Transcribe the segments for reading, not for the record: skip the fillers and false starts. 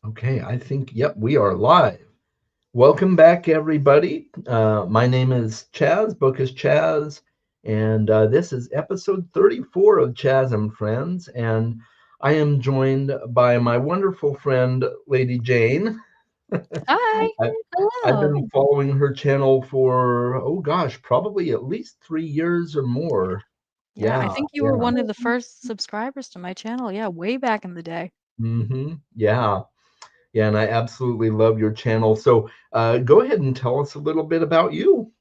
Okay, I think, yep, we are live. Welcome back, everybody. My name is Chaz, book is Chaz, and this is episode 34 of Chaz and Friends. And I am joined by my wonderful friend, Lady Jane. Hi. I, I've Hello. been following her channel for, oh gosh, probably at least 3 years or more. Yeah, I Yeah, think you were yeah. one of the first subscribers to my channel. Yeah, way back in the day. Yeah. Yeah, and I absolutely love your channel. So go ahead and tell us a little bit about you.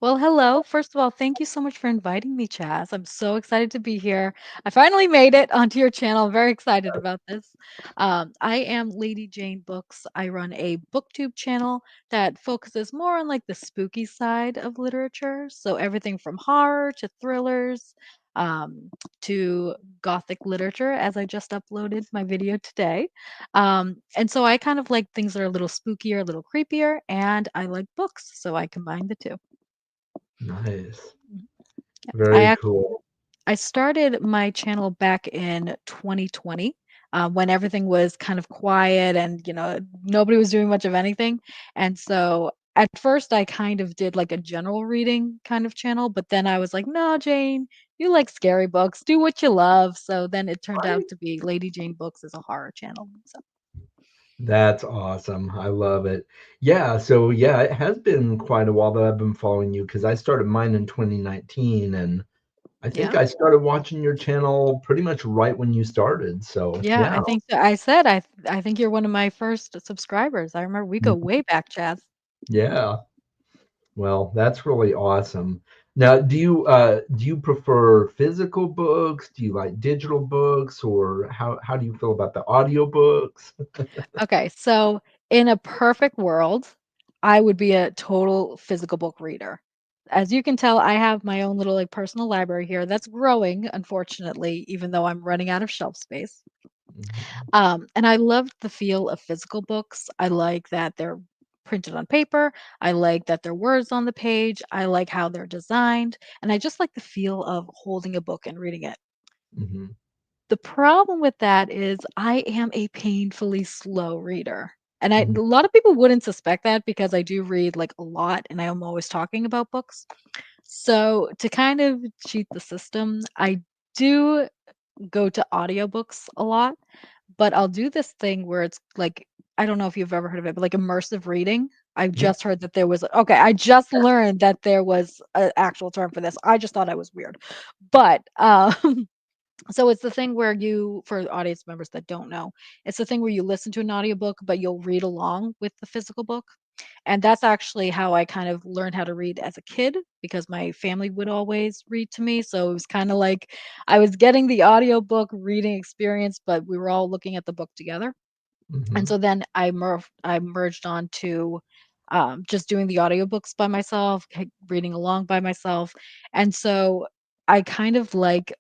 Well, hello. First of all, thank you so much for inviting me, Chaz. I'm so excited to be here. I finally made it onto your channel. Very excited about this. I am Lady Jane Books. I run a booktube channel that focuses more on like the spooky side of literature. So everything from horror to thrillers, um, to gothic literature, as I just uploaded my video today. And so I kind of like things that are a little spookier, a little creepier, and I like books. So I combine the two. Nice. Mhm. Yeah. Very cool. I started my channel back in 2020, when everything was kind of quiet and nobody was doing much of anything. And so at first I kind of did like a general reading kind of channel, but then I was like, no, Jane, you like scary books, do what you love. So then it turned Right. out to be Lady Jane Books as a horror channel. So That's awesome. I love it. Yeah, so yeah, it has been quite a while that I've been following you because I started mine in 2019 and I think yeah. I started watching your channel pretty much right when you started. So Yeah, yeah. I think so. I think you're one of my first subscribers. I remember we go Mhm. way back, Chaz. Yeah. Well, that's really awesome. Now, do you prefer physical books? Do you like digital books, or how do you feel about the audiobooks? Okay, so in a perfect world, I would be a total physical book reader. As you can tell, I have my own little like personal library here that's growing, unfortunately, even though I'm running out of shelf space. Mhm, And I love the feel of physical books. I like that they're printed on paper. I like that there are words on the page. I like how they're designed. And I just like the feel of holding a book and reading it. mhm, The problem with that is I am a painfully slow reader. And a mhm, lot of people wouldn't suspect that because I do read like a lot and I am always talking about books. So to kind of cheat the system, I do go to audiobooks a lot, but I'll do this thing where it's like, I don't know if you've ever heard of it, but like immersive reading. I've yeah, just heard that there was, okay, I just learned that there was an actual term for this. I just thought I was weird. But so it's the thing where you, for audience members that don't know, it's the thing where you listen to an audiobook, but you'll read along with the physical book. And that's actually how I kind of learned how to read as a kid because my family would always read to me. So it was kind of like I was getting the audiobook reading experience, but we were all looking at the book together. And mhm, so then I merged on to just doing the audiobooks by myself, reading along by myself. And so I kind of like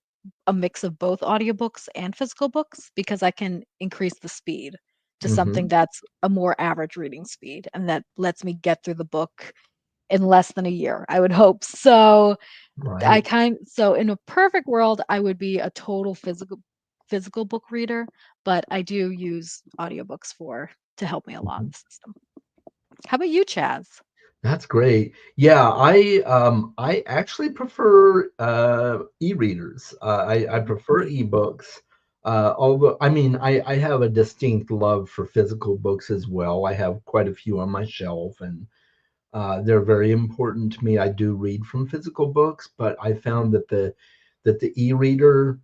a mix of both audiobooks and physical books because I can increase the speed to something mhm, that's a more average reading speed and that lets me get through the book in less than a year, I would hope. So right. so in a perfect world, I would be a total physical book reader, but I do use audiobooks for to help me along Mhm. the system. How about you, Chaz? That's great. Yeah, I actually prefer e-readers. I prefer ebooks. Although I mean I have a distinct love for physical books as well. I have quite a few on my shelf and they're very important to me. I do read from physical books, but I found that the e-reader,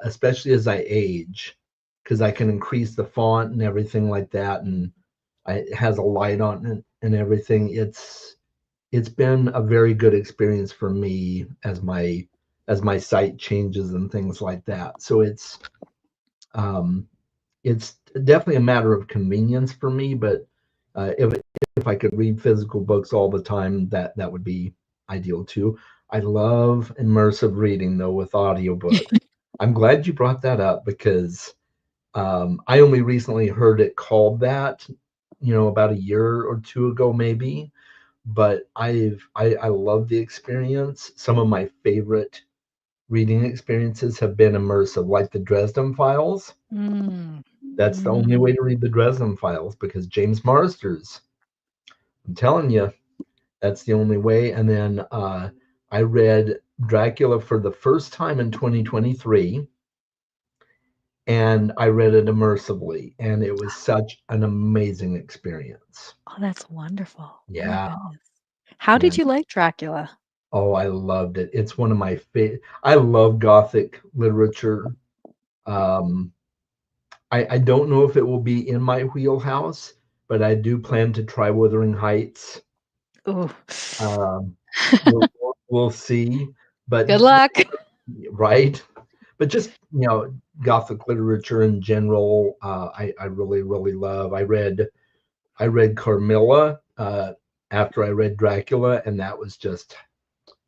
especially as I age, because I can increase the font and everything like that, and it has a light on it and everything. It's been a very good experience for me as my sight changes and things like that. So um, it's definitely a matter of convenience for me, but if I could read physical books all the time, that would be ideal too. I love immersive reading though with audiobooks. I'm glad you brought that up because I only recently heard it called that, about a year or two ago maybe. But I love the experience. Some of my favorite reading experiences have been immersive, like the Dresden Files. Mm. That's the only way Mm. to read the Dresden Files because James Marsters. I'm telling you, that's the only way. And then I read Dracula for the first time in 2023, and I read it immersively, and it was such an amazing experience. Oh, that's wonderful. Oh my Yeah, goodness. How yeah. did you like Dracula? Oh, I loved it. It's one of my favorite. I love Gothic literature. Um, I don't know if it will be in my wheelhouse, but I do plan to try Wuthering Heights. Ooh. Um, we'll see. But Good luck. right, but just Gothic literature in general, I really really love. I read Carmilla after I read Dracula, and that was just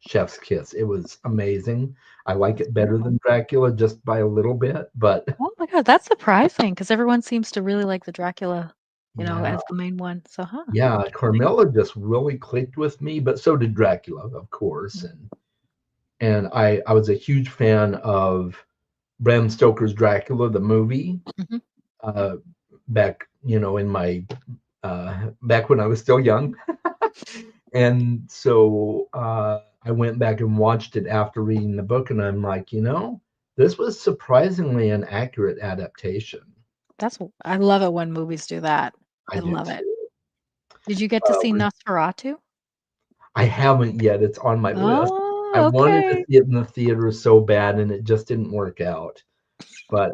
chef's kiss. It was amazing. I like That's it better wonderful. than Dracula just by a little bit, but Oh my god, that's surprising because everyone seems to really like the Dracula, yeah, as the main one. So, huh, yeah, interesting. Carmilla just really clicked with me, but so did Dracula, of course, and I was a huge fan of Bram Stoker's Dracula, the movie, Mhm. uh, back in my back when I was still young, and so I went back and watched it after reading the book, and I'm like, this was surprisingly an accurate adaptation. I love it when movies do that. I I do love it. too. Did you get to see Was Nosferatu? I haven't yet. It's on my list. I Oh, wanted to okay. see it in the theater so bad, and it just didn't work out. But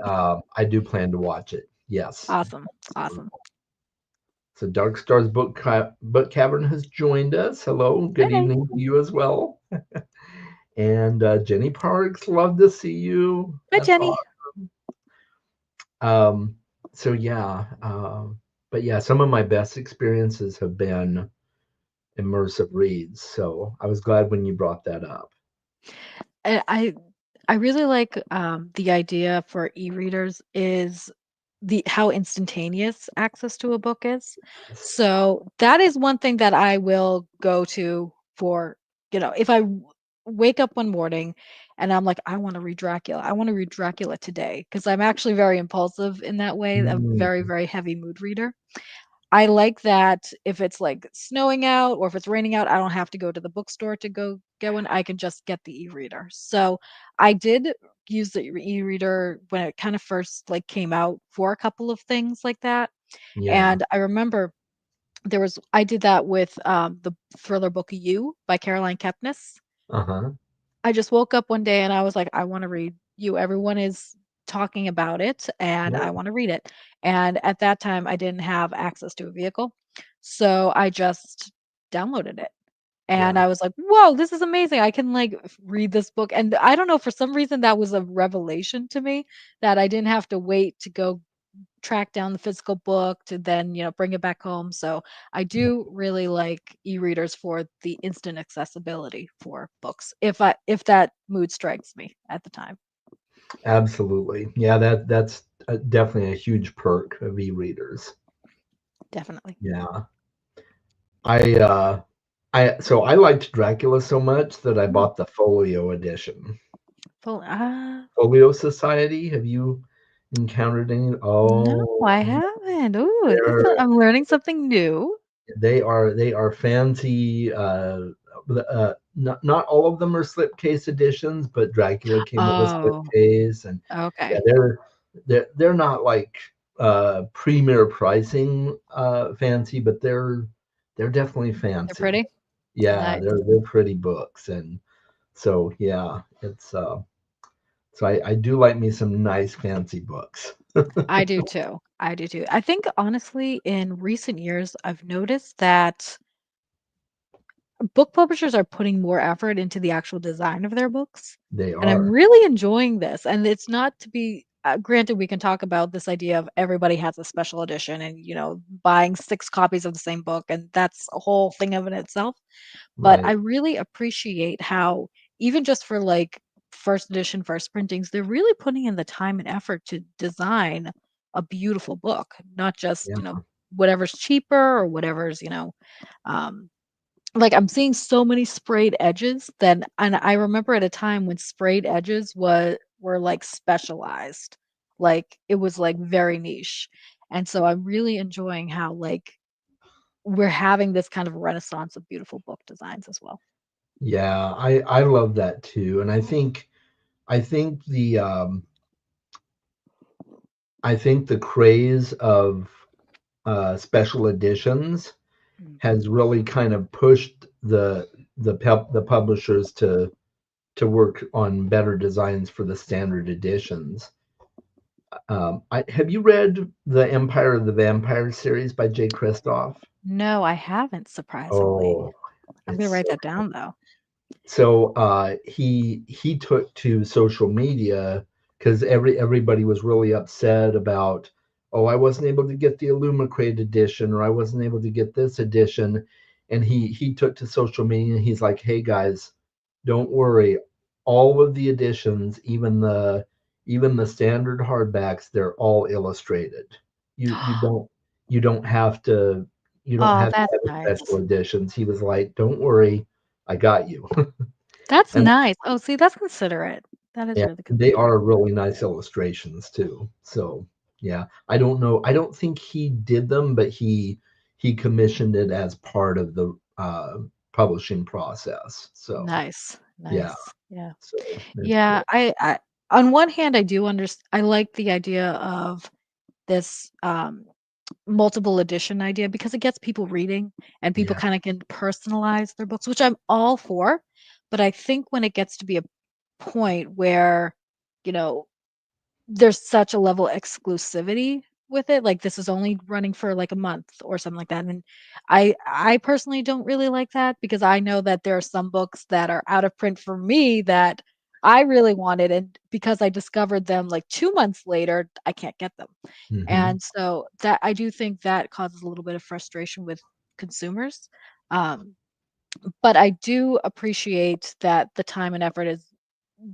I do plan to watch it. Yes. Awesome. Awesome. So Dark Stars Book Cavern has joined us. Hello, good Hey. evening to you as well. And Jenny Parks, love to see you. Hi, That's Jenny. awesome. Um, so yeah, but yeah, some of my best experiences have been immersive reads. So I was glad when you brought that up. I I I really like, the idea for e-readers is the how instantaneous access to a book is. So, that is one thing that I will go to for, if I wake up one morning and I'm like, "I wanna read Dracula. I wanna read Dracula today," because 'cause I'm actually very impulsive in that way, a Mm, very, very heavy mood reader. I like that if it's, like, snowing out or if it's raining out, I don't have to go to the bookstore to go get one, I can just get the e-reader. So, I did use the e-reader when it kinda first, like, came out for a couple of things like that, yeah. and I remember I did that with, the thriller book You by Caroline Kepnes. Uh-huh. I just woke up one day and I was like, "I wanna read You." Everyone is talking about it, and Yeah. I wanna read it. And at that time, I didn't have access to a vehicle, so I just downloaded it. And Yeah. I was like, "Whoa, this is amazing. I can, like, read this book." And I don't know, for some reason, that was a revelation to me that I didn't have to wait to go track down the physical book to then, bring it back home. So I do really like e-readers for the instant accessibility for books if that mood strikes me at the time. Absolutely. Yeah, that's definitely a huge perk of e-readers. Definitely. Yeah. I I liked Dracula so much that I Mhm. bought the folio edition. Full Folio Society, have you encountered any? no, Oh, I haven't. Ooh, they're I'm learning something new. they are fancy. Not all of them are slipcase editions, but Dracula came with a Oh, slipcase, and yeah, okay. they're not like premier pricing fancy, but they're definitely They're fancy. pretty. Yeah, Nice. they're pretty books, and so yeah, it's so I do like me some nice fancy books. I do too. I do too. I think honestly, in recent years, I've noticed that book publishers are putting more effort into the actual design of their books, They and I'm are. really enjoying this, and it's not to be granted, we can talk about this idea of everybody has a special edition and, buying 6 copies of the same book, and that's a whole thing of in itself, but I Right. really appreciate how even just for, like, 1st edition, first printings, they're really putting in the time and effort to design a beautiful book, not just, Yeah. whatever's cheaper or whatever's, um like, I'm seeing so many sprayed edges and I remember at a time when sprayed edges were, like, specialized. like it was like very niche. And so I'm really enjoying how like we're having this kind of renaissance of beautiful book designs as well. Yeah, I love that too. And I think I think the craze of special editions Mm. has really kind of pushed the publishers to work on better designs for the standard editions. Have you read the Empire of the Vampire series by Jay Kristoff? No, I haven't, surprisingly. Oh, I'm gonna it's write so that down though. so. He took to social media because everybody was really upset about, oh, I wasn't able to get the Illumicrate edition, or I wasn't able to get this edition, and he took to social media and he's like, hey guys, don't worry, all of the editions, even the standard hardbacks, they're all illustrated. You don't you don't have to you don't Oh, have to that's have the special nice. editions. He was like, don't worry, I got you. That's And nice. Oh, see, that's considerate. That is yeah, really they considerate. are really nice illustrations too. So yeah, I don't know. I don't think he did them, but he commissioned it as part of the publishing process. So Nice, yeah, nice. Yeah. so it's Yeah, cool. I on one hand, I do understand. I like the idea of this multiple edition idea because it gets people reading and people Yeah. kind of can personalize their books, which I'm all for. But I think when it gets to be a point where, you know, there's such a level of exclusivity with it, like this is only running for like a month or something like that. And I personally don't really like that because I know that there are some books that are out of print for me that I really wanted, and because I discovered them like 2 months later, I can't get them. Hmm. And so that I do think that causes a little bit of frustration with consumers. Um, but I do appreciate that the time and effort is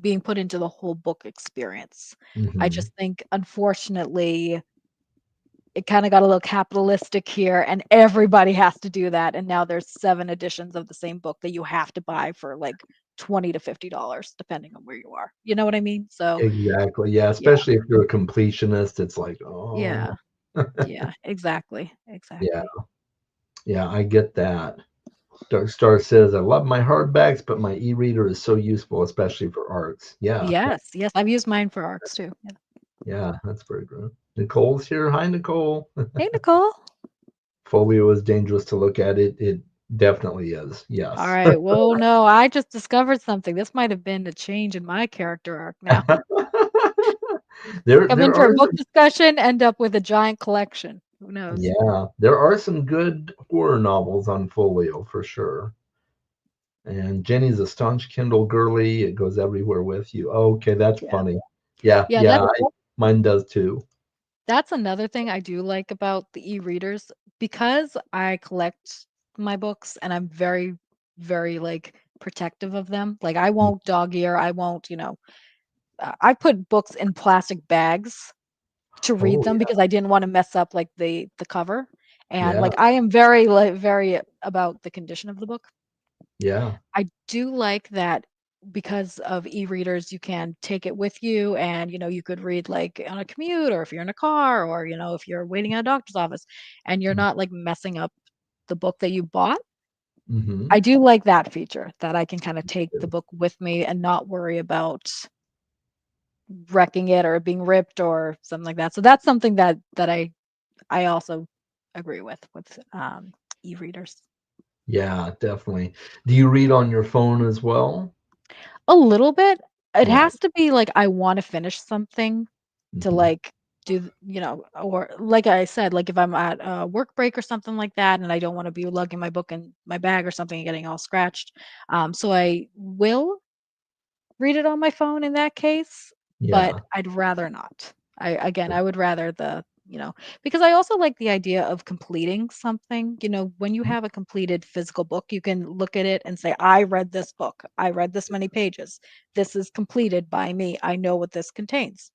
being put into the whole book experience. I Hmm. just think, unfortunately, it kind of got a little capitalistic here, and everybody has to do that. And now there's 7 editions of the same book that you have to buy for like $20 to $50, depending on where you are. You know what I mean? So, Exactly. Yeah, yeah, especially if you're a completionist, it's like, oh, yeah, yeah, exactly, yeah, exactly. yeah, I get that. Dark Star says, I love my hardbacks, but my e-reader is so useful, especially for arts. Yeah, Yes, yes, I've used mine for arcs too. Yeah. yeah, that's very good. Nicole's here. Hi, Nicole. Hey, Nicole. Folio is dangerous to look at. It definitely is. All Yes. right. Well, no, I just discovered something. This might have been a change in my character arc now. Come There in for a are book some, discussion, end up with a giant collection. Who knows? yeah, there are some good horror novels on Folio for sure. And Jenny's a staunch Kindle girly. It goes everywhere with you. Okay, that's Yeah. funny. Yeah, Yeah, yeah, mine does too. that's another thing I do like about the e-readers because I collect my books and I'm very, very like protective of them. Like I Mm. won't dog ear, I won't, I put books in plastic bags to read Oh them because I didn't want to mess up like the cover. And yeah, like I am very like very about the condition of the book. yeah, I do like that because of e-readers, you can take it with you and you could read like on a commute or if you're in a car or if you're waiting at a doctor's office and you're yeah. not like messing up the book that you bought. Mm-hmm. I do like that feature that I can kind of take the book with me and not worry about wrecking it or being ripped or something like that. So that's something that I also agree with e-readers. Yeah, definitely. Do you read on your phone as well? A little bit. It Yeah. has to be like I wanna finish something to, Hmm. like, or like I said, like, if I'm at a work break or something like that, and I don't wanna be lugging my book in my bag or something and getting all scratched, so I will read it on my phone in that case, but Yeah. I'd rather not. I would rather because I also like the idea of completing something. When you have a completed physical book, you can look at it and say, I read this book. I read this many pages. This is completed by me. I know what this contains.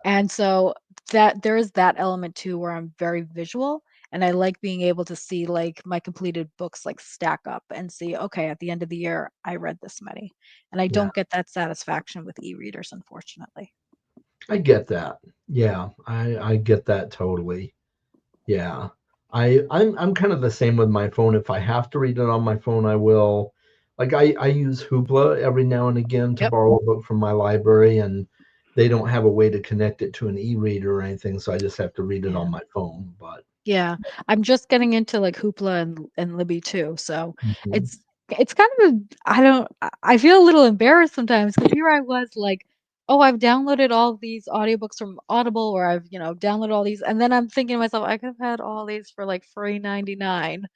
And so that there is that element too where I'm very visual and I like being able to see like my completed books like stack up and see, okay, at the end of the year, I read this many. And I Yeah. don't get that satisfaction with e-readers, unfortunately. I get that. Yeah, I get that totally. Yeah. I'm kind of the same with my phone. If I have to read it on my phone, I will. Like I use Hoopla every now and again to Yep. borrow a book from my library, and they don't have a way to connect it to an e-reader or anything, so I just have to read it Yeah. on my phone. But Yeah, I'm just getting into, like, Hoopla and Libby too, so mhm. it's it's kind of a I don't I feel a little embarrassed sometimes because here I was like, "Oh, I've downloaded all these audiobooks from Audible," or I've, downloaded all these, and then I'm thinking to myself, "I could have had all these for, like, free 99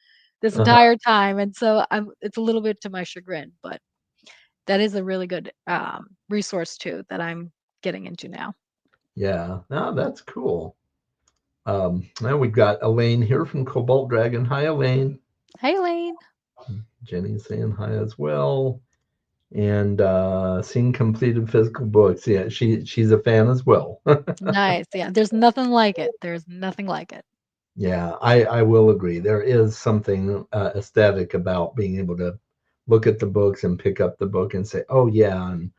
this Uh-huh. entire time," and so it's a little bit to my chagrin, but that is a really good, resource too that I'm getting into now. Yeah. Oh, that's cool. Now we've got Elaine here from Cobalt Dragon. Hi, Elaine. Hey, Lane. Jenny's saying hi as well. And seen completed physical books. Yeah, she's a fan as well. Nice, yeah, there's nothing like it. There's nothing like it. Yeah, I will agree. There is something aesthetic about being able to look at the books and pick up the book and say, "Oh yeah," and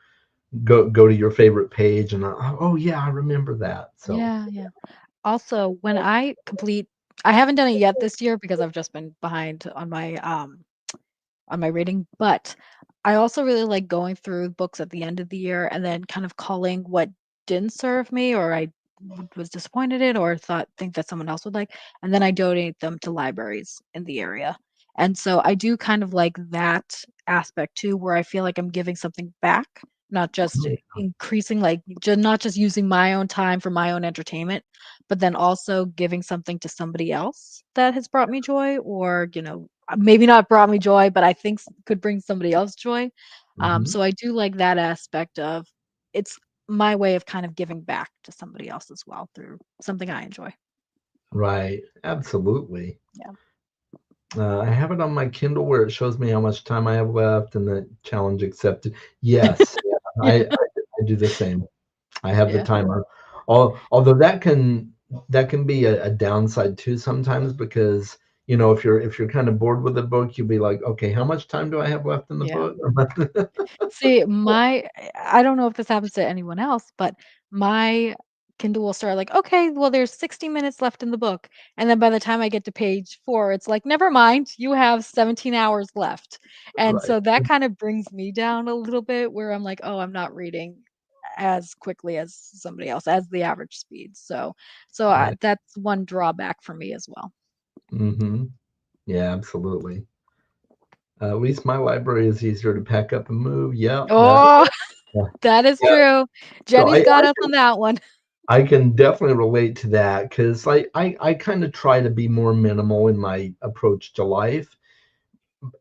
go to your favorite page and "Oh yeah, I remember that." So Yeah, yeah. Also, when I haven't done it yet this year because I've just been behind on my reading, but I also really like going through books at the end of the year and then kind of culling what didn't serve me or I was disappointed in or think that someone else would like, and then I donate them to libraries in the area. And so I do kind of like that aspect too, where I feel like I'm giving something back, not just increasing like not just using my own time for my own entertainment, but then also giving something to somebody else that has brought me joy or, maybe not brought me joy, but I think could bring somebody else joy. mhm. So I do like that aspect of it's my way of kind of giving back to somebody else as well through something I enjoy. Right, absolutely. Yeah. I have it on my Kindle where it shows me how much time I have left and the challenge accepted. Yes, yeah, Yeah. I do the same. I have the Yeah. timer. Although that can be a downside too sometimes because if you're kind of bored with the book, you'll be like, okay, how much time do I have left in the Yeah. book? See, I don't know if this happens to anyone else, but my Kindle will start like, okay, well, there's 60 minutes left in the book. And then by the time I get to page 4, it's like, never mind, you have 17 hours left. And Right. so that kind of brings me down a little bit where I'm like, oh, I'm not reading as quickly as somebody else, as the average speed. So Right. that's one drawback for me as well. Hmm. Yeah, absolutely. At least my library is easier to pack up and move. Yeah, that. Oh, Yeah. that is Yeah. true. So Jenny's got us on that one. I can definitely relate to that because I kind of try to be more minimal in my approach to life.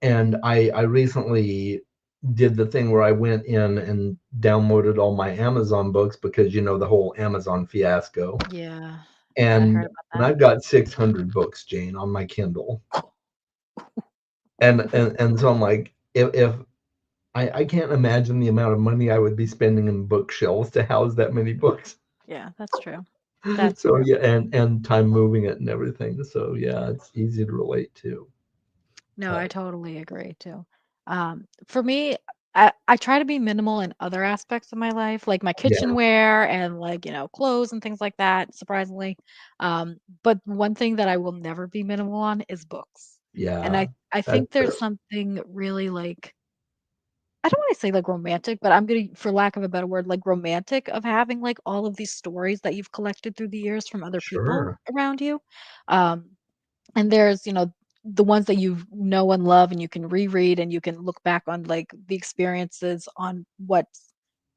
And I recently did the thing where I went in and downloaded all my Amazon books because the whole Amazon fiasco. Yeah. Yeah, I And heard about and that. I've got 600 books, Jane, on my Kindle. And so I'm like, if I can't imagine the amount of money I would be spending in bookshelves to house that many books. Yeah, that's true. That's So true. yeah, and time moving it and everything. So yeah, it's easy to relate to. No, Uh, I totally agree too. For me, I try to be minimal in other aspects of my life, like my yeah, kitchenware and like, clothes and things like that, surprisingly. But one thing that I will never be minimal on is books. And yeah, I that's think there's true. something really like I don't want to say like romantic, but I'm gonna, for lack of a better word, like romantic of having like all of these stories that you've collected through the years from other people Sure. around you. Um, and there's, the ones that you know and love and you can reread and you can look back on like the experiences on what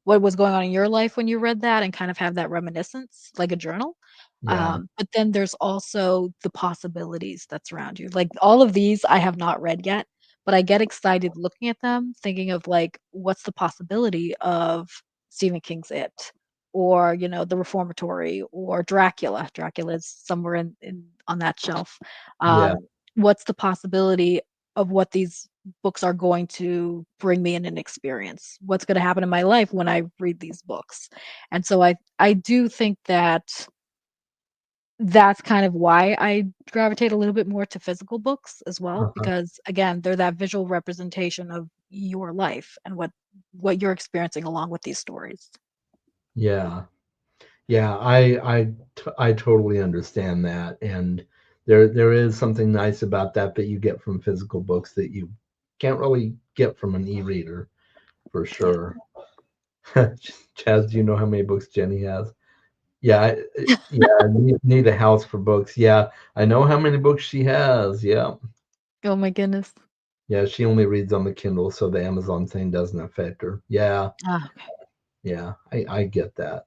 was going on in your life when you read that and kind of have that reminiscence, like a journal. Yeah. But then there's also the possibilities that surround you. Like all of these I have not read yet, but I get excited looking at them, thinking of like, what's the possibility of Stephen King's It? Or, The Reformatory or Dracula. Dracula is somewhere in on that shelf. Yeah. What's the possibility of what these books are going to bring me in an experience? What's going to happen in my life when I read these books? And so I do think that that's kind of why I gravitate a little bit more to physical books as well, Uh-huh. because again, they're that visual representation of your life and what you're experiencing along with these stories. Yeah. Yeah, I totally understand that, and there is something nice about that that you get from physical books that you can't really get from an e-reader for Yeah. sure. Chaz, do you know how many books Jenny has? Yeah, yeah, need a house for books. Yeah, I know how many books she has. Yeah, Oh my goodness. yeah, she only reads on the Kindle, so the Amazon thing doesn't affect her. Yeah, Ah, yeah, I get that.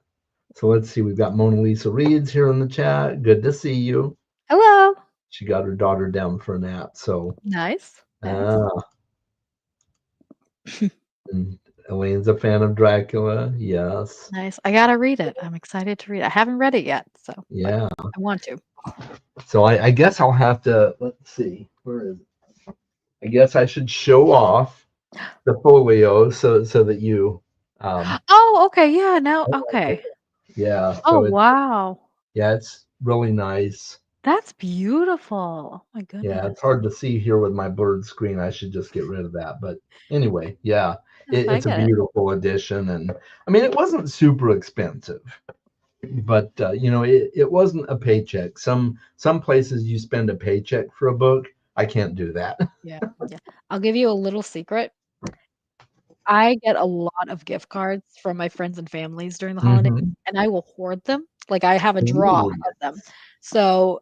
So let's see, we've got Mona Lisa Reads here in the chat. Good to see you. hello. She got her daughter down for a nap. So, Nice. Nice. ah, and Elaine's a fan of Dracula. Yes. Nice. I gotta read it. I'm excited to read it. I haven't read it yet, so but Yeah. I want to. So I guess I'll have to, let's see, where is it? I guess I should show off the folio so that you, um, Oh, okay. Yeah, now okay. yeah. Oh, So wow. it's really nice. That's beautiful. Oh my Yeah, it's goodness. hard to see here with my blurred screen. I should just get rid of that. But anyway, yeah, Yes, I it's a get it. beautiful edition, and I mean, it wasn't super expensive, but it wasn't a paycheck. Some places you spend a paycheck for a book. I can't do that. Yeah, yeah. I'll give you a little secret. I get a lot of gift cards from my friends and families during the holidays, Hmm. and I will hoard them. Like, I have a drawer Ooh, of them. So,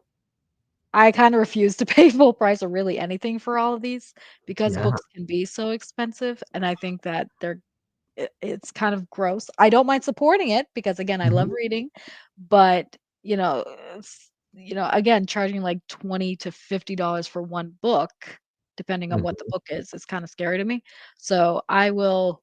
I kinda refuse to pay full price or really anything for all of these because yeah. books can be so expensive, and I think that it's kind of gross. I don't mind supporting it because, again, I love Hmm. reading, but, again, charging, like, 20 to $50 for 1 book, depending on what the Hmm. book is kinda scary to me. So, I will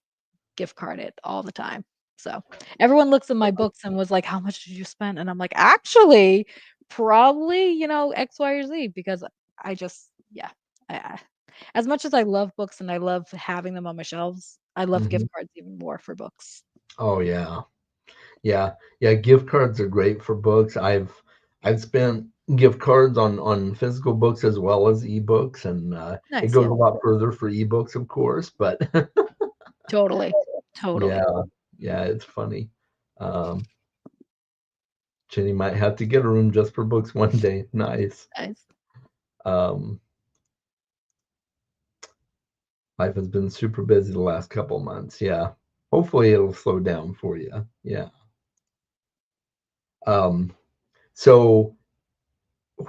gift card it all the time. So, everyone looks at my books and was like, "How much did you spend?" And I'm like, "Actually, probably, X, Y, or Z," because I just yeah. I as much as I love books and I love having them on my shelves, I love gift Hmm. cards even more for books. Oh yeah. Yeah, yeah, gift cards are great for books. I've spent gift cards on physical books as well as ebooks, and it Nice, goes yeah. a lot further for ebooks, of course. But Totally. yeah, Totally. yeah, it's funny. Um, Jenny might have to get a room just for books one day. Nice. Nice. Um, Life has been super busy the last couple months. Yeah, hopefully it'll slow down for you. Yeah. Um, so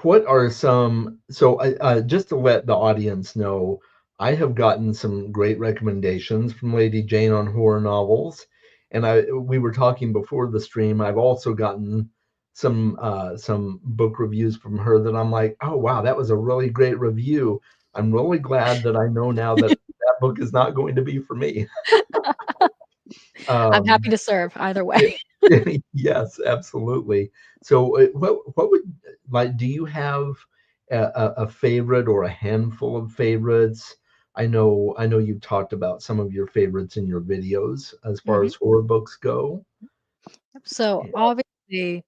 what are some just to let the audience know, I have gotten some great recommendations from Lady Jane on horror novels, and I we were talking before the stream. I've also gotten some book reviews from her that I'm like, oh wow, that was a really great review. I'm really glad that I know now that that book is not going to be for me. I'm happy um to serve either way. Yes, absolutely. So, what would like? Do you have a favorite or a handful of favorites? I know you've talked about some of your favorites in your videos as far Mhm. as horror books go. So, obviously,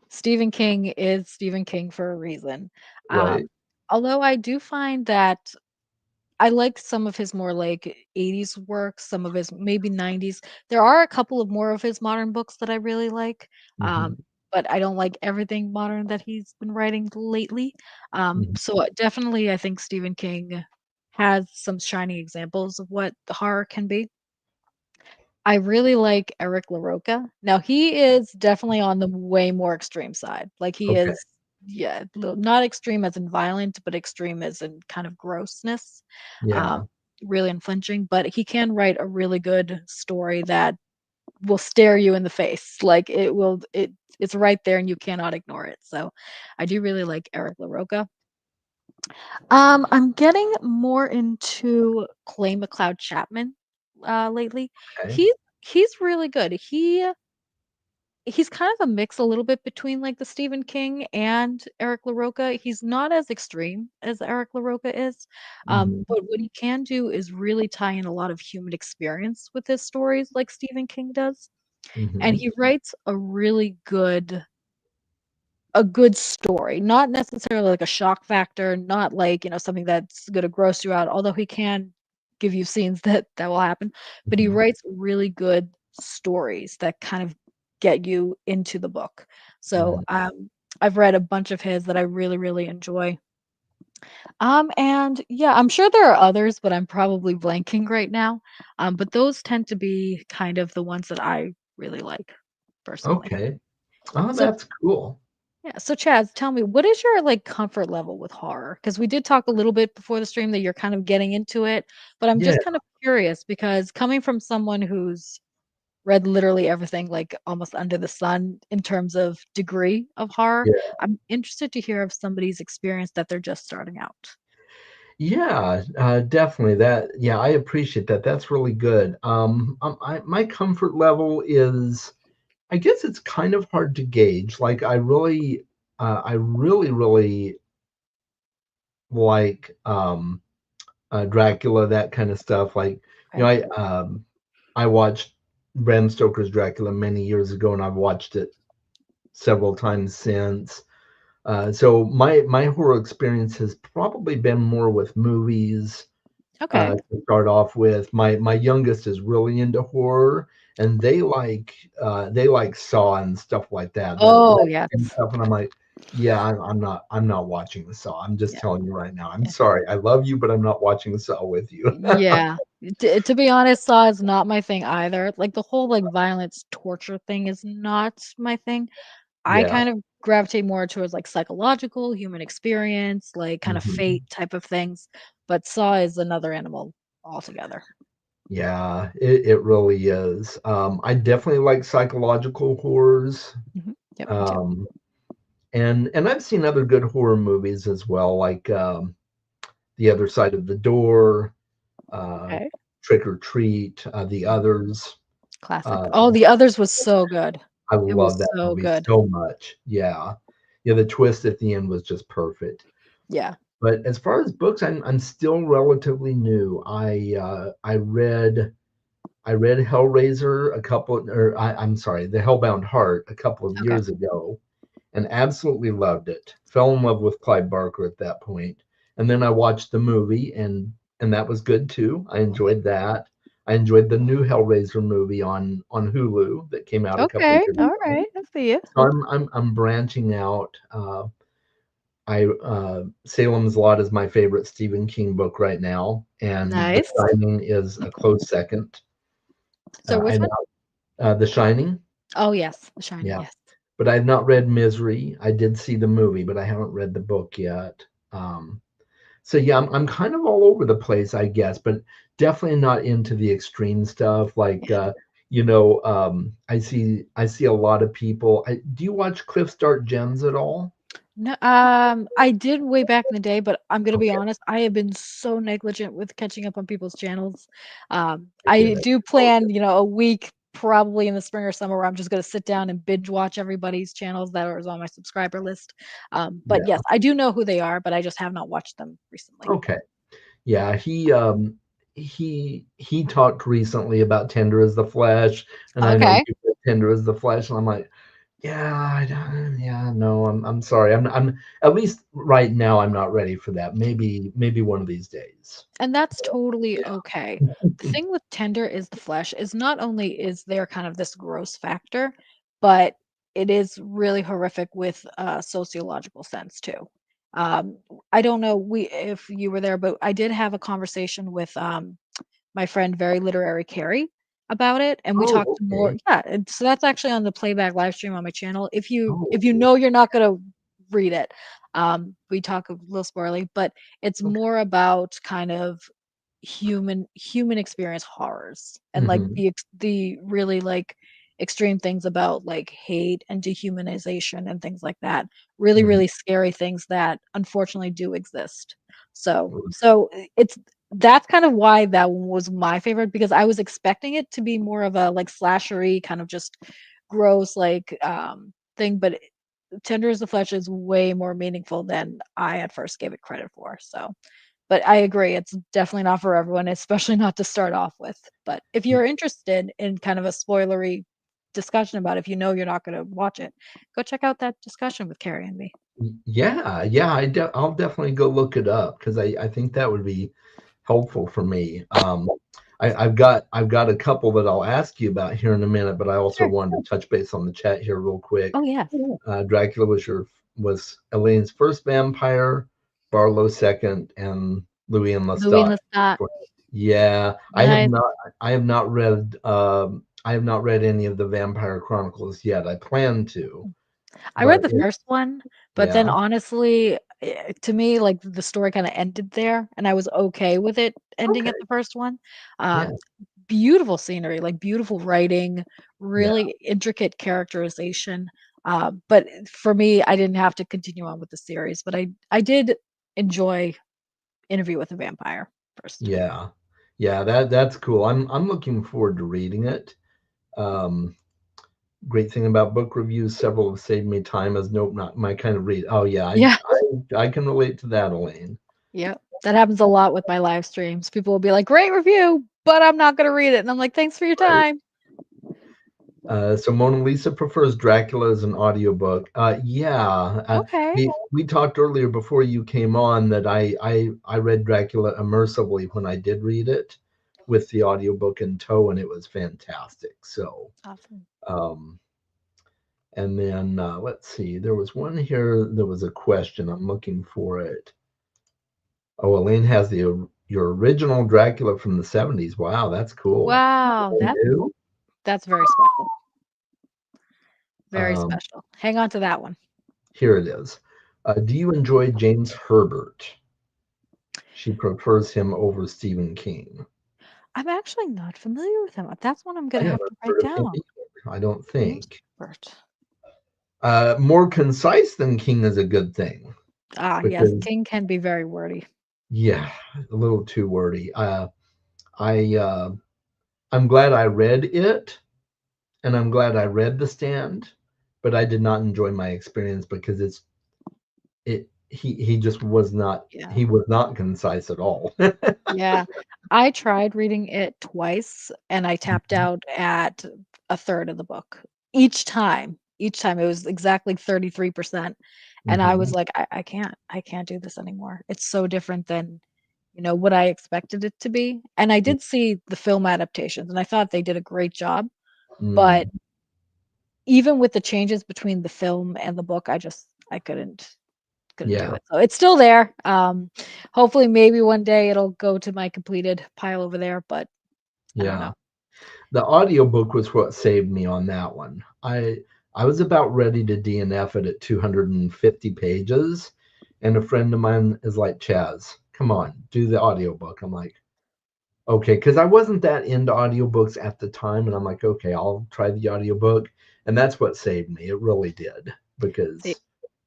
Stephen King is Stephen King for a reason. Right. Um, although I do find that I like some of his more, like, 80s work, some of his maybe 90s. There are a couple of more of his modern books that I really like, Hmm. but I don't like everything modern that he's been writing lately. Hmm. Definitely, I think Stephen King has some shining examples of what the horror can be. I really like Eric LaRocca. Now he is definitely on the way more extreme side. Like he Okay. is, yeah, not extreme as in violent, but extreme as in kind of grossness, um, Yeah. really unflinching. But he can write a really good story that will stare you in the face. Like it's right there and you cannot ignore it. So I do really like Eric LaRocca. I'm getting more into Clay McLeod Chapman lately. Okay. He's really good. He's kind of a mix a little bit between like the Stephen King and Eric LaRocca. He's not as extreme as Eric LaRocca is, Hmm. but what he can do is really tie in a lot of human experience with his stories, like Stephen King does. And Hmm. he writes a good story, not necessarily like a shock factor, not like, something that's gonna gross you out, although he can give you scenes that will happen, but he Hmm. writes really good stories that kind of get you into the book. So, Mhm. I've read a bunch of his that I really, really enjoy. And yeah, I'm sure there are others, but I'm probably blanking right now. But those tend to be kind of the ones that I really like personally. Okay. Oh, So that's cool. yeah, so Chaz, tell me, what is your like comfort level with horror? Because we did talk a little bit before the stream that you're kind of getting into it, but I'm Yeah, just kind of curious because coming from someone who's read literally everything like almost under the sun in terms of degree of horror, yeah. I'm interested to hear of somebody's experience that they're just starting out. Yeah, definitely. Yeah, I appreciate that. That's really good. My comfort level is, I guess it's kind of hard to gauge. Like, I really like Dracula, that kind of stuff. Like, you know, Okay. I watched Bram Stoker's Dracula many years ago, and I've watched it several times since. So my horror experience has probably been more with movies Okay. to start off with. My youngest is really into horror, and they like Saw and stuff like that. Oh, That yes. kind of stuff, and I'm like, yeah, I'm not watching the Saw. I'm just Yeah. telling you right now. I'm Yeah. sorry. I love you, but I'm not watching the Saw with you. Yeah. To be honest, Saw is not my thing either. Like the whole like violence torture thing is not my thing. I Yeah. kind of gravitate more towards like psychological, human experience, like kind of Mhm. fate type of things. But Saw is another animal altogether. Yeah, it really is. I definitely like psychological horrors. Yep, me too. Um, and I've seen other good horror movies as well, like The Other Side of the Door, uh, Okay. Trick or Treat, The Mhm. Others. Classic. Uh, Oh, The Others was so good. I It love was that so movie good. so much. Yeah. Yeah, the twist at the end was just perfect. Yeah. But as far as books, I'm still relatively new. I read Hellraiser a couple, or I'm sorry, The Hellbound Heart a couple of Okay. years ago, and absolutely loved it. Fell in love with Clive Barker at that point. And then I watched the movie, and that was good too. I enjoyed that. I enjoyed the new Hellraiser movie on Hulu that came out a couple of Okay. years All ago. right. I see you. So I'm branching out. I Salem's Lot is my favorite Stephen King book right now, and The Nice. Shining is a close second. So I which one? know The Shining, Oh, yes. The Shining. yeah, Yes. but I've not read Misery. I did see the movie, but I haven't read the book yet. Um, so yeah, I'm kind of all over the place, I guess, but definitely not into the extreme stuff. Like Yeah. I see a lot of people. Do you watch Cliff Start Gems at all? No, I did way back in the day, but I'm gonna be Okay, honest, I have been so negligent with catching up on people's channels. I get I it. do Oh, plan, a week probably in the spring or summer where I'm just gonna sit down and binge watch everybody's channels that is on my subscriber list. But yeah. yes, I do know who they are, but I just have not watched them recently. Okay. Yeah, he talked recently about Tender as the Flesh, and I know Okay. you read Tender as the Flesh, and I'm like, yeah, yeah, no, I'm sorry. I'm at least right now I'm not ready for that. Maybe one of these days. And that's totally Yeah. okay. The thing with tender is the flesh is not only is there kind of this gross factor, but it is really horrific with a sociological sense too. Um, I don't know if you were there, but I did have a conversation with my friend Very Literary Carrie about it, and we talked Oh, more. okay. Yeah, and so that's actually on the playback live stream on my channel. If you Oh, know you're not gonna read it, we talk a little spoilerly, but it's okay. more about kind of human experience horrors and like Hmm. the really like extreme things about like hate and dehumanization and things like that, really Hmm. really scary things that unfortunately do exist. It's that's kind of why that one was my favorite, because I was expecting it to be more of a like slashery kind of just gross like thing, but Tender as the Flesh is way more meaningful than I at first gave it credit for. So, but I agree, it's definitely not for everyone, especially not to start off with. But if you're interested in kind of a spoilery discussion about it, if you know you're not going to watch it, go check out that discussion with Carrie and me. Yeah, yeah, I'll definitely go look it up because I think that would be helpful for me. I've got a couple that I'll ask you about here in a minute, but I also Sure. wanted to touch base on the chat here real quick. Oh, yes. Dracula was Elaine's first vampire, Barlow second, and Louis and Louis and Lestat. Lestat. Yeah, Nice. I have not read I have not read any of the Vampire Chronicles yet. I plan to, I read but the first one, but then yeah, honestly, to me, like the story kind of ended there, and I was okay with it ending okay, at the first one. yeah, Um, Beautiful scenery, like beautiful writing, yeah, really intricate characterization. But for me, I didn't have to continue on with the series, but I did enjoy Interview with a Vampire first. yeah, yeah. That's cool. I'm looking forward to reading it. Um, Great thing about book reviews, several have saved me time as nope, not my kind of read. Oh yeah, Yeah. I can relate to that, Elaine. Yep. That happens a lot with my live streams. People will be like, "Great review, but I'm not gonna read it." And I'm like, "Thanks for your Right. time." So Mona Lisa prefers Dracula as an audiobook. Yeah, Okay. we talked earlier before you came on that I read Dracula immersively when I did read it with the audiobook in tow, and it was fantastic. So, Awesome. um, and then let's see, there was one here. There was a question. I'm looking for it. Oh, Elaine has your original Dracula from the '70s. Wow, that's cool. Wow, New. that's very special. Very Um, special. Hang on to that one. Here it is. Do you enjoy James Herbert? She prefers him over Stephen King. I'm actually not familiar with him. That's one I'm I gonna have haven't to write heard of him down. either, I don't James think. Burt. More concise than King is a good thing Ah, yes, because, King can be very wordy. yeah, a little too wordy. I I'm glad I read it, and I'm glad I read The Stand, but I did not enjoy my experience because he just Yeah. he was not concise at all. Yeah. I tried reading it twice, and I tapped Mhm, out at a third of the book. Each time it was exactly 33%, and I was mhm, like, I can't do this anymore. It's so different than, what I expected it to be." And I did see the film adaptations, and I thought they did a great job, but mhm. even with the changes between the film and the book, I couldn't do Yeah, it. So it's still there. Hopefully maybe one day it'll go to my completed pile over there, but I don't yeah. know. The audiobook was what saved me on that one. I was about ready to DNF it at 250 pages, and a friend of mine is like, "Chaz, come on, do the audiobook." I'm like, "Okay," because I wasn't that into audiobooks at the time, and I'm like, "Okay, I'll try the audiobook." And that's what saved me. It really did See, because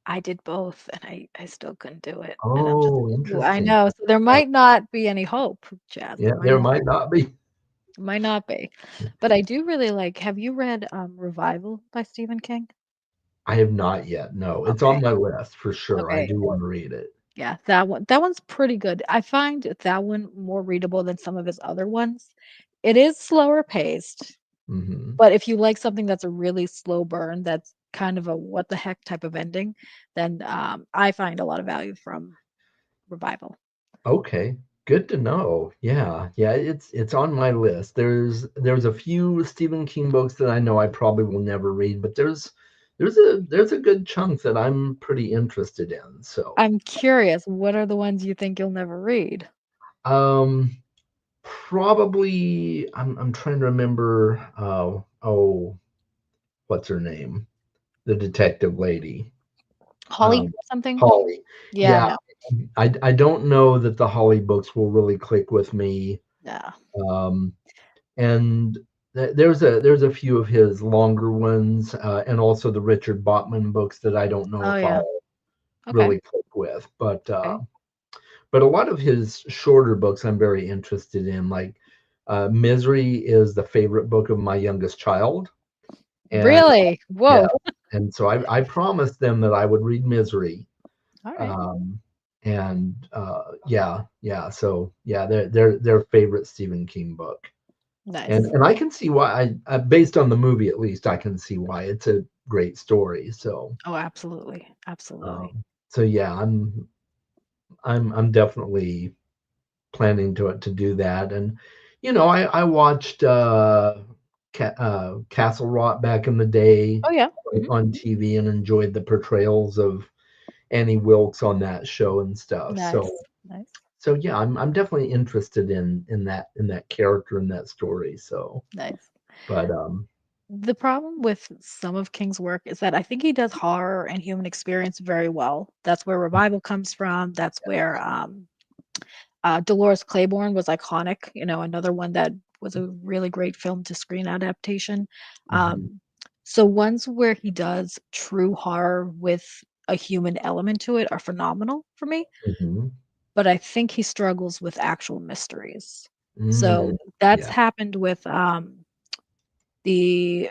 I did both and I still couldn't do it. And I'm just oh, ooh, I interesting. know. So there Yeah, might not be any hope, Jazz. yeah, There might there not might not be. might not be. But I do really like have you read Revival by Stephen King? I have not yet. No, it's on Okay. my list for sure. I Okay. do want to read it. Yeah, that one's pretty good. I find that one more readable than some of his other ones. It is slower paced, Hmm. but if you like something that's a really slow burn, that's kind of a what the heck type of ending, then I find a lot of value from Revival. Okay, good to know. Yeah, yeah, it's on my list. There's a few Stephen King books that I know I probably will never read, but there's a good chunk that I'm pretty interested in. So, I'm curious, what are the ones you think you'll never read? um, probably I'm trying to remember. What's her name? The detective lady. Holly Um, something? Holly. Yeah, Yeah, no. I don't know that the Holly books will really click with me. Yeah. Um, and there's a few of his longer ones, and also the Richard Bachman books that I don't know Oh if yeah. I'll Okay. really click with, Okay. but a lot of his shorter books I'm very interested in. Like Misery is the favorite book of my youngest child, and Really? yeah, Whoa. and so I promised them that I would read Misery, All right. um, and yeah, yeah, so yeah, they're their favorite Stephen King book. Nice. And I can see why based on the movie at least I can see why it's a great story. So Oh, absolutely. Absolutely. so yeah, I'm definitely planning to do that. And I watched Castle Rock back in the day Oh, yeah. Mhm. on TV and enjoyed the portrayals of Annie Wilkes on that show and stuff. So Nice, nice, so yeah, I'm definitely interested in that character in that story. So, nice. but The problem with some of King's work is that I think he does horror and human experience very well. That's where Revival comes from. That's where Dolores Claiborne was iconic, another one that was a really great film to screen adaptation. mhm, Um, so ones where he does true horror with a human element to it are phenomenal for me, mhm, but I think he struggles with actual mysteries. So mm, that's yeah. happened with the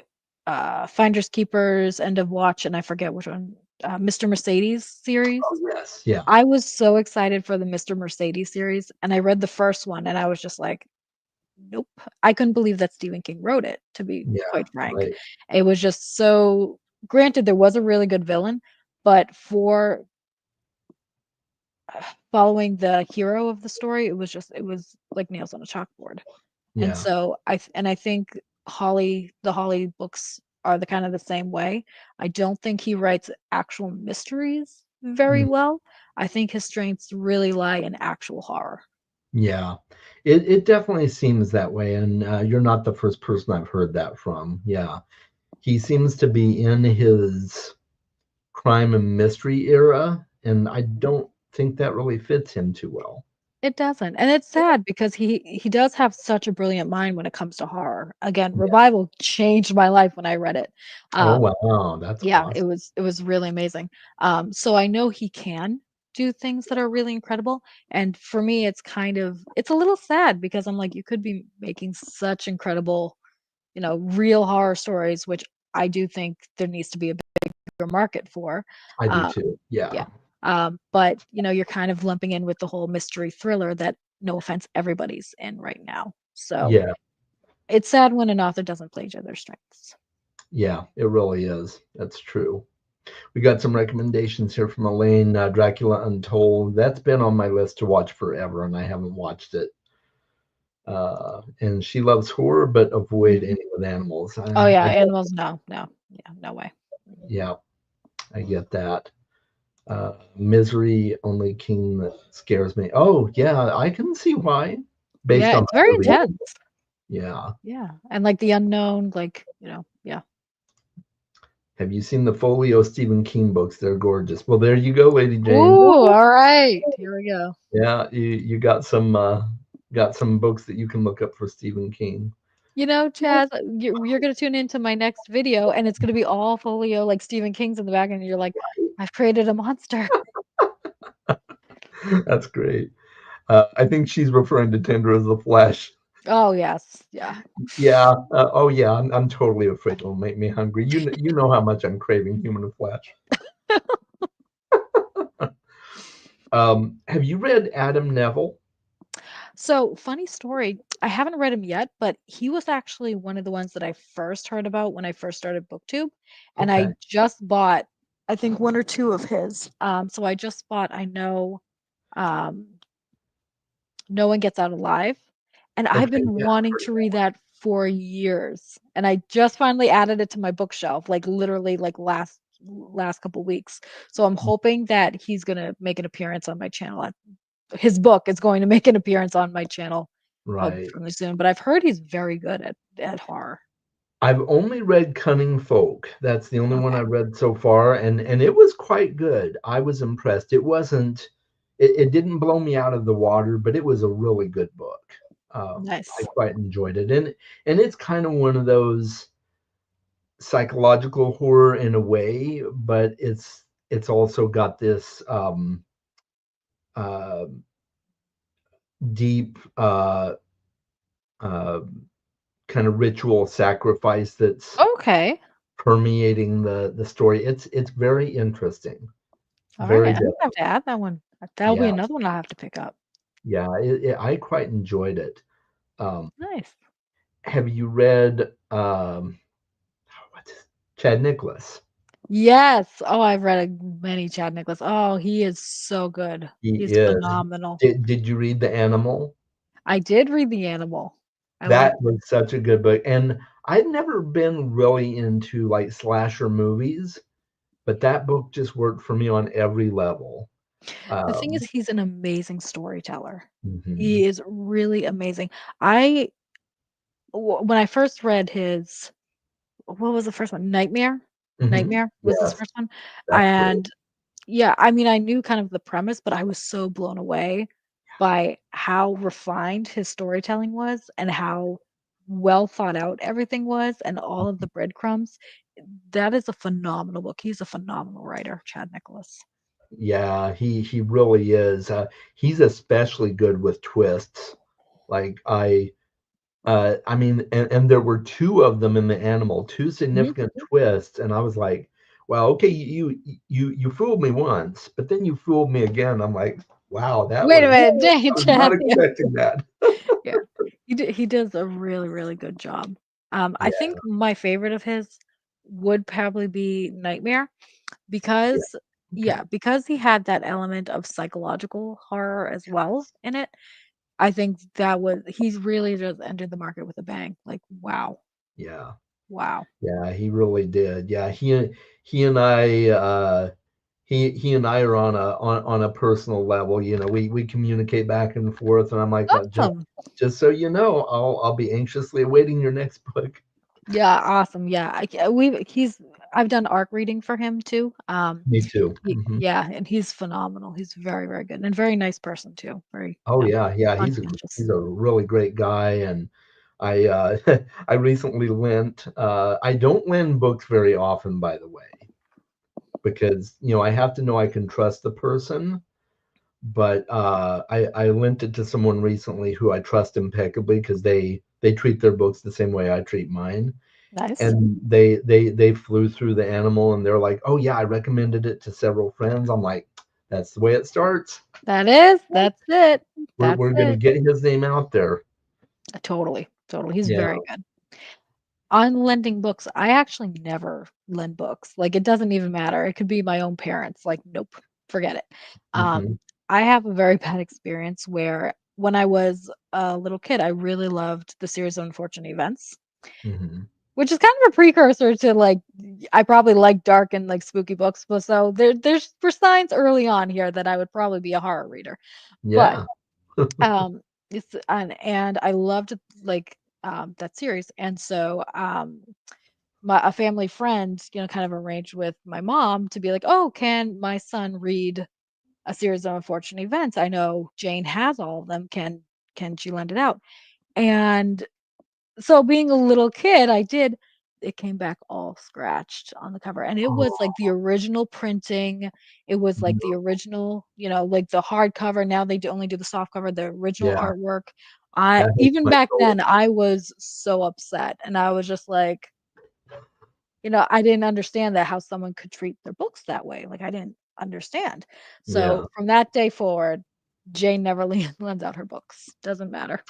Finders Keepers, End of Watch, and I forget which one, Mr. Mercedes series. Oh yes, yeah, I was so excited for the Mr. Mercedes series, and I read the first one, and I was just like, nope. I couldn't believe that Stephen King wrote it, to be yeah, quite frank. right, It was just so, granted, there was a really good villain, but for following the hero of the story, it was like nails on a chalkboard. And yeah, so I think the Holly books are the kind of the same way. I don't think he writes actual mysteries very mm, well. I think his strengths really lie in actual horror. yeah. It definitely seems that way, and you're not the first person I've heard that from. Yeah, he seems to be in his crime and mystery era, and I don't think that really fits him too well. It doesn't. And it's sad because he does have such a brilliant mind when it comes to horror. Again, Yeah. Revival changed my life when I read it. Oh Um, wow, that's Yeah, awesome. it was really amazing. So I know he can do things that are really incredible, and for me, it's a little sad because I'm like, you could be making such incredible, real horror stories, which I do think there needs to be a bigger market for. I do Um, too. yeah, Yeah, but you're kind of lumping in with the whole mystery thriller that, no offense, everybody's in right now. So yeah, it's sad when an author doesn't play to their strengths. yeah. It really is. That's true. We got some recommendations here from Elaine. Dracula Untold. That's been on my list to watch forever, and I haven't watched it. And she loves horror, but avoid Mhm. any with animals. Oh yeah, I animals, no, no, yeah, no way. yeah, I get that. Misery, only king that scares me. Oh yeah, I can see why, based Yeah, on it's very my reading. intense. Yeah. Yeah, and, like, the unknown, like, yeah. Have you seen the folio Stephen King books? They're gorgeous. Well, there you go, Lady Jane. Ooh, alright, here we go. Yeah, you got some books that you can look up for Stephen King. Chaz, you're gonna tune into my next video, and it's gonna be all folio, like, Stephen King's in the back, and you're like, "I've created a monster." That's great. I think she's referring to Tender as the Flesh. Oh, yes, yeah. Yeah. Oh, yeah. I'm totally afraid it'll make me hungry. You know how much I'm craving human flesh. Have you read Adam Neville? So, funny story, I haven't read him yet, but he was actually one of the ones that I first heard about when I first started BookTube, and Okay. I just bought, I think, 1 or 2 of his. So I just bought um, No One Gets Out Alive, and I've Okay. been Yeah. wanting to read that for years, and I just finally added it to my bookshelf, like, literally, like, last couple weeks. So I'm hoping that he's gonna make an appearance on my channel. His book is going to make an appearance on my channel, Right. really soon, but I've heard he's very good at horror. I've only read Cunning Folk. That's the only one Okay, I read so far, and it was quite good. I was impressed. It didn't blow me out of the water, but it was a really good book. I nice. quite enjoyed it, and it's kind of one of those psychological horror in a way, but it's also got this uh, deep uh, kind of ritual sacrifice that's Okay. permeating the story. It's very interesting, Alright, very I'm gonna depth. have to add that one. That'll be Yeah, another one I'll have to pick up. yeah. I quite enjoyed it. Um, Nice. have you read what's Chad Nicholas? Yes. Oh, I've read many Chad Nicholas. Oh, he is so good. He He's is. phenomenal. Did you read The Animal? I did read The Animal. I love That was such a good book, and I'd never been really into, like, slasher movies, but that book just worked for me on every level. The thing is Um he's an amazing storyteller. Mhm. He is really amazing. I when I first read his what was the first one? Nightmare? Mhm. Nightmare was his Yes, first one, that's great. and yeah, I mean, I knew kind of the premise, but I was so blown away by how refined his storytelling was and how well thought out everything was and all of the breadcrumbs. That is a phenomenal book. He's a phenomenal writer, Chad Nicholas. Yeah, he really is, he's especially good with twists. Like, I mean, and there were 2 of them in the animal, 2 Mhm. significant twists, and I was like, "Well, okay, you fooled me once, but then you fooled me again." I'm like, "Wow, Wait a minute, I dang, was not Chad, yeah. expecting that." Yeah. He does a really, really good job. I Yeah, think my favorite of his would probably be Nightmare yeah, because okay. yeah, because he had that element of psychological horror as well in it. I think that was he's really just entered the market with a bang. Like, wow. Yeah, Wow. yeah, he really did. Yeah, he and I, he and I are on a personal level, we communicate back and forth, and I'm like, Awesome. just so you know, I'll be anxiously awaiting your next book." Yeah, awesome. Yeah. We he's I've done arc reading for him too. Me too. Mhm. Yeah, and he's phenomenal. He's very, very good and very nice person too. Very, Oh, yeah, yeah, conscientious. he's a really great guy, and I, I recently lent, I don't lend books very often, by the way, because, I have to know I can trust the person, but, I lent it to someone recently who I trust impeccably because they treat their books the same way I treat mine, Nice. and they flew through the animal, and they're like, "Oh, yeah, I recommended it to several friends." I'm like, "That's the way it starts. That's it. That's We're gonna it. get his name out there." Totally, totally. He's Yeah. very good. On lending books, I actually never lend books. Like, it doesn't even matter. It could be my own parents. Like, nope, forget it. Mhm, I have a very bad experience where when I was a little kid, I really loved the series of unfortunate events, mhm. which is kind of a precursor to like I probably like dark and like spooky books, but so there's were signs early on here that I would probably be a horror reader. But Yeah. it's and I loved like that series. And so my a family friend, kind of arranged with my mom to be like, "Oh, can my son read a series of unfortunate events? I know Jane has all of them. Can she lend it out?" And so being a little kid, I did. It came back all scratched on the cover, and it was Oh, like the original printing. It was like the no. original, like the hardcover. Now they only do the soft cover, the original Yeah, artwork. I that hurts even my back soul. then, I was so upset, and I was just like, I didn't understand that how someone could treat their books that way. Like I didn't understand. Yeah, So from that day forward, Jane never lends out her books. Doesn't matter.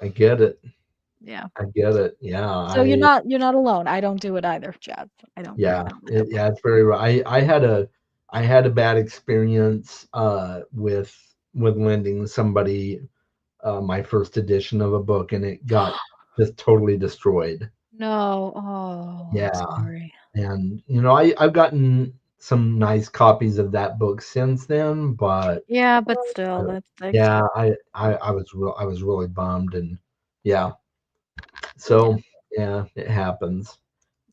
I get it. Yeah. I get it. Yeah, So you're not alone. I don't do it either, Chad. yeah, I don't lend out books. it's very I had a bad experience, with lending somebody, my first edition of a book, and it got just totally destroyed. No. Oh, I'm Yeah, sorry. and, I've gotten some nice copies of that book since then, but, Yeah, but still, uh, that's the yeah, experience. I was really bummed, and yeah, Yeah, so, yeah, it happens.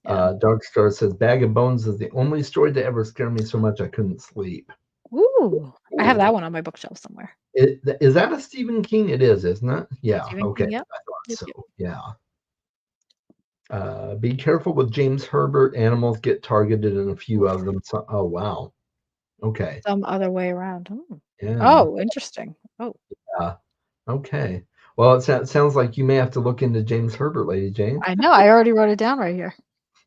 yeah. Dark Star says, "Bag of Bones is the only story to ever scare me so much I couldn't sleep." Ooh, I have Ooh. that one on my bookshelf somewhere. Is that a Stephen King? It is, isn't it? Yeah, Stephen okay, King, yep. I thought Yep, yep. so, yeah. Be careful with James Herbert, animals get targeted in a few Oof. of them, so oh, wow, okay, Some other way around. Hmm. yeah, Oh, interesting. Oh, yeah, okay. Well, it sounds like you may have to look into James Herbert, Lady Jane. I know. I already wrote it down right here.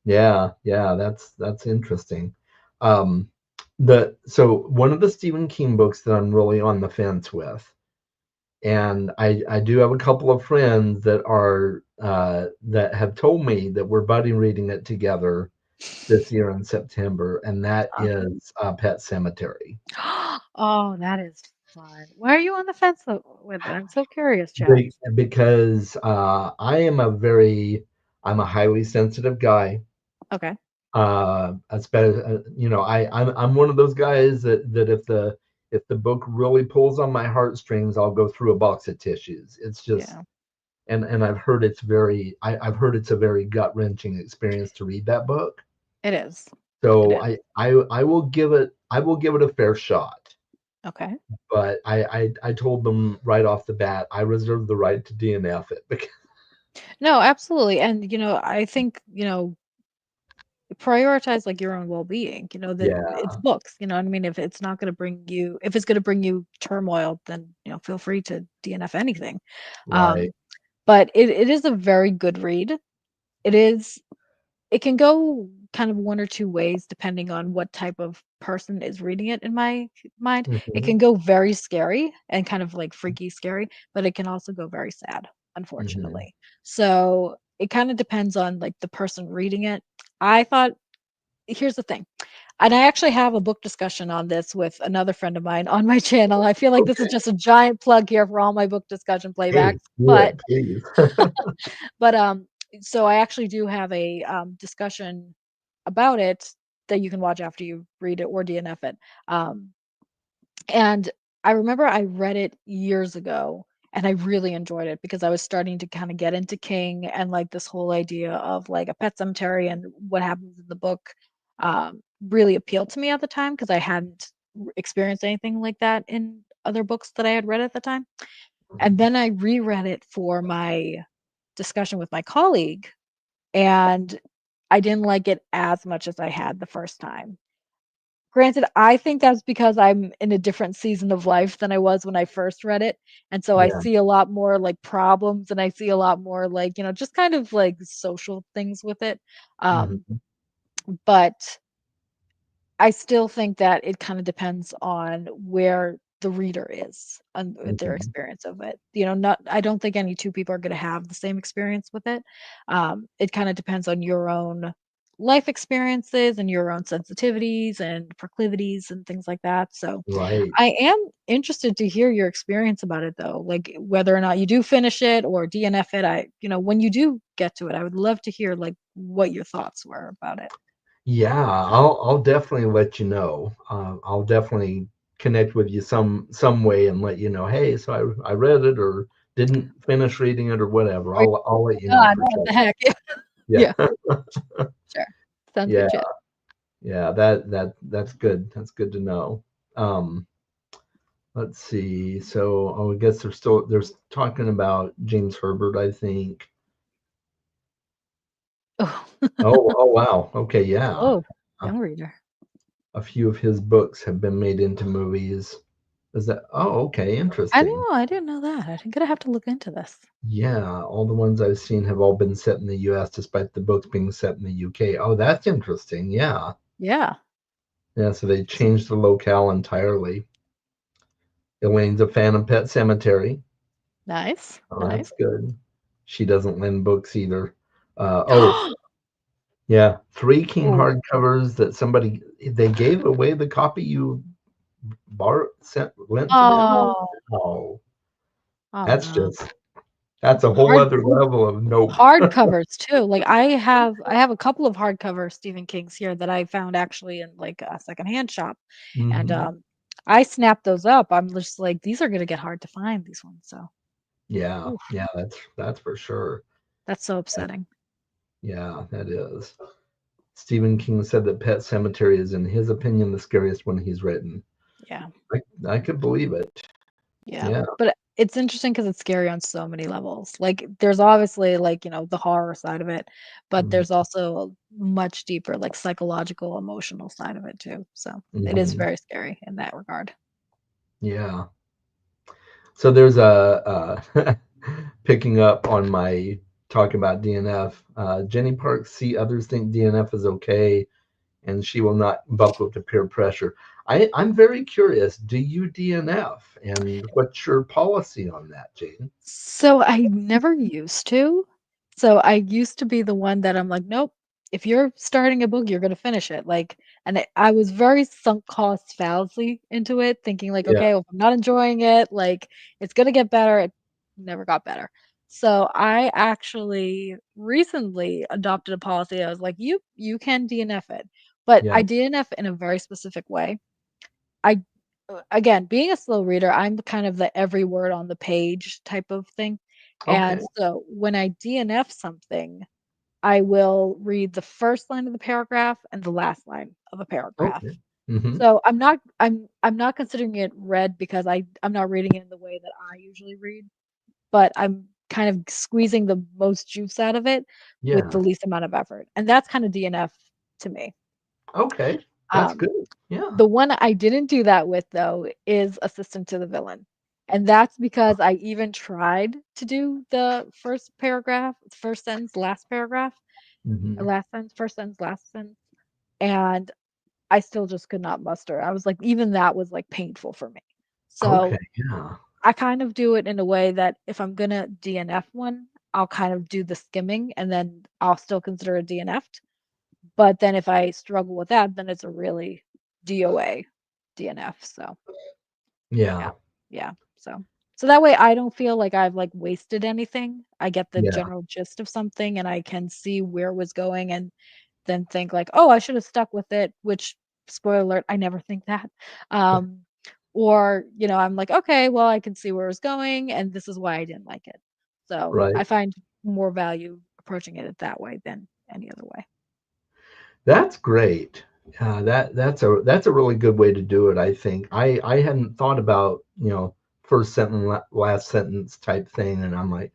Yeah, yeah, that's interesting. Um, the so one of the Stephen King books that I'm really on the fence with, and I do have a couple of friends that have told me that we're buddy reading it together this year in September, and that Awesome. is Pet Cemetery. Oh, that is fun. Why are you on the fence with it? I'm so curious, Chad. Because I'm a highly sensitive guy. Okay. It's better, I'm one of those guys that if the book really pulls on my heartstrings, I'll go through a box of tissues. It's just, Yeah, and I've heard it's a very gut wrenching experience to read that book. it is. It So is. I will give it a fair shot. Okay. But I told them right off the bat, I reserve the right to DNF it because No, absolutely. And I think, prioritize like your own well-being, that yeah, it's books, you know what I mean? If it's not going to bring you, if it's going to bring you turmoil, then, feel free to DNF anything. right. Um, but it is a very good read. It is it can go kind of one or two ways depending on what type of person is reading it in my mind. It Hmm. can go very scary and kind of like freaky scary, but it can also go very sad, Hmm. unfortunately. So it kind of depends on like the person reading it. I thought here's the thing. And I actually have a book discussion on this with another friend of mine on my channel. I feel like this is Okay. just a giant plug here for all my book discussion playbacks, Hey, do but it, please. but, so I actually do have a, discussion about it that you can watch after you read it or DNF it. Um, and I remember I read it years ago and I really enjoyed it because I was starting to kind of get into King and like this whole idea of like a pet cemetery and what happens in the book really appealed to me at the time because I hadn't experienced anything like that in other books that I had read at the time. And then I reread it for my discussion with my colleague, and I didn't like it as much as I had the first time. Granted, I think that's because I'm in a different season of life than I was when I first read it, and so I Yeah. see a lot more, like, problems, and I see a lot more, like, just kind of, like, social things with it, um, Mhm. but I still think that it kinda depends on where the reader is and with their Mhm. experience of it. Not I don't think any 2 people are gonna have the same experience with it. It kinda depends on your own life experiences and your own sensitivities and proclivities and things like that, so Right. I am interested to hear your experience about it, though, like, whether or not you do finish it or DNF it, when you do get to it, I would love to hear, like, what your thoughts were about it. Yeah, I'll definitely let you know. I'll definitely connect with you some way and let you know, hey, so I read it or didn't finish reading it or whatever. Or you're I'll let you like, know "God, for what sure. the heck?" Yeah. Yeah, sure. Sounds Yeah. good shit. Yeah, that's good. That's good to know. Um, let's see. So, I guess there's talking about James Herbert, I think. Oh, Oh wow. Okay, yeah. oh, A, young reader. a few of his books have been made into movies. Is that? Oh, okay, interesting. I didn't know that. I'm gonna have to look into this. Yeah, all the ones I've seen have all been set in the US despite the books being set in the UK. Oh, that's interesting. Yeah. Yeah. Yeah, so they changed the locale entirely. Elaine's a fan of Pet Cemetery. Nice, Oh, nice. that's good. She doesn't lend books either. Oh, yeah, three King Oh, hardcovers that somebody they gave away the copy you sent lent to them. oh, Oh, oh, that's no. just that's a whole Hard other level of nope. hardcovers too. Like I have a couple of hardcover Stephen Kings here that I found actually in like a secondhand shop, and Hmm. I snapped those up. I'm just like these are gonna get hard to find these ones. So, Yeah, oof, yeah, that's for sure. that's so upsetting. Yeah, that is. Stephen King said that Pet Cemetery is, in his opinion, the scariest one he's written. Yeah. I could believe it. Yeah, Yeah. but it's interesting because it's scary on so many levels. Like, there's obviously, like, the horror side of it, but there's also a much deeper, like, psychological, emotional side of it too. So it is Mm-hmm. very scary in that regard. Yeah. So there's picking up on my talk about DNF. Jenny Parks see others think DNF is okay, and she will not buckle to peer pressure. I'm very curious. Do you DNF, and what's your policy on that, Jane? So I never used to. So I used to be the one that I'm like, nope. if you're starting a book, you're gonna finish it. Like, and I was very sunk cost fallacy into it, thinking like, Yeah. okay, well, if I'm not enjoying it, like it's gonna get better. It never got better. So I actually recently adopted a policy. I was like, you can DNF it, but Yeah. I DNF in a very specific way. I again, being a slow reader, I'm kind of the every word on the page type of thing. And Okay. so when I DNF something, I will read the first line of the paragraph and the last line of a paragraph. Okay. Hmm. So I'm not considering it read because I'm not reading it in the way that I usually read, but I'm kind of squeezing the most juice out of it with the Yeah. least amount of effort. And that's kind of DNF to me. Okay. That's Um, good. Yeah. the one I didn't do that with though is Assistant to the Villain. And that's because I even tried to do the first paragraph, first sentence, last paragraph, Hmm. last sentence, first sentence, last sentence, and I still just could not muster. I was like, even that was like painful for me. Okay. So Yeah. I kind of do it in a way that if I'm gonna DNF one, I'll kind of do the skimming and then I'll still consider it DNF'd. But then if I struggle with that, then it's a really DOA DNF. So yeah, Yeah. yeah. So that way I don't feel like I've like wasted anything. I get the Yeah. general gist of something and I can see where it was going and then think like, "Oh, I should have stuck with it," which spoiler alert, I never think that. Um, or, I'm like, "Okay, well, I can see where it's going and this is why I didn't like it." So, Right. I find more value approaching it that way than any other way. That's great. That's a really good way to do it, I think. I hadn't thought about, first sentence, last sentence type thing, and I'm like,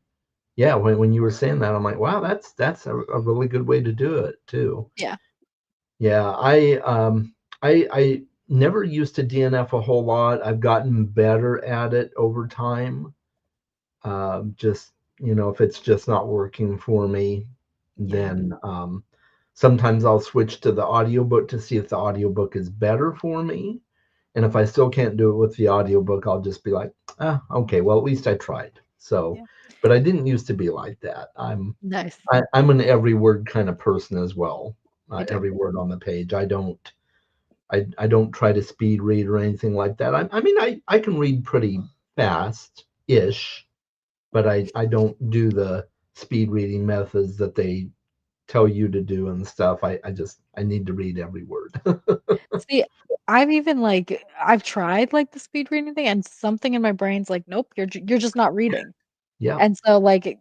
yeah, when you were saying that, I'm like, wow, that's a really good way to do it too. Yeah. Yeah, I never used to DNF a whole lot. I've gotten better at it over time. Just if it's just not working for me, Yeah. then sometimes I'll switch to the audiobook to see if the audiobook is better for me. And if I still can't do it with the audiobook, I'll just be like, okay, well, at least I tried. So, Yeah. but I didn't used to be like that. Nice. I'm an every word kind of person as well. Me too. Every word on the page. I don't try to speed read or anything like that. I mean, I can read pretty fast ish, but I don't do the speed reading methods that they tell you to do and stuff. I need to read every word. See, I've tried like the speed reading thing and something in my brain's like, "Nope, you're just not reading." Yeah. And so, like,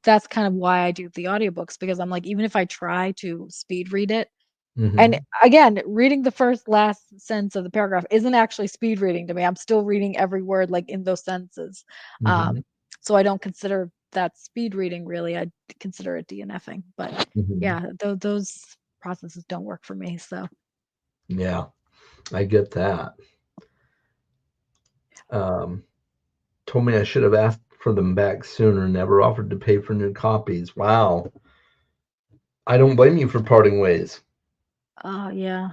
that's kind of why I do the audiobooks because I'm like, even if I try to speed read it and Hmm. again, reading the first last sentence of the paragraph isn't actually speed reading to me. I'm still reading every word, like, in those sentences. Hmm. So I don't consider that speed reading really, I consider it DNFing, but Hmm. yeah, those processes don't work for me, so Yeah, I get that. Um, Told me I should have asked for them back sooner. Never offered to pay for new copies. Wow. I don't blame you for parting ways. yeah.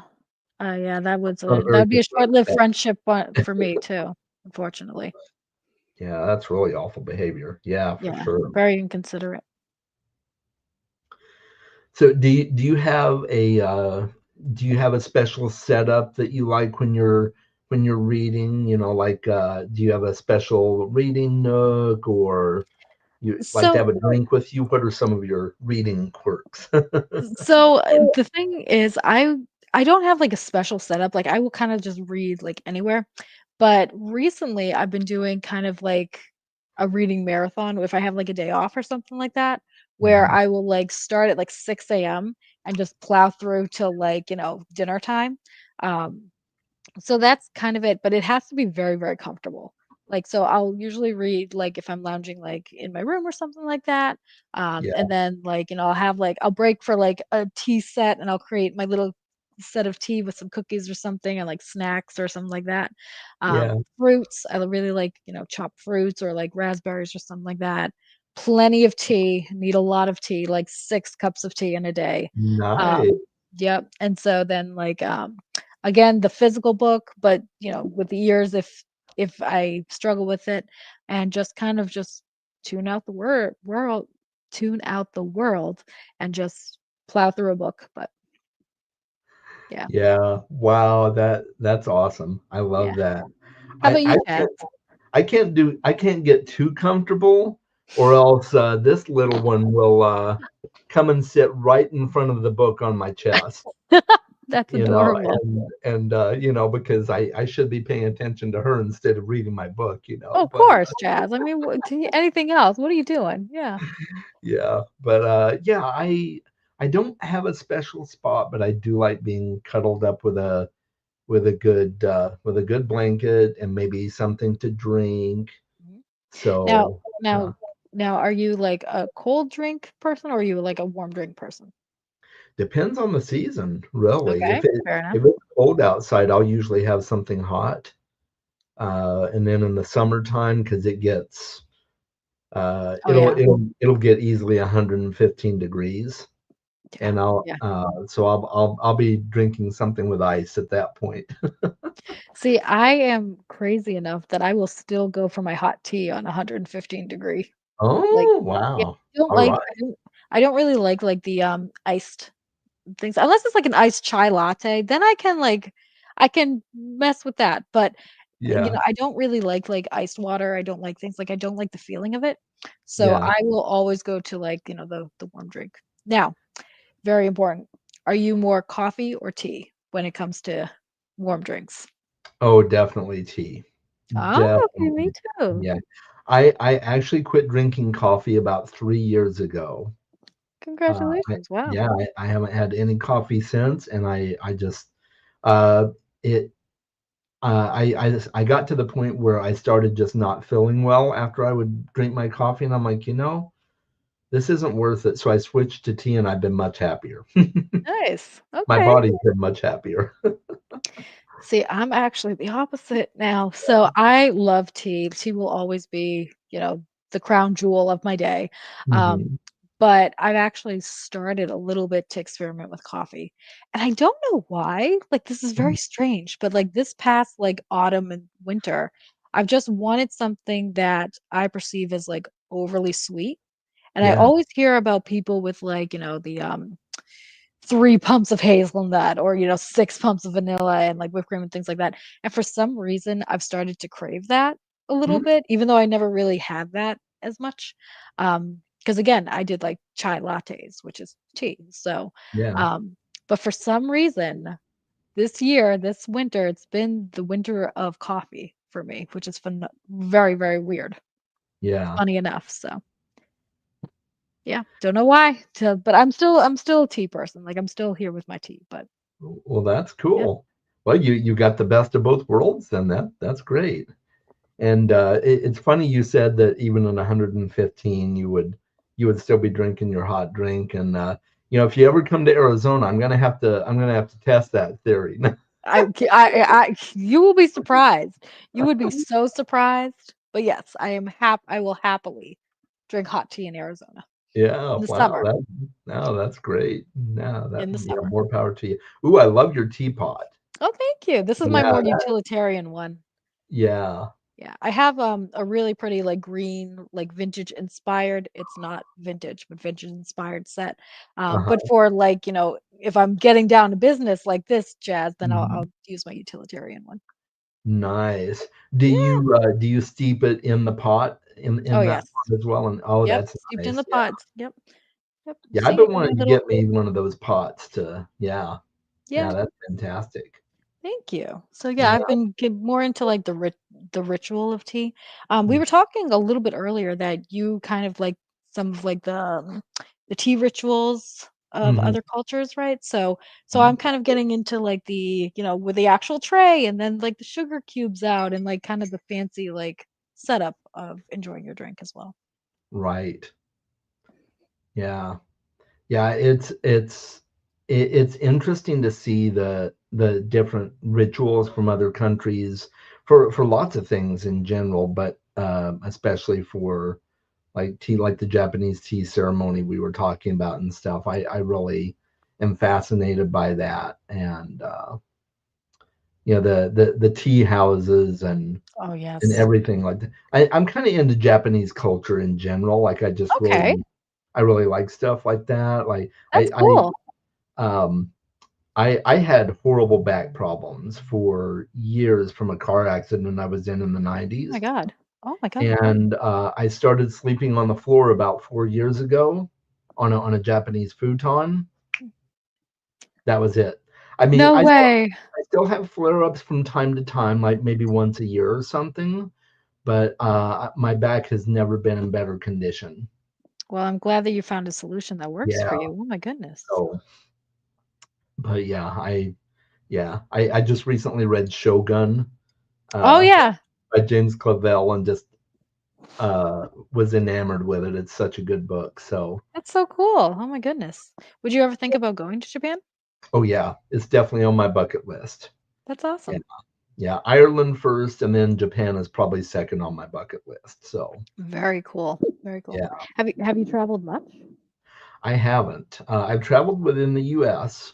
Yeah, Not very that'd be good a about short-lived that. friendship, for me too, unfortunately. Yeah, that's really awful behavior. Yeah, for Yeah, sure. very inconsiderate. So do you have a special setup that you like when you're reading? Like do you have a special reading nook or you like to So have a drink with you? What are some of your reading quirks? the thing is, I don't have, like, a special setup, like, I will kinda just read, like, anywhere, but recently, I've been doing kind of like a reading marathon if I have, like, a day off or something like that, where Mhm. I will, like, start at, like, 6 a.m. and just plow through till, like, dinner time, um so that's kind of it, but it has to be very, very comfortable. Like, so I'll usually read, like, if I'm lounging, like, in my room or something like that, Yeah, and then, like, I'll break for, like, a tea set, and I'll create my little set of tea with some cookies or something and, like, snacks or something like that. yeah, Fruits, I really like, chopped fruits or, like, raspberries or something like that. Plenty of tea, need a lot of tea, like 6 cups of tea in a day. nice. Um, yep, and so then, like, again, the physical book, but, with the ears if I struggle with it, and just kind of just tune out the world and just plow through a book, but yeah, Yeah. Wow, that's awesome. I yeah. love that. How I about you, I Chad? can't I can't get too comfortable or else this little one will come and sit right in front of the book on my chest, That's you know, adorable. you know, because I should be paying attention to her instead of reading my book, you Oh, know. of But course, Jazz. I mean, anything else? What are you doing? Yeah. yeah, but yeah, I don't have a special spot, but I do like being cuddled up with a good blanket and maybe something to drink. Mhm. Now, So yeah, now, are you like a cold drink person or are you like a warm drink person? depends on the season, really. Okay, fair enough. If it's cold outside, I'll usually have something hot. And then in the summertime, because it gets Oh yeah, it'll get easily 115 degrees, yeah, and yeah. I'll be drinking something with ice at that point. See, I am crazy enough that I will still go for my hot tea on 115-degree. Like, Oh yeah, wow! All like, right. I don't really like the, iced things unless it's like an iced chai latte, then I can mess with that, but, Yeah, I don't really like iced water, I don't like things like I don't like the feeling of it, so yeah. I will always go to, like, the warm drink. Now, very important, are you more coffee or tea when it comes to warm drinks? Oh, definitely tea. Oh, okay, me Definitely. too. Yeah. I actually quit drinking coffee about 3 years ago. Congratulations, wow. Yeah, I haven't had any coffee since, and I just uh, it I got to the point where I started just not feeling well after I would drink my coffee, and I'm like, you know, this isn't worth it. So I switched to tea, and I've been much happier. Nice, My okay. body's been much happier. See, I'm actually the opposite now. So I love tea. Tea will always be, the crown jewel of my day. Um, Mhm. but I've actually started a little bit to experiment with coffee. And I don't know why. Like this is very strange, but like this past like autumn and winter, I've just wanted something that I perceive as like overly sweet. And I Yeah, always hear about people with like, the 3 pumps of hazelnut or, 6 pumps of vanilla and, like, whipped cream and things like that, and for some reason, I've started to crave that a little mm, bit, even though I never really had that as much, because again, I did, like, chai lattes, which is tea, so, yeah, um but for some reason, this year, this winter, it's been the winter of coffee for me, which is very, very weird, yeah. funny enough, so, yeah, don't know why, but I'm still a tea person, like, I'm still here with my tea, but Well, that's yeah. cool. Well, you got the best of both worlds, then that's great. And it's funny you said that even in 115, you would still be drinking your hot drink. And you know, if you ever come to Arizona, I'm gonna have to test that theory. You will be surprised. You would be so surprised. But yes, I will happily drink hot tea in Arizona Yeah, in the wow, summer. that's great. No, that In the yeah, summer. more power to you. Ooh, I love your teapot. Oh, thank you. This is my Yeah, more utilitarian one. yeah. Yeah, I have a really pretty like green, like vintage inspired. It's not vintage, but vintage inspired set. But Uh-huh. for like if I'm getting down to business like this jazz, then I'll Mhm. use my utilitarian one. Nice. Yeah. Do you steep it in the pot Oh in that yes. pot as well? And oh, Yep. that's Steeped in the nice. Yeah. pots. Yep. Yep. Yeah, I've See, been my wanting to little get me one of those pots yeah, yeah, that's fantastic. thank you. So yeah, Yeah. I've been more into like the ritual of tea. We Mm, were talking a little bit earlier that you kind of like some of like the tea rituals of mhm, other cultures, right? So mhm. I'm kind of getting into like the, with the actual tray and then like the sugar cubes out and like kind of the fancy like setup of enjoying your drink as well. Right. Yeah. Yeah, it's interesting to see the different rituals from other countries for lots of things in general, but especially for like tea, like the Japanese tea ceremony we were talking about and stuff. I really am fascinated by that, and you know the tea houses Oh and yes. everything like that. I'm kind of into Japanese culture in general. Like I just Okay. really I really like stuff like that. Like That's cool. um I had horrible back problems for years from a car accident I was in the Oh my 90s. god. Oh my god. And I started sleeping on the floor about 4 years ago on a Japanese futon. That was it. I mean, No way. I still have flare ups from time to time, like maybe once a year or something. But my back has never been in better condition. Well, I'm glad that you found a solution that works Yeah. for you. Oh my goodness. So, but yeah, I just recently read Shogun Oh uh, yeah. by James Clavell and just was enamored with it. It's such a good book. So, That's so cool. Oh my goodness. Would you ever think about going to Japan? oh yeah, it's definitely on my bucket list. That's Yeah, awesome. yeah. Ireland first, and then Japan is probably second on my bucket list. So, Very cool. Very cool. yeah, Have you traveled much? I haven't. I've traveled within the U.S.,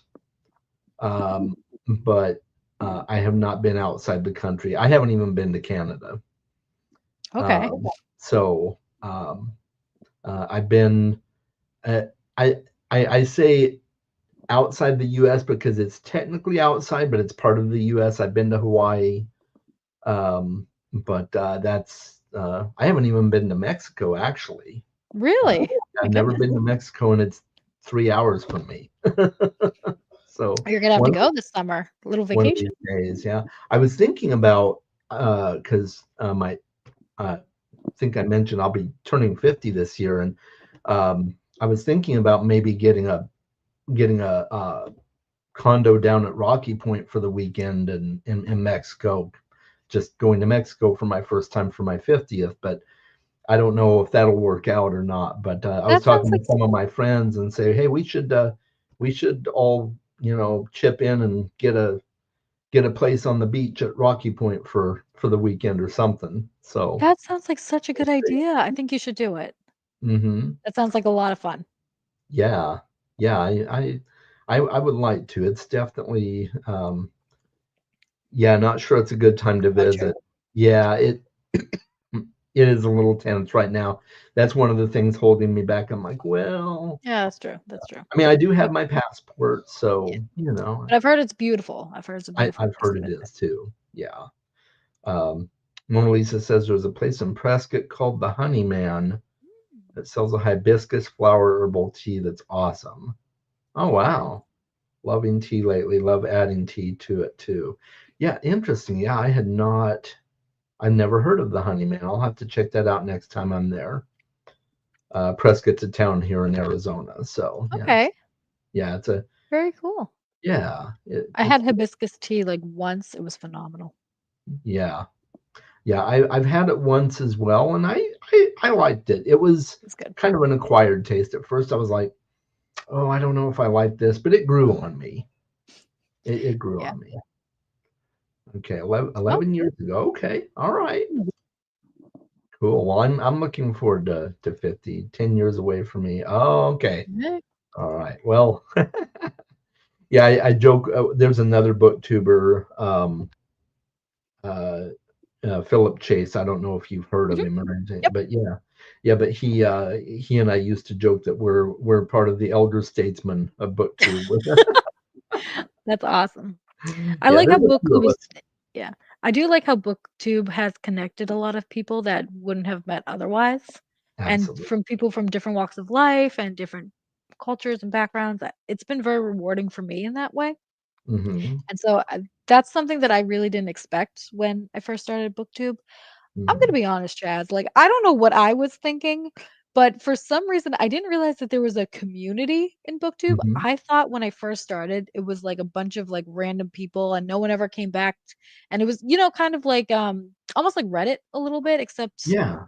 um, but I have not been outside the country. I haven't even been to Canada. Okay. Um, so I've been. Uh, I, I say outside the U.S. because it's technically outside, but it's part of the U.S. I've been to Hawaii, but that's I haven't even been to Mexico actually. Uh, Really? Oh my I've never goodness. been to Mexico, and it's 3 hours from me. So You're gonna have to one go this summer. A little one of vacation. these days, yeah. I was thinking about because my think I mentioned I'll be turning 50 this year, and I was thinking about maybe getting a condo down at Rocky Point for the weekend in Mexico, just going to Mexico for my first time for my 50th. But I don't know if that'll work out or not. But I was That sounds talking like to some of my friends and say, hey, we should all chip in and get a place on the beach at Rocky Point for the weekend or something. So that sounds like such a we'll good idea. I think you should do it. hmm That sounds like a lot of fun. Yeah, yeah. I would like to. It's definitely yeah. Not sure it's a good time to So true. visit. Yeah, it is a little tense right now. That's one of the things holding me back. I'm like, well, Yeah, that's true. That's true. I mean, I do But have my passport, yeah, so but I've heard it's beautiful. I've heard it's a beautiful I've place heard to it visit. is too. Yeah. Um, Mona Lisa says there's a place in Prescott called the Honey Man that sells a hibiscus flower herbal tea that's awesome. Oh wow. Loving tea lately. Love adding tea to it too. Yeah, interesting. Yeah, I've never heard of the Honey Man. I'll have to check that out next time I'm there. Prescott's a town here in Arizona. So Okay. yeah, it's a Very cool. yeah, I it's had hibiscus tea like once. It was phenomenal. yeah, yeah. I've had it once as well, and I liked it. It was It's good. kind of an acquired taste. At first, I was like, oh, I don't know if I like this, but it grew on me. It grew Yeah. on me. Okay, 11, Oh, 11 years ago. Okay, all right, cool. Well, I'm looking forward to 50, 10 years away from me. Oh, okay, yeah. all right. Well, yeah, I joke. There's another booktuber. Uh, Philip Chase. I don't know if you've heard of Mhm. him or anything, Yep. but yeah, yeah. But he and I used to joke that we're part of the elder statesmen of BookTube. That's awesome. I Yeah, like how there's a few of BookTube is us. yeah. I do like how BookTube has connected a lot of people that wouldn't have met otherwise, and Absolutely. from people from different walks of life and different cultures and backgrounds. It's been very rewarding for me in that way. Hmm. And so that's something that I really didn't expect when I first started BookTube. I'm gonna Hmm. be honest, Chaz. Like, I don't know what I was thinking, but for some reason, I didn't realize that there was a community in BookTube. Hmm. I thought when I first started, it was like a bunch of like random people, and no one ever came back. And it was, kind of like almost like Reddit a little bit, except Yeah.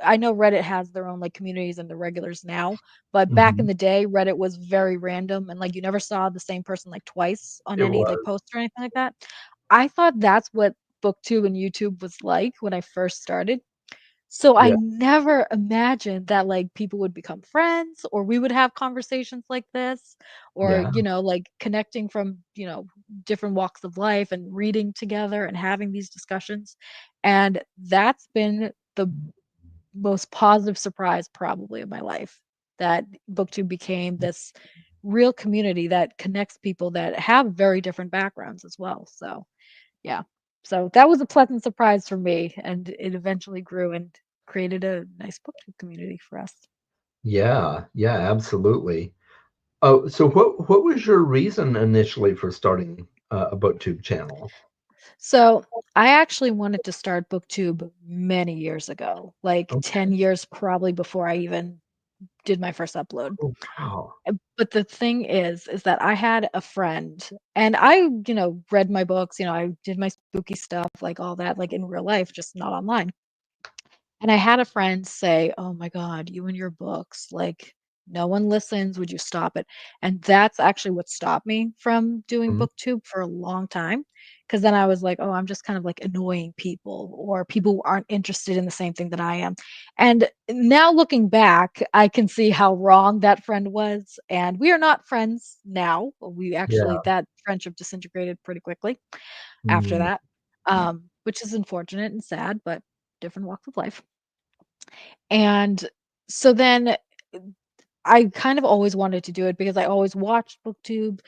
I know Reddit has their own like communities and the regulars now, but back in Hmm. the day, Reddit was very random and like you never saw the same person like twice on It any like was. post or anything like that. I thought that's what BookTube and YouTube was like when I first started. So I Yeah. never imagined that like people would become friends or we would have conversations like this or Yeah. like connecting from, different walks of life and reading together and having these discussions. And that's been the most positive surprise probably of my life. that BookTube became this real community that connects people that have very different backgrounds as well. So, yeah. So that was a pleasant surprise for me, and it eventually grew and created a nice BookTube community for us. Yeah, yeah, absolutely. Oh, so what was your reason initially for starting a BookTube channel? So I actually wanted to start BookTube many years ago, like Oh, 10 years probably before I even did my first upload. oh, wow. But the thing is that I had a friend and I read my books, I did my spooky stuff, like all that, like in real life, just not online. And I had a friend say, "Oh my God, you and your books, like no one listens. Would you stop it?" And that's actually what stopped me from doing Mhm. BookTube for a long time. Because then I was like, oh, I'm just kind of like annoying people, or people who aren't interested in the same thing that I am. And now looking back, I can see how wrong that friend was. And we are not friends now. We actually, Yeah. that friendship disintegrated pretty quickly after Mm, that, which is unfortunate and sad, but different walks of life. And so then I kind of always wanted to do it because I always watched BookTube.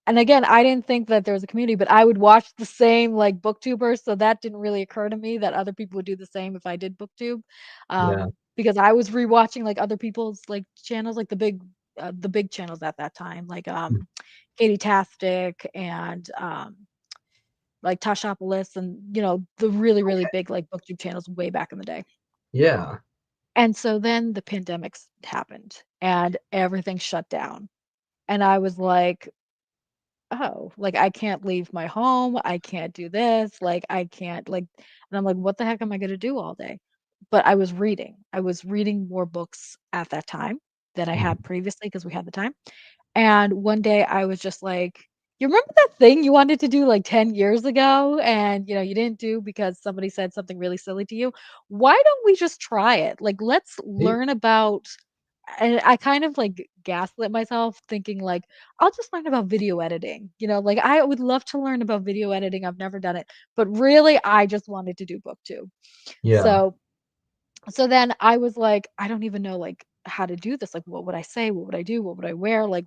And again, I didn't think that there was a community, but I would watch the same like booktubers, so that didn't really occur to me that other people would do the same if I did booktube. yeah. Because I was rewatching like other people's like channels, like the big channels at that time, like Mm, Katie Tastic and like Tashopolis and the really, really okay. big like booktube channels way back in the day. Yeah. And so then the pandemics happened and everything shut down. And I was like, "Oh, like I can't leave my home. I can't do this. Like I can't like," and I'm like, "What the heck am I going to do all day?" But I was reading. I was reading more books at that time than I Mhm. had previously because we had the time. And one day I was just like, "You remember that thing you wanted to do like 10 years ago and you didn't do because somebody said something really silly to you? Why don't we just try it? Like let's Hey, learn about." And I kind of like gaslit myself thinking like I'll just learn about video editing. Like I would love to learn about video editing. I've never done it, but really I just wanted to do booktube. yeah. So then I was like, I don't even know like how to do this. Like what would I say? What would I do? What would I wear? Like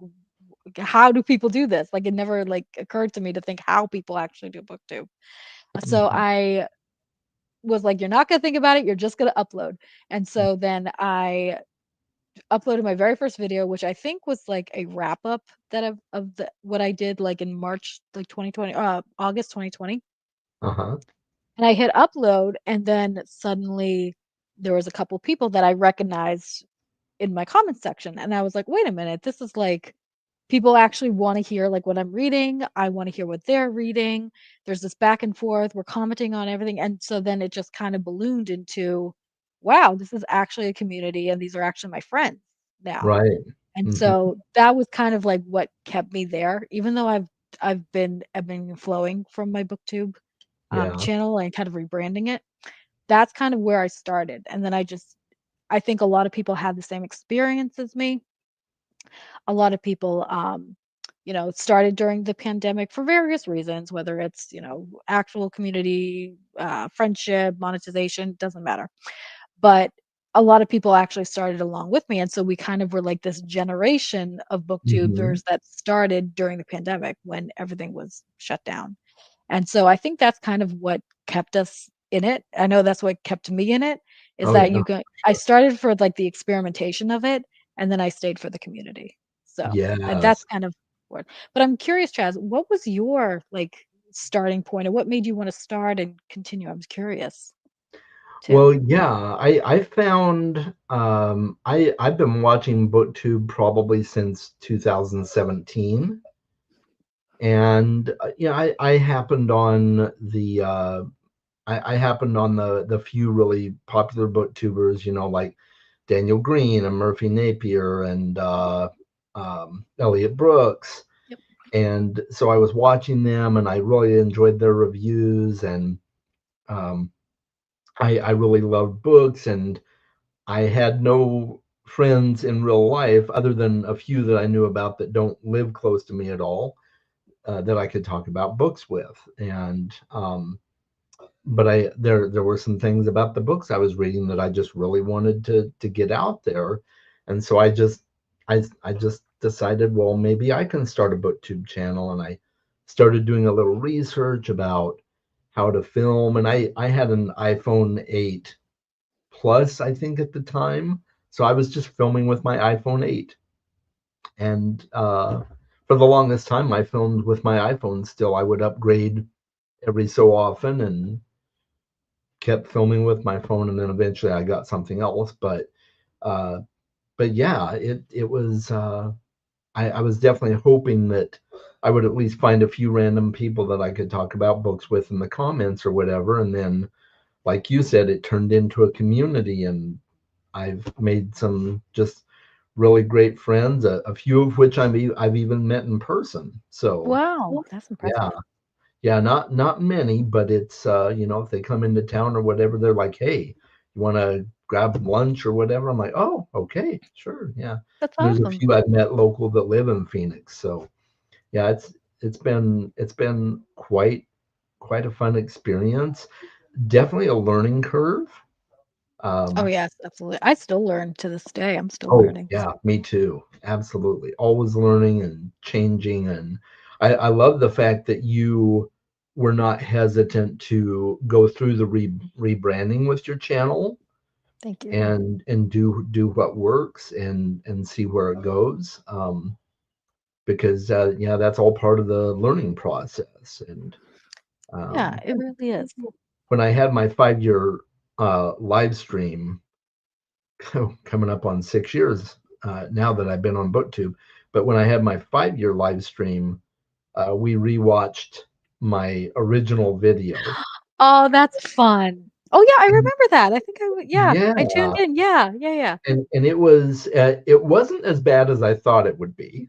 how do people do this? Like it never like occurred to me to think how people actually do booktube. So Mhm. I was like, you're not gonna think about it, you're just gonna upload. And so then I uploaded my very first video, which I think was like a wrap up that of the what I did like in March like 2020, August 2020. Uh-huh. And I hit upload and then suddenly there was a couple people that I recognized in my comment section and I was like, "Wait a minute, this is like people actually want to hear like what I'm reading. I want to hear what they're reading. There's this back and forth. We're commenting on everything." And so then it just kind of ballooned into, wow, this is actually a community and these are actually my friends now. Right. And Mhm. so that was kind of like what kept me there, even though I've been flowing from my booktube Yeah. channel and kind of rebranding it. That's kind of where I started. And then I think a lot of people had the same experience as me. A lot of people started during the pandemic for various reasons, whether it's actual community, friendship, monetization, doesn't matter. But a lot of people actually started along with me, and so we kind of were like this generation of Mhm. booktubers that started during the pandemic when everything was shut down. And so I think that's kind of what kept us in it. I know that's what kept me in it, is Oh, that yeah. I started for like the experimentation of it, and then I stayed for the community. So, and that's Yes. kind of what, but I'm curious, Chaz, what was your like starting point or what made you want to start and continue? I'm curious too. Well, yeah, I found I've been watching BookTube probably since 2017, and I happened on I happened on the few really popular booktubers, like Daniel Green and Murphy Napier and Elliot Brooks, Yep. and so I was watching them, and I really enjoyed their reviews, and um, I really loved books, and I had no friends in real life other than a few that I knew about that don't live close to me at all, that I could talk about books with. And but there were some things about the books I was reading that I just really wanted to get out there. And so I just decided, well, maybe I can start a booktube channel, and I started doing a little research about how to film. And I had an iPhone 8 Plus, I think, at the time. So I was just filming with my iPhone 8. And for the longest time, I filmed with my iPhone still. I would upgrade every so often and kept filming with my phone. And then eventually I got something else. Uh, but yeah, it was. I was definitely hoping that I would at least find a few random people that I could talk about books with in the comments or whatever. And then, like you said, it turned into a community, and I've made some just really great friends, a few of which I've even met in person. So Wow, that's yeah, impressive. yeah, not many, but it's if they come into town or whatever, they're like, hey, you want to grab lunch or whatever? I'm like, oh, okay, sure, yeah. That's And there's a awesome. few I've met local that live in Phoenix, so yeah, it's been quite a fun experience. Definitely a learning curve. Oh, Um, yes, absolutely. I still learn to this day. I'm still Oh, learning. yeah, me too. Absolutely. Always learning and changing. And I love the fact that you were not hesitant to go through the rebranding with your channel Thank you. and do what works and see where it goes. Because yeah, that's all part of the learning process. And Yeah, um, it really is. when I had my 5 year live stream coming up on 6 years now that I've been on BookTube. But when I had my 5 year live stream, we rewatched my original video. Oh, that's fun. Oh, yeah, I And remember that. I think yeah, yeah, I tuned in. Yeah, yeah, yeah. and it wasn't as bad as I thought it would be.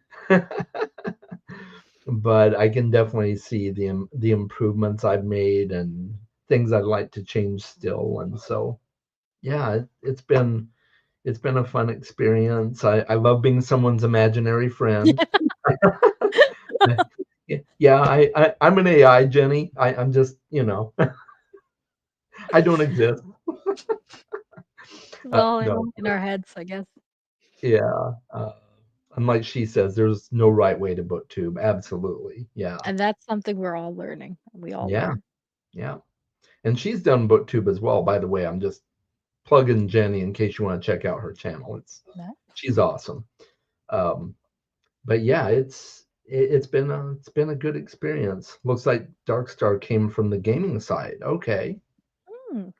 But I can definitely see the improvements I've made and things I'd like to change still. And so yeah, it's been a fun experience. I love being someone's imaginary friend. Yeah, I'm an AI, Jenny. I'm just, I don't exist. It's all No, in our heads, I guess. yeah. And like she says, there's no right way to booktube. Absolutely. Yeah. And that's something we're all learning, and we all Yeah. learn. Yeah. And she's done booktube as well, by the way. I'm just plugging Jenny in case you want to check out her channel. No? She's awesome. Um, but yeah, it's been a good experience. Looks like Darkstar came from the gaming side. Okay. Mm,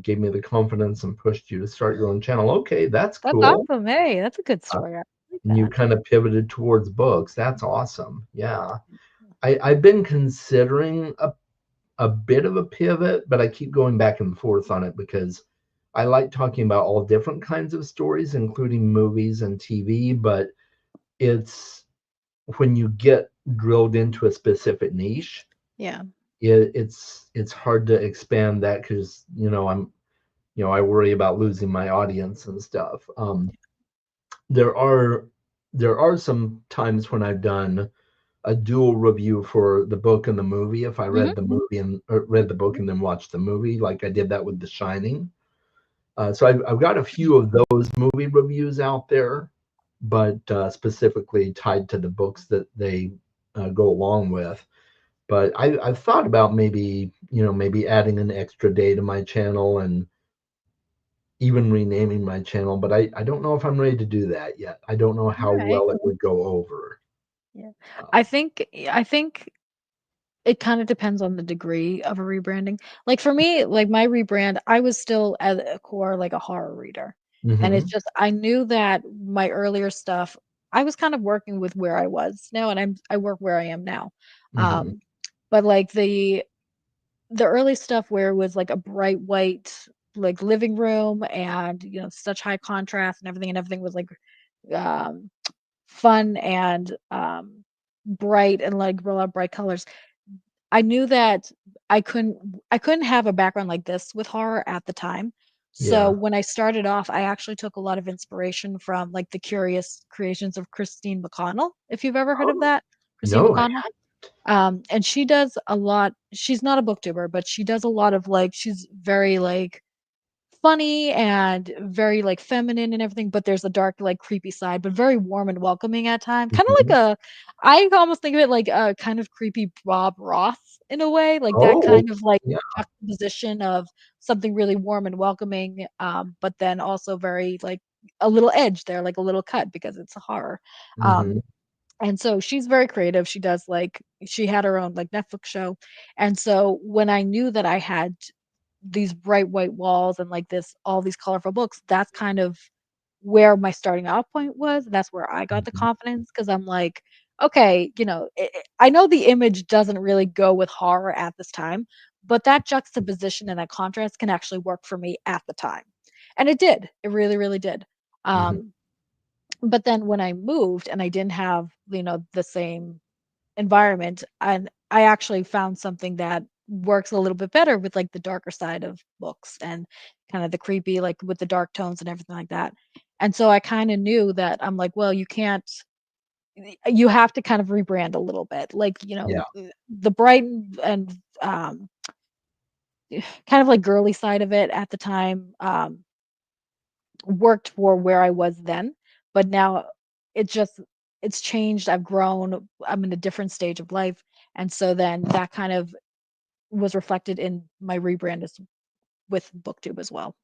Gave me the confidence and pushed you to start your own channel. Okay, that's that's cool. awesome. Hey, that's a good Uh, story. I like and you that. kind of pivoted towards books. That's awesome. Yeah. I've been considering a bit of a pivot, but I keep going back and forth on it because I like talking about all different kinds of stories, including movies and TV. But it's when you get drilled into a specific niche, Yeah. it's hard to expand that because I worry about losing my audience and stuff. There are there are some times when I've done a dual review for the book and the movie. If I Mhm. read the movie and or read the book and then watched the movie, like I did that with The Shining. So I've got a few of those movie reviews out there, but specifically tied to the books that they go along with. But I've thought about maybe adding an extra day to my channel and even renaming my channel, but I don't know if I'm ready to do that yet. I don't know how Alright. well it would go over. Yeah. Uh, I think it kinda depends on the degree of a rebranding. Like, for me, like, my rebrand, I was still at a core, like, a horror reader, and it's mhm, just I knew that my earlier stuff I was kind of working with where I was now, and I work where I am now. mhm, Um, but, like, the early stuff where it was, like, a bright white, like, living room and, such high contrast and everything was, like, um, fun and, bright and, like, a lot of bright colors. I knew that I couldn't have a background like this with horror at the time. So yeah. when I started off, I actually took a lot of inspiration from, like, the curious creations of Christine McConnell, if you've ever heard of Oh, that. Christine no, McConnell? And she does a lot she's not a booktuber, but she does a lot of, like she's very, like, funny and very, like, feminine and everything, but there's a dark, like, creepy side, but very warm and welcoming at times. Kinda Mhm. like a I almost think of it like a kind of creepy Bob Ross in a way, like that Oh, kind of, like, yeah. juxtaposition of something really warm and welcoming, but then also very, like, a little edge there, like a little cut because it's a horror. Um, Mhm. and so she's very creative. She does, like she had her own, like, Netflix show, and so when I knew that I had these bright white walls and like this all these colorful books, that's kind of where my starting out point was. That's where I got the Mhm. confidence because I'm like, okay, I know the image doesn't really go with horror at this time, but that juxtaposition and that contrast can actually work for me at the time. And it did. It really, really did. Mhm. Um, but then when I moved and I didn't have, the same environment, and I actually found something that works a little bit better with, like, the darker side of books and kinda the creepy, like, with the dark tones and everything like that. And so I kinda knew that I'm like, "Well, you can't you have to kind of rebrand a little bit." Like, Yeah. the bright and, kind of, like, girly side of it at the time, worked for where I was then, but now it just it's changed, I've grown, I'm in a different stage of life, and so then that kind of was reflected in my rebrand as with BookTube as well.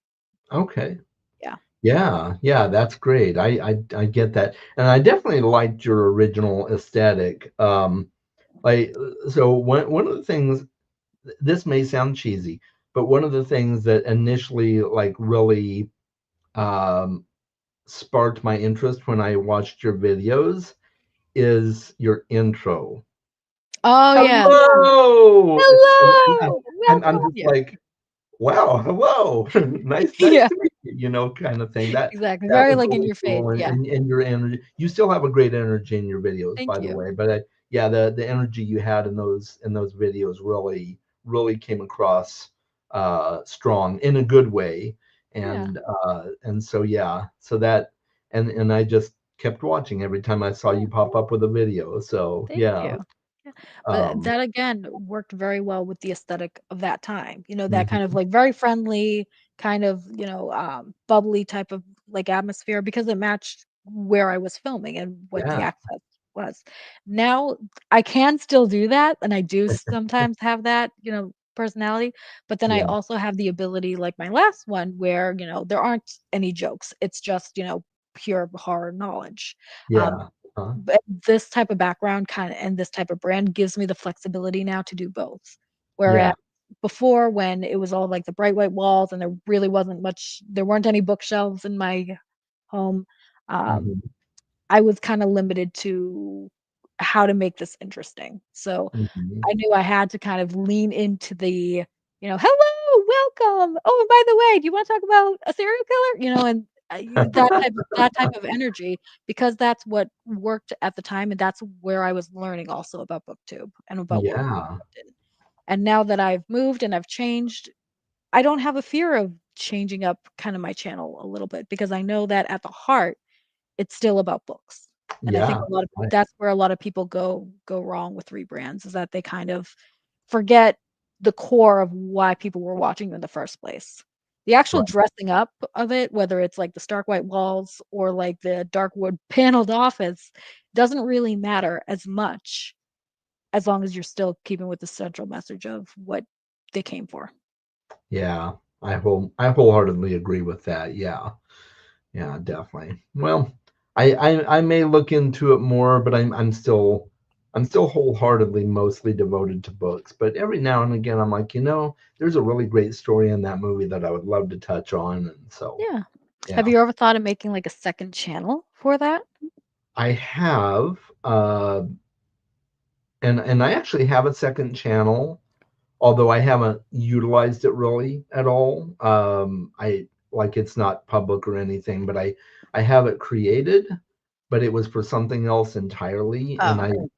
Okay. Yeah. Yeah, yeah, that's great. I get that, and I definitely liked your original aesthetic. So one of the things, this may sound cheesy, but one of the things that initially like really um, sparked my interest when I watched your videos is your intro. Oh, yeah. Hello, and "Hello, I'm welcome." just Yeah. like, wow, hello, nice Yeah, to meet you, kind of thing. exactly, That very, was like, in really your face, cool, and yeah. your energy. You still have a great energy in your videos, Thank by the you. way. But yeah, the energy you had in those videos really came across strong in a good way, Yeah, and so yeah, so that and I just kept watching every time I saw yeah. you pop up with a video. So Thank yeah, you. Yeah, but um, that again worked very well with the aesthetic of that time, that kind of mhm, like very friendly, kind of, bubbly type of like atmosphere because it matched where I was filming and what the yeah, access was. Now I can still do that and I do sometimes have that, personality, but then I yeah, also have the ability like my last one where, there aren't any jokes. It's just, pure horror knowledge. Um, yeah, uh, but this type of background kinda and this type of brand gives me the flexibility now to do both. Whereas yeah, before when it was all like the bright white walls and there weren't any bookshelves in my home, um, mhm, I was kinda limited to how to make this interesting. So mhm. I knew I had to kind of lean into "Hello, welcome. Oh, and by the way, do you wanna talk about a serial killer?" And, that type of energy because that's what worked at the time, and that's where I was learning also about BookTube and about what we Yeah, did. And now that I've moved and I've changed, I don't have a fear of changing up kinda my channel a little bit because I know that at the heart it's still about books, and I think yeah, a lot of right, that's where a lot of people go wrong with rebrands, is that they kind of forget the core of why people were watching in the first place. The actual right. dressing up of it, whether it's like the stark white walls or like the dark wood paneled office, doesn't really matter as much as long as you're still keeping with the central message of what they came for. Yeah, I wholeheartedly agree with that. Yeah, yeah, definitely. Well, I may look into it more, but I'm still wholeheartedly mostly devoted to books. But every now and again, I'm like, there's a really great story in that movie that I would love to touch on, and so Yeah. Have yeah, you ever thought of making like a second channel for that? I have, and I actually have a second channel, although I haven't utilized it really at all. I like it's not public or anything, but I have it created, but it was for something else entirely, and Oh.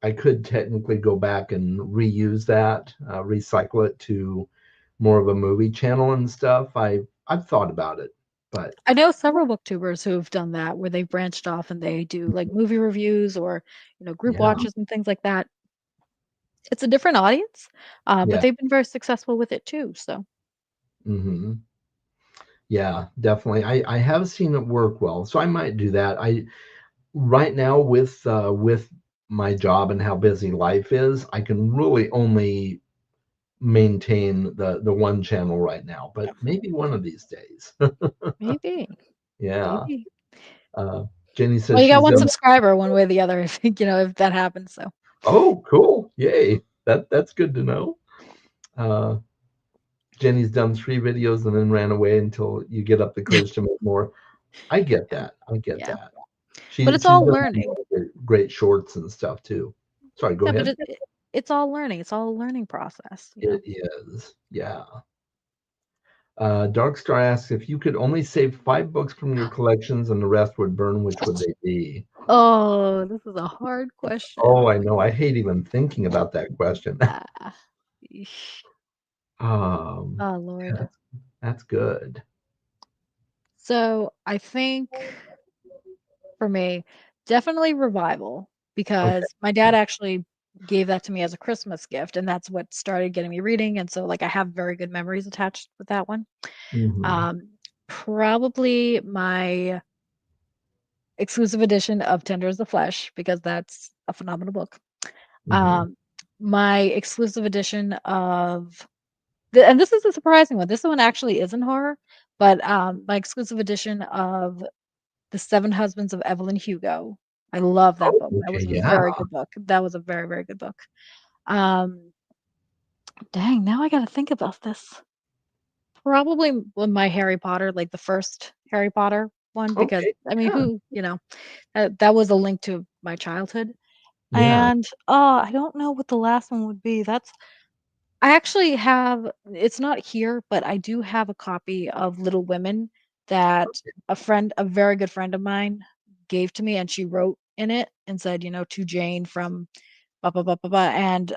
I could technically go back and reuse that, recycle it to more of a movie channel and stuff. I've thought about it, but I know several booktubers who've done that, where they've branched off and they do, like, movie reviews or, group yeah, watches and things like that. It's a different audience, but yeah, they've been very successful with it too, so Hmm. Yeah, definitely. I have seen it work well, so I might do that. I right now with my job and how busy life is, I can really only maintain the one channel right now, but Yeah, maybe one of these days. maybe, Yeah. maybe. Uh, Jenny says Well, you got she's one done. subscriber one way or the other if, if that happens, so. Oh, cool! Yay! That's good to know. Uh, Jenny's done 3 videos and then ran away until you get up the courage to make more. I get Yeah, that. I get yeah. that. But it's She's all done learning. great shorts and stuff too. Sorry, go Yeah, but ahead. it's all learning. It's all a learning process, you It know? is. Yeah. Darkstar asks if you could only save 5 books from your collections and the rest would burn, which would they be? Oh, this is a hard question. Oh, I know. I hate even thinking about that question. Ah, eesh. Oh, Yeah, Lord. that's good. So I think for me, definitely Revival, Okay. because my dad actually gave that to me as a Christmas gift, and that's what started getting me reading. And so, like, I have very good memories attached with that one. Hmm. Um, Probably my exclusive edition of Tender as the Flesh, because that's a phenomenal book. Hmm. Um, my exclusive edition of and this is a surprising one. This one actually isn't horror, but my exclusive edition of The Seven Husbands of Evelyn Hugo. I love that Oh, book. That okay. was a Yeah. very good book. That was a very, very good book. Um, Dang, now I gotta think about this. Probably my Harry Potter, like the first Harry Potter one, because Okay. I mean, Yeah. that was a link to my childhood. Yeah. And I don't know what the last one would be. I actually have, it's not here, but I do have a copy of Little Women that a very good friend of mine gave to me, and she wrote in it and said, to Jane from blah blah blah blah blah. And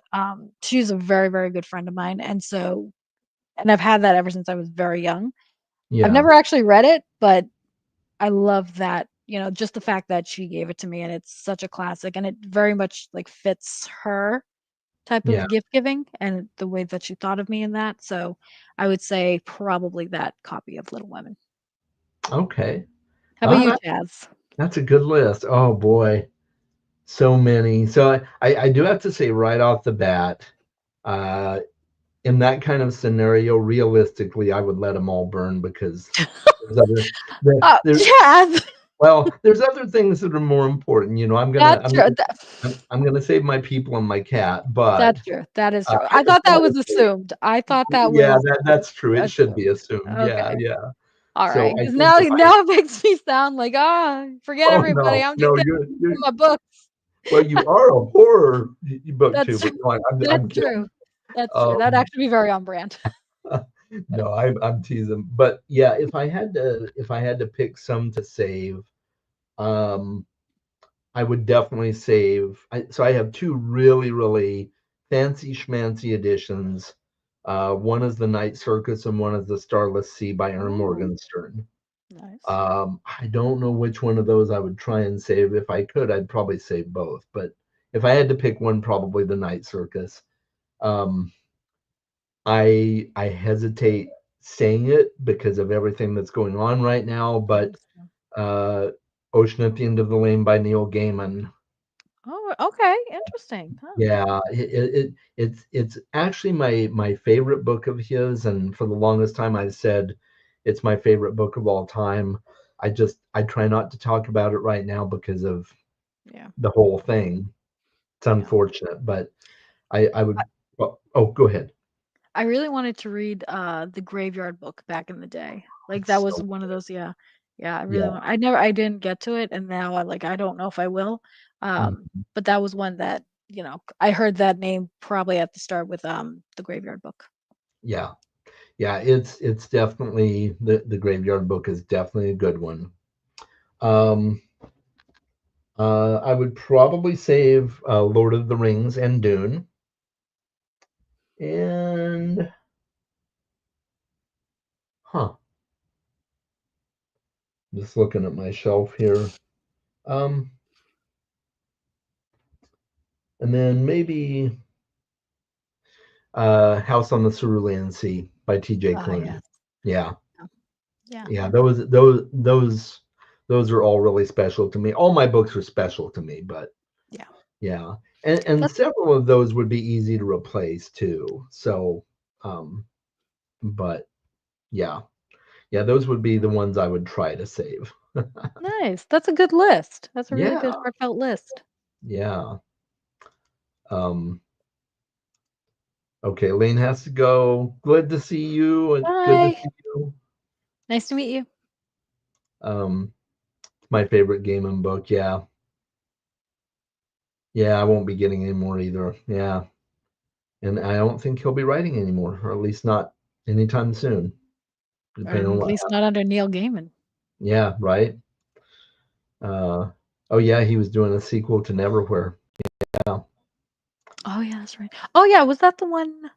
she's a very, very good friend of mine. And I've had that ever since I was very young. I've Yeah. never actually read it, but I love that, just the fact that she gave it to me, and it's such a classic, and it very much like fits her type Yeah. of gift giving and the way that she thought of me in that. So I would say probably that copy of Little Women. Okay. How about Ah, you, Chaz? that's a good list. Oh boy, so many. So I do have to say right off the bat, uh, in that kind of scenario, realistically, I would let them all burn because there's other Oh, there. Chaz! Well, there's other things that are more important. That's true. I'm gonna save my people and my cat, but That's true. That is true. I thought that was hypothetically, assumed. I thought that yeah, was that's true. It should be assumed. assumed. Yeah, Okay. yeah. All So right. I Because think now, if I now it makes me sound like, forget oh everybody. no, I'm just no, going you're to my books. well, you are a horror book That's tuber. true. No, I'm That's true. kidding. That's true. That'd Um, actually be very on brand. no, I'm teasing. But yeah, if I had to pick some to save, um, I would definitely save. So I have two really, really fancy schmancy editions. One is the Night Circus and one is the Starless Sea by Aaron Oh, Morgenstern. nice. I don't know which one of those I would try and save. If I could, I'd probably save both. But if I had to pick one, probably the Night Circus. Um, I hesitate saying it because of everything that's going on right now, That but is true. uh, Ocean at the End of the Lane by Neil Gaiman. Oh, okay. Interesting. Huh. Yeah, it's actually my favorite book of his, and for the longest time I've said it's my favorite book of all time. I try not to talk about it right now because of Yeah. the whole thing. It's Yeah. unfortunate, but I would. Well, oh, go ahead. I really wanted to read the Graveyard Book back in the day. Like that It's was so one of those, yeah. Yeah, I really yeah. want I didn't get to it, and now I don't know if I will. Mhm. But that was one that, I heard that name probably at the start with the Graveyard Book. Yeah, yeah. It's definitely the Graveyard Book is definitely a good one. Um, I would probably save Lord of the Rings and Dune. And huh, just looking at my shelf here. Um, and then maybe House on the Cerulean Sea by T.J. Ah, Klune. yes. Yeah. Yeah. Yeah. Yeah, those are all really special to me. All my books are special to me, but Yeah. yeah. And That's several of those would be easy to replace too. So, um, but yeah. Yeah, those would be the ones I would try to save. nice. That's a good list. That's a really Yeah. good heartfelt list. Yeah. Um, okay, Lane has to go. Good to see you. And good to Bye. see you. Nice to meet you. Um, my favorite game and book. Yeah. Yeah, I won't be getting any more either. Yeah. And I don't think he'll be writing anymore, or at least not anytime soon, Or depending on at what least not under Neil Gaiman. yeah, right? Uh, oh yeah, he was doing a sequel to Neverwhere. Yeah. Oh yeah, that's right. Oh yeah, was that the one?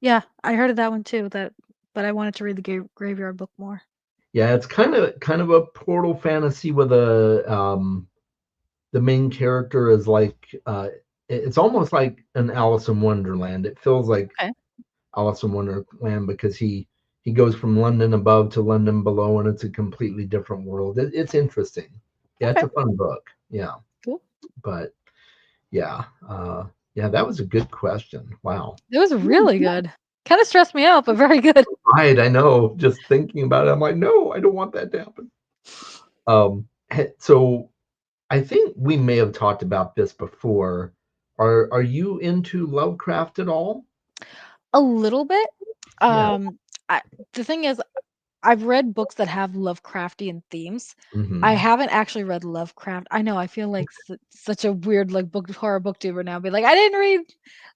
Yeah, I heard of that one too. But I wanted to read the Graveyard Book more. Yeah, it's kind of a portal fantasy with a the main character is like it's almost like an Alice in Wonderland. It feels like Okay. Alice in Wonderland because he goes from London above to London below, and it's a completely different world. It's interesting. Yeah, it's Okay. a fun book. Yeah, Cool. but yeah, yeah, that was a good question. Wow. It was really good. Kind of stressed me out, but very good. Right, I know. Just thinking about it, I'm like, no, I don't want that to happen. So I think we may have talked about this before. Are you into Lovecraft at all? A little bit. Yeah. Um, I, the thing is, I've read books that have Lovecraftian themes. I Hmm. haven't actually read Lovecraft. I know I feel like such a weird like book horror booktuber now. Be like, I didn't read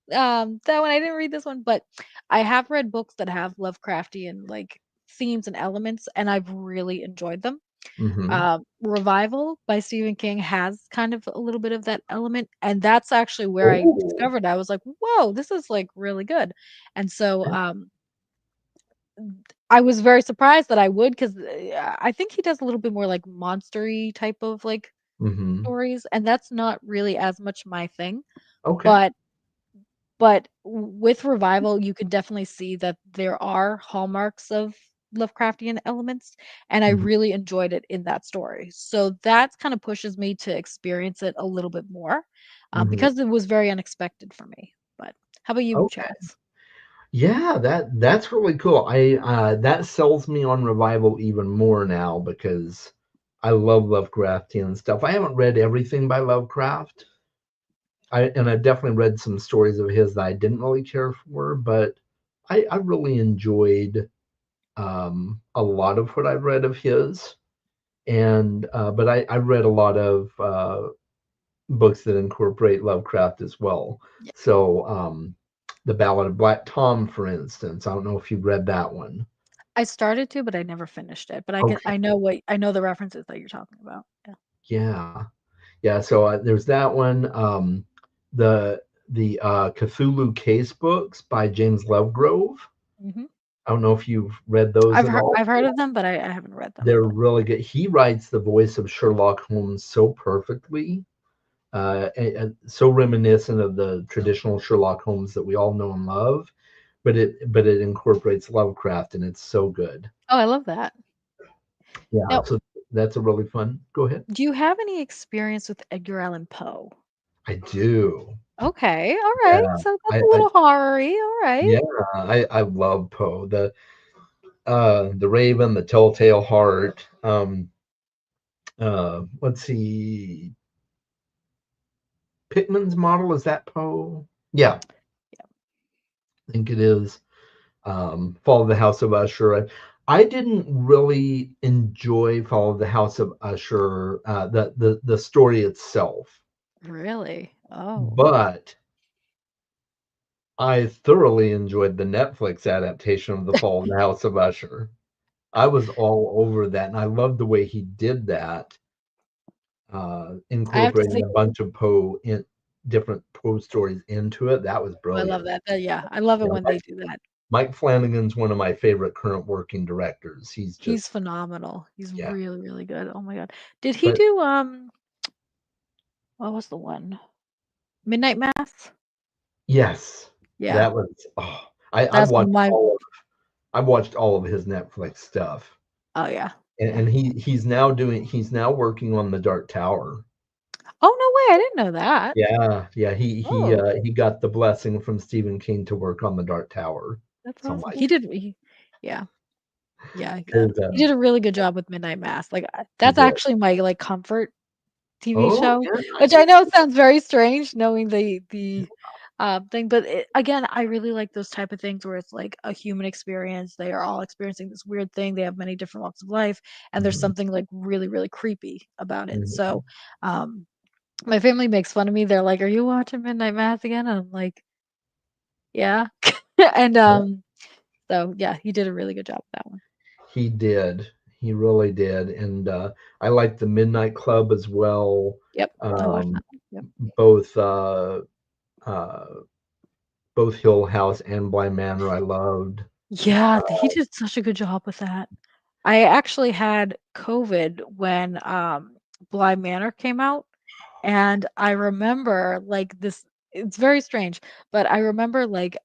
that one. I didn't read this one, but I have read books that have Lovecraftian like themes and elements, and I've really enjoyed them. Hmm. Revival by Stephen King has kind of a little bit of that element, and that's actually where I Oh. discovered I was like, whoa, this is like really good. And so I was very surprised that I would because I think he does a little bit more like monstery type of like Hmm. stories, and that's not really as much my thing. Okay. But with Revival, you could definitely see that there are hallmarks of Lovecraftian elements, and I Hmm. really enjoyed it in that story. So that kind of pushes me to experience it a little bit more, Hmm. because it was very unexpected for me. But how about you, Okay. Chaz? Yeah, that's really cool. I that sells me on Revival even more now because I love Lovecraftian stuff. I haven't read everything by Lovecraft. I've definitely read some stories of his that I didn't really care for, but I really enjoyed a lot of what I've read of his. And but I read a lot of books that incorporate Lovecraft as well. Yeah, So the Ballad of Black Tom, for instance. I don't know if you've read that one. I started to, but I never finished it. But Okay. I know the references that you're talking about. Yeah. Yeah. Yeah. So there's that one. The Cthulhu Case books by James Lovegrove. Hmm. I don't know if you've read those at all. I've heard of them, but I haven't read them. They're But really good. He writes the voice of Sherlock Holmes so perfectly, so reminiscent of the traditional Sherlock Holmes that we all know and love. But it incorporates Lovecraft, and it's so good. oh, I love that. Yeah, Now, so that's a really fun. Go ahead. do you have any experience with Edgar Allan Poe? I do. Okay, all right. Yeah, So that's I, a I little horror-y, all right. yeah, I love Poe. The Raven, the Telltale Heart. Let's see, Pittman's Model, is that Poe? Yeah, I think it is. Fall of the House of Usher. I didn't really enjoy Fall of the House of Usher, the story itself, Really? Oh, but I thoroughly enjoyed the Netflix adaptation of the Fall of the House of Usher. I was all over that, and I loved the way he did that, I have to say, incorporating a bunch of Poe in different Poe stories into it. That was I love brilliant. that. Yeah, I love it Yeah, when they do that. Mike Flanagan's one of my favorite current working directors. He's He's just phenomenal. He's yeah. really, really good. Oh my God. Did he But do what was the one? Midnight Mass? yes, Yeah, that was. Oh, I've that's watched my all of. I've watched all of his Netflix stuff, Oh, yeah. Yeah. and he's now working on The Dark Tower. Oh, no way, I didn't know that. Yeah, yeah, Oh, he got the blessing from Stephen King to work on The Dark Tower. that's So I'm awesome. like, Yeah. Yeah, there's he a did a really good job with Midnight Mass, like, he that's did. actually my, like, comfort TV Oh, show, yeah, which I know sounds very strange knowing thing, but again, I really like those type of things where it's like a human experience. They are all experiencing this weird thing. They have many different walks of life, and there's mhm, something like really, really creepy about it. mhm, So, um, my family makes fun of me. They're like, "Are you watching Midnight Mass again?" And I'm like, "Yeah." and yeah, so yeah, he did a really good job with that one. he did. He really did, and, I like The Midnight Club as well. Yep, I watched Um, that one. Yep. both, uh, both Hill House and Bly Manor I loved. Yeah, he did such a good job with that. I actually had COVID when, Bly Manor came out, and I remember, like, this it's very strange, but I remember, like,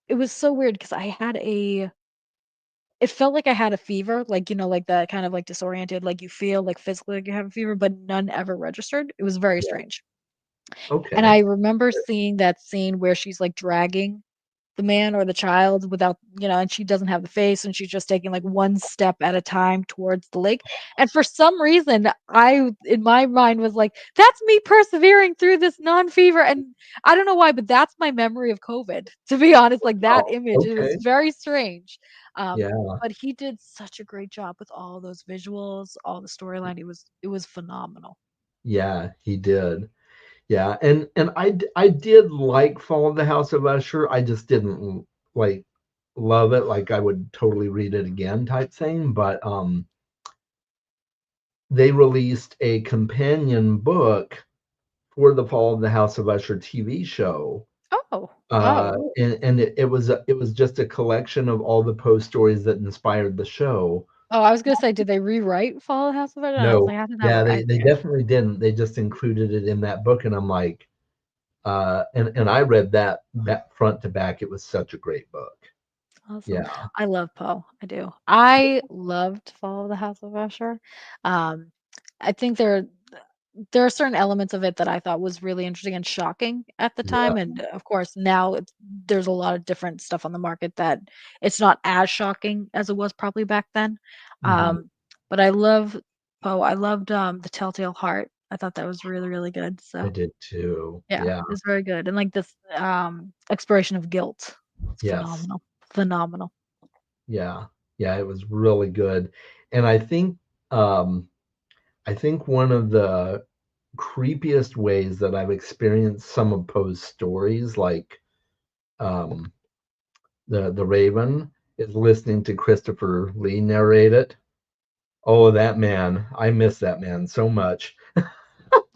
it was so weird because it felt like I had a fever, like, like that kind of, like, disoriented, like, you feel, like, physically like you have a fever, but none ever registered. It was very Yeah, strange. And okay. I remember seeing that scene where she's, like, dragging the man or the child without and she doesn't have the face, and she's just taking, like, one step at a time towards the lake, and for some reason, I in my mind was like, "That's me persevering through this non-fever," and I don't know why, but that's my memory of COVID, to be honest, like, that Oh, image, it was okay. very strange, Yeah, but he did such a great job with all those visuals, all the storyline, it was phenomenal. yeah, he did. Yeah, and I did like Fall of the House of Usher. I just didn't like love it like I would totally read it again type thing. But they released a companion book for the Fall of the House of Usher TV show. Oh, wow. And it was just a collection of all the post stories that inspired the show. Oh, I was gonna say, did they rewrite Fall of the House of Usher? I was No, like, how did that yeah, work? they Okay. definitely didn't. They just included it in that book, and I'm like, and I read that front to back. It was such a great book. Awesome. Yeah, I love Poe. I do. I loved Fall of the House of Usher. Um, I think there are certain elements of it that I thought was really interesting and shocking at the yeah, time, and of course now there's a lot of different stuff on the market that it's not as shocking as it was probably back then. mhm, Um, but I love Poe. I loved The Telltale Heart. I thought that was really, really good. I So did too. yeah, Yeah, it's very good. And like this exploration of guilt. It's yes, phenomenal. Phenomenal. yeah, yeah. It was really good, and um, I think one of the creepiest ways that I've experienced some of Poe's stories, like um, the Raven, is listening to Christopher Lee narrate it. Oh, that man! I miss that man so much.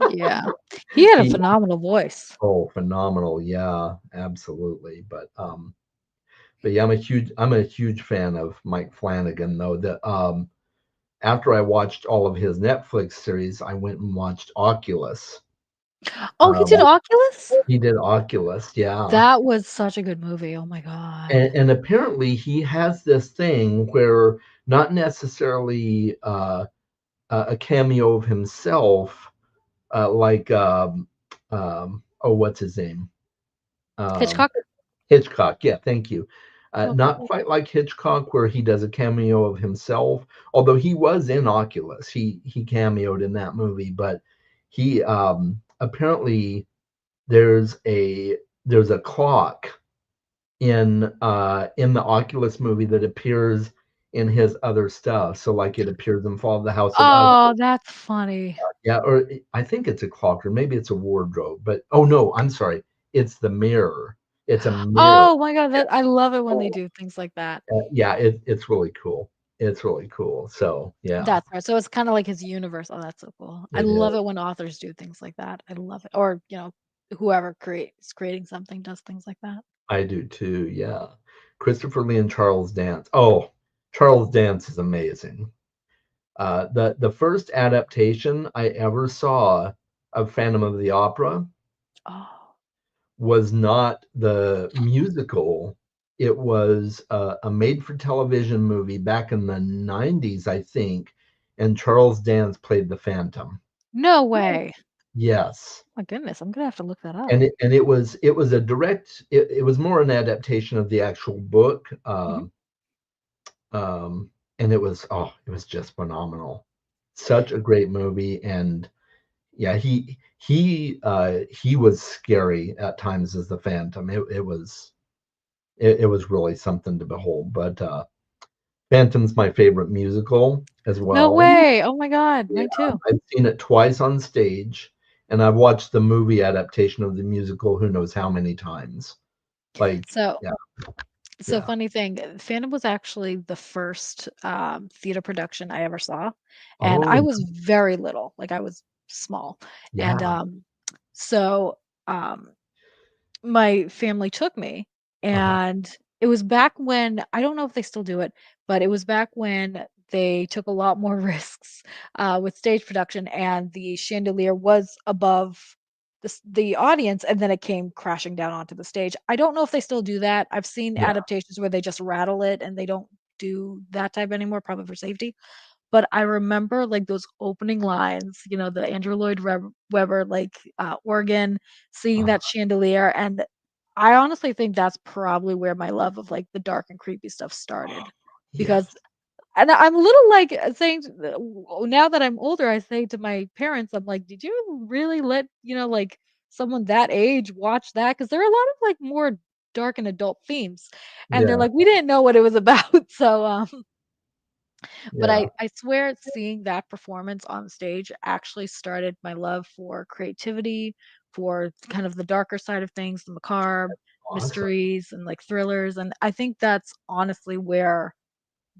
Yeah. He had a He phenomenal voice. Oh, phenomenal. Yeah, absolutely. But yeah, I'm a huge fan of Mike Flanagan though. That after I watched all of his Netflix series, I went and watched Oculus. Oh, he did Like Oculus? he did Oculus, yeah. That was such a good movie. Oh my god. And apparently he has this thing where not necessarily a cameo of himself, like oh, what's his name? Um, Hitchcock? Hitchcock, yeah, thank you. Okay. Not quite like Hitchcock, where he does a cameo of himself, although he was in Oculus. He cameoed in that movie, but he apparently there's a there's a clock in the Oculus movie that appears in his other stuff. So like it appears in Fall of the House of Us. Oh, that's funny. Yeah, or I think it's a clock, or maybe it's a wardrobe. But oh no, I'm sorry, it's the mirror. It's a mirror. Oh my god, Yeah. that I love it when they Oh, do things like that. yeah, it's really cool. It's really cool. So yeah, That's right. So it's kinda like his universe. Oh, that's so cool. I it love is. it when authors do things like that. I love it. Or, whoever creating something does things like that. I do too. Yeah, Christopher Lee and Charles Dance. Oh, Charles Dance is amazing. The first adaptation I ever saw of Phantom of the Opera Oh. was not the musical. it was a made-for-television movie back in the 90s, I think, and Charles Dance played the Phantom. No way. Yes. My goodness, I'm gonna have to look that up. And it was a direct it was more an adaptation of the actual book, Mhm. and it was just phenomenal. Such a great movie, and yeah, he was scary at times as the Phantom. It was really something to behold. But Phantom's my favorite musical as No well. way. Oh my god, Yeah, mine too. I've seen it twice on stage, and I've watched the movie adaptation of the musical who knows how many times. Like, So yeah, So yeah. funny thing, Phantom was actually the first theater production I ever saw, and Oh, I was very little, like I was small, and yeah. so um, my family took me, Uh-huh. and it was back when I don't know if they still do it, but it was back when they took a lot more risks with stage production, and the chandelier was above the audience, and then it came crashing down onto the stage. I don't know if they still do that. I've seen Yeah, adaptations where they just rattle it, and they don't do that type anymore, probably for safety. But I remember, like, those opening lines, the Andrew Lloyd Webber, like, organ, seeing that uh-huh. chandelier, and I honestly think that's probably where my love of, like, the dark and creepy stuff started, because Yes. and I'm a little, like, saying to now that I'm older, I say to my parents, I'm like, "Did you really let, like, someone that age watch that?" Because there are a lot of, like, more dark and adult themes, and they're Yeah, like, "We didn't know what it was about." So, but yeah. I swear seeing that performance on stage actually started my love for creativity, for kind of the darker side of things, the macabre, Awesome. mysteries, and, like, thrillers, and I think that's honestly where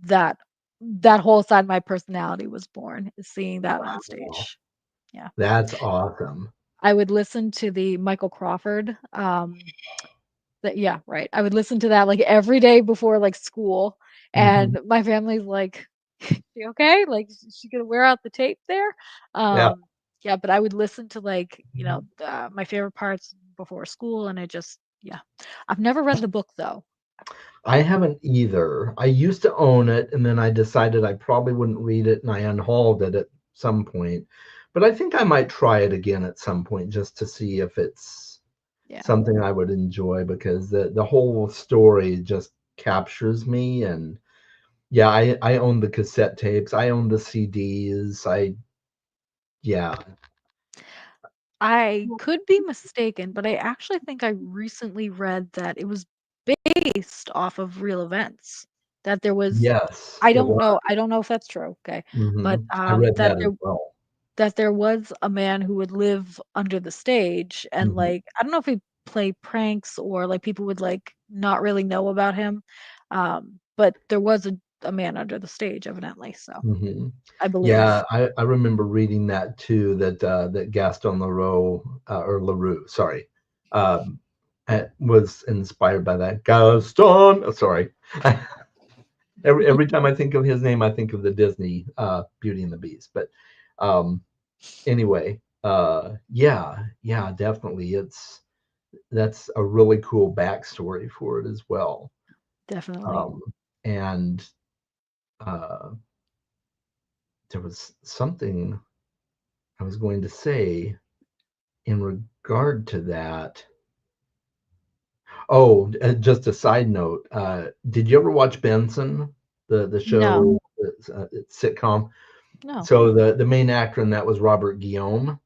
that that whole side of my personality was born, is seeing that on Wow. stage. Yeah. That's awesome. I would listen to the Michael Crawford, that yeah, right. I would listen to that, like, every day before, like, school, Mhm. and my family's like, "She okay? Like, is she gonna wear out the tape there?" Yeah. Yeah, but I would listen to, like, my favorite parts before school, and I just yeah. I've never read the book, though. I haven't either. I used to own it, and then I decided I probably wouldn't read it, and I unhauled it at some point. But I think I might try it again at some point just to see if it's Yeah. something I would enjoy because the whole story just captures me. And yeah, I own the cassette tapes, I own the CDs. Yeah. I could be mistaken, but I actually think I recently read that it was based off of real events, that there was Yes, it was. I don't know if that's true, okay, but, I read that as well. that there was a man who would live under the stage, and, Mhm, like, I don't know if he played pranks, or, like, people would, like, not really know about him, but there was a man under the stage evidently, so mhm. I believe. Yeah, I remember reading that too, that Gaston Leroux, or Leroux, sorry, um, was inspired by that. Gaston, sorry. Every time I think of his name, I think of the Disney, Beauty and the Beast. But, um, anyway, yeah, yeah, definitely. That's a really cool backstory for it as well. Definitely. Um, and, uh, there was something I was going to say in regard to that. Oh, just a side note. Did you ever watch Benson, the No, show, sitcom? no. So the main actor in that was Robert Guillaume,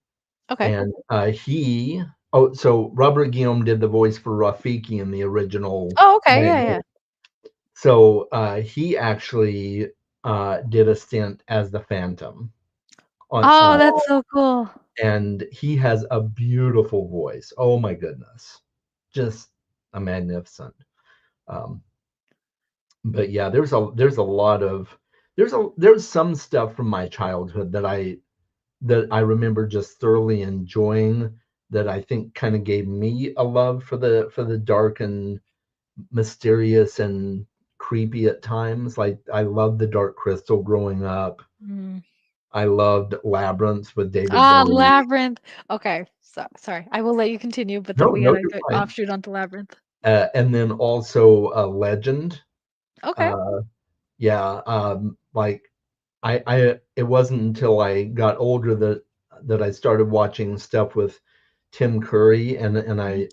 Okay. and he. Oh, so Robert Guillaume did the voice for Rafiki in the original Oh, okay, yeah, Magnolia. yeah. So he actually did a stint as the Phantom on, Oh, that's so cool. and he has a beautiful voice. Oh my goodness, just a magnificent. Um, but yeah, there's a lot of there's some stuff from my childhood that I remember just thoroughly enjoying, that I think kind of gave me a love for the dark and mysterious and creepy at times. Like I loved the Dark Crystal growing up. Mm. I loved Labyrinth with David Ah, Bowie. Labyrinth. Okay, so sorry. I will let you continue, but then No, we no, gotta you're go fine. offshoot onto Labyrinth. and then also Legend. Okay. Uh, yeah, like it wasn't until I got older that I started watching stuff with Tim Curry,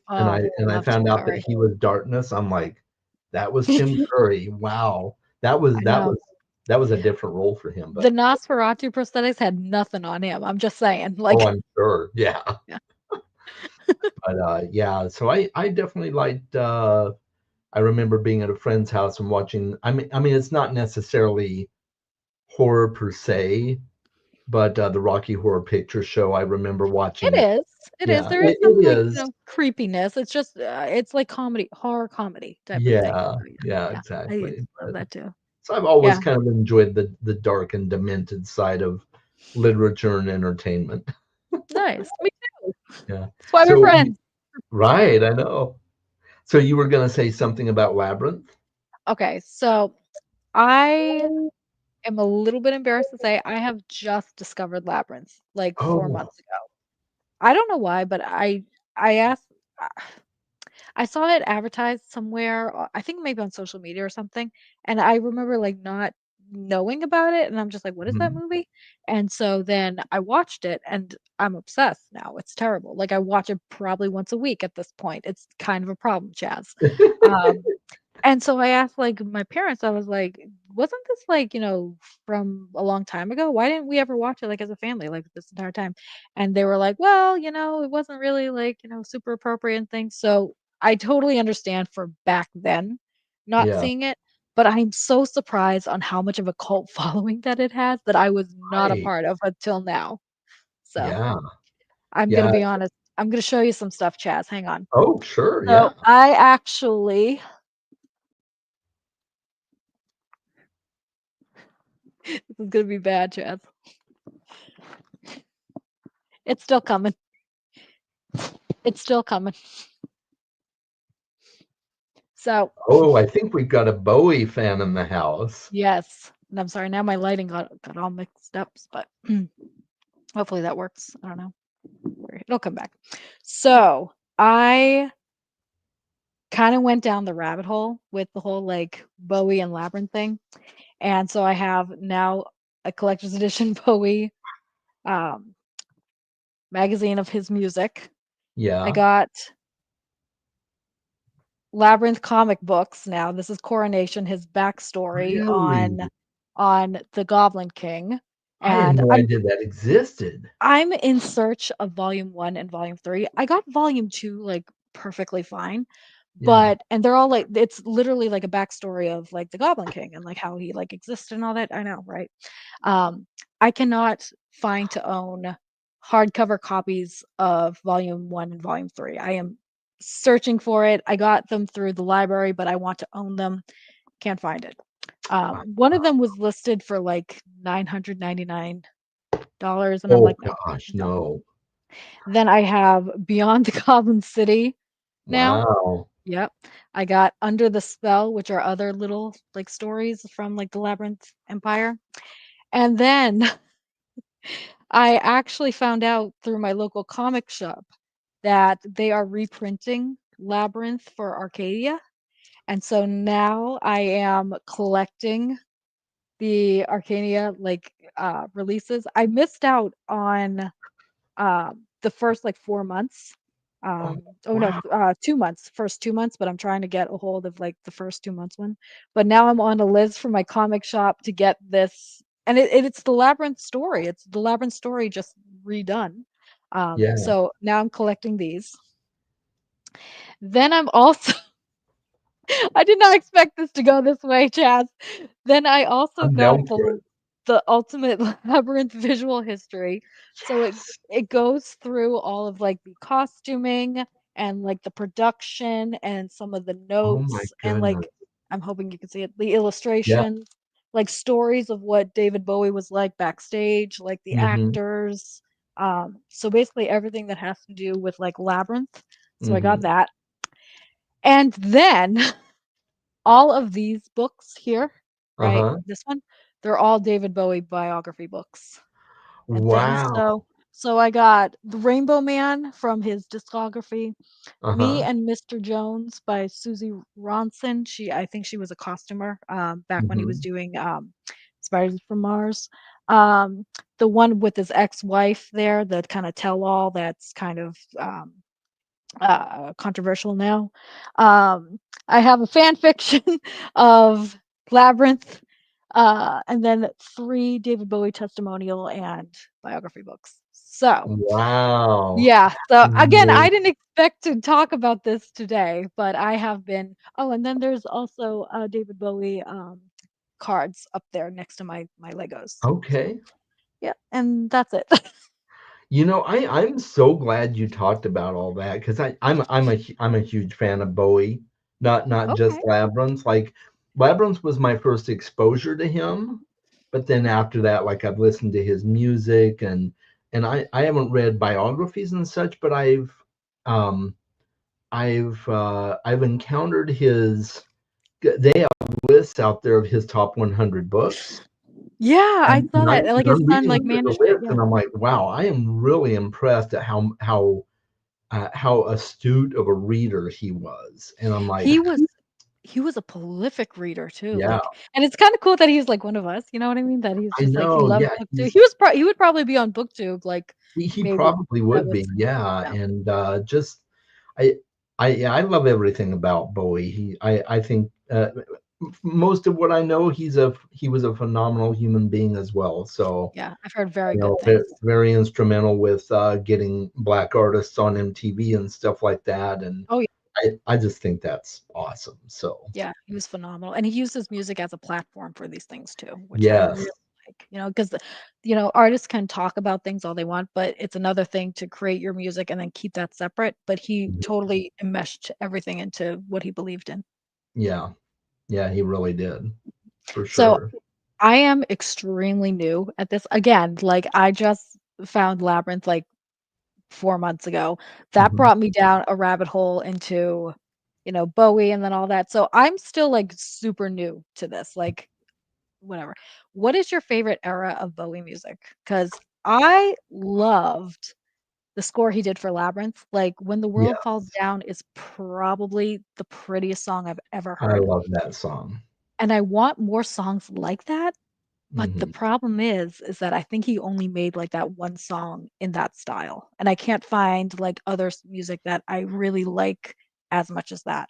Oh, and I love Tim found out that Curry. he was Darkness. I'm like, that was Tim Curry. Wow, that was I that know. was that was a different role for him. But The Nosferatu prosthetics had nothing on him. I'm just saying, oh, like, I'm sure, yeah. yeah, But yeah, so I definitely liked. I remember being at a friend's house and watching. I mean, it's not necessarily horror per se, but the Rocky Horror Picture Show, I remember it watching. is. It is. Yeah, There is it some, like, is. creepiness. It's just, it's like comedy, horror comedy type of thing. Yeah, So, yeah, yeah, yeah. I used exactly. to love that too. So I've always Yeah. kind of enjoyed the dark and demented side of literature and entertainment. Nice. Me too. Yeah. That's why we're So friends. right, I know. So you were going to say something about Labyrinth? Okay, so I am a little bit embarrassed to say I have just discovered Labyrinth, like, 4 Oh, months ago. I don't know why, but I asked I saw it advertised somewhere, I think maybe on social media or something, and I remember, like, not knowing about it, and I'm just like, "What is that mhm. movie?" And so then I watched it, and I'm obsessed now, it's terrible, like, I watch it probably once a week at this point, it's kind of a problem, Chaz. Um and so I asked, like, my parents, I was like, "Wasn't this, like, from a long time ago? Why didn't we ever watch it, like, as a family, like, this entire time?" And they were like, "Well, it wasn't really, like, super appropriate and things." So I totally understand for back then not Yeah, seeing it, but I'm so surprised on how much of a cult following that it has that I was not a right. part of until now. So Yeah, I'm gonna yeah. be honest. I'm gonna show you some stuff, Chaz. Hang on. Oh, sure. So Yeah. I actually this is gonna be bad, Chaz. It's still coming. It's still coming. So, Oh, I think we've got a Bowie fan in the house. yes, and I'm sorry, now my lighting got all mixed up, but hopefully that works. I don't know. It'll come back. So, I kinda went down the rabbit hole with the whole, like, Bowie and Labyrinth thing, and so I have now a collector's edition Bowie, um, magazine of his music. I Yeah. got Labyrinth comic books now. This is Coronation, his backstory Really? on the Goblin King, I had and no I'm idea that existed. I'm in search of volume 1 and volume 3. I got volume 2, like, perfectly fine, Yeah. but and they're all, like, it's literally, like, a backstory of, like, the Goblin King and, like, how he, like, existed and all that. I know, right? Um, I cannot find to own hardcover copies of volume 1 and volume 3. I am searching for it. I got them through the library, but I want to own them. Can't find it. One of them was listed for, like, $999, and I'm Oh like, "No, gosh, no." no. Then I have Beyond the Goblin City now. Wow. Yep. I got Under the Spell, which are other little, like, stories from, like, the Labyrinth Empire. And then I actually found out through my local comic shop that they are reprinting Labyrinth for Arcadia, and so now I am collecting the Arcadia, like, releases. I missed out on the first, like, 4 months. Oh, Oh, no, wow. 2 months, first 2 months, but I'm trying to get a hold of, like, the first 2 months one. But now I'm on a list for my comic shop to get this, and it's the Labyrinth story. It's the Labyrinth story just redone. Yeah. So now I'm collecting these. Then I'm also I did not expect this to go this way, Chaz. Then I also I'm got down for it. the Ultimate Labyrinth visual history. So Yes. it goes through all of, like, the costuming and, like, the production and some of the Oh my notes and, goodness. like, I'm hoping you can see it, the Yeah. illustrations, like, stories of what David Bowie was like backstage, like, the Mhm. actors. So basically everything that has to do with, like, Labyrinth. So I got Mhm. that. And then all of these books here, right? Uh-huh. This one, they're all David Bowie biography books and things. So Wow. So I got The Rainbow Man from his discography, Me Uh-huh. and Mr. Jones by Susie Ronson. I think she was a costumer back when he was Hmm. doing Spiders from Mars. Um, the one with his ex-wife there, the kind of tell-all that's kind of controversial now. Um, I have a fan fiction of Labyrinth, and then three David Bowie testimonial and biography books. So, Wow. yeah. So again, I Amazing. didn't expect to talk about this today, but I have been. Oh, and then there's also David Bowie cards up there next to my Legos. So Okay. yeah, and that's it. I'm so glad you talked about all that because I'm a huge fan of Bowie, not just Okay. Labyrinth. Like Labyrinth was my first exposure to him, but then after that, like I've listened to his music and I haven't read biographies and such, but um I've encountered his they have lists out there of his top 100 books. Yeah, I And saw I'm that. Like and his I'm son, reading like through the managed it. list, Yeah. and I'm like, "Wow, I am really impressed at how astute of a reader he was." And I'm like, He was he was a prolific reader too, "Yeah, like and it's kinda cool that he's like one of us, you know what I mean? That he's I just like he know, loves yeah, BookTube. He would probably be on BookTube, like, he maybe probably that would was be, yeah." yeah. And, just I yeah, I love everything about Bowie. I think, most of what I know, he was a phenomenal human being as well, so Yeah, I've heard very good things. very instrumental with getting black artists on MTV and stuff like that. And Oh, yeah. I just think that's awesome. So Yeah, he was phenomenal, and he used his music as a platform for these things too, which I yes, really like, 'cause, artists can talk about things all they want, but it's another thing to create your music and then keep that separate, but he mhm, totally enmeshed everything into what he believed in. yeah, yeah, he really did for So sure. I am extremely new at this. Again, like, I just found Labyrinth, like, 4 months ago. That Hmm. brought me down a rabbit hole into, Bowie and then all that. So I'm still, like, super new to this, like, whatever. What is your favorite era of Bowie music? Because I loved the score he did for Labyrinth. Like, When the Yeah, World Falls Down is probably the prettiest song I've ever I heard, love that song. and I want more songs like that. But the Hmm. problem is that I think he only made, like, that one song in that style, and I can't find, like, other music that I really like as much as that.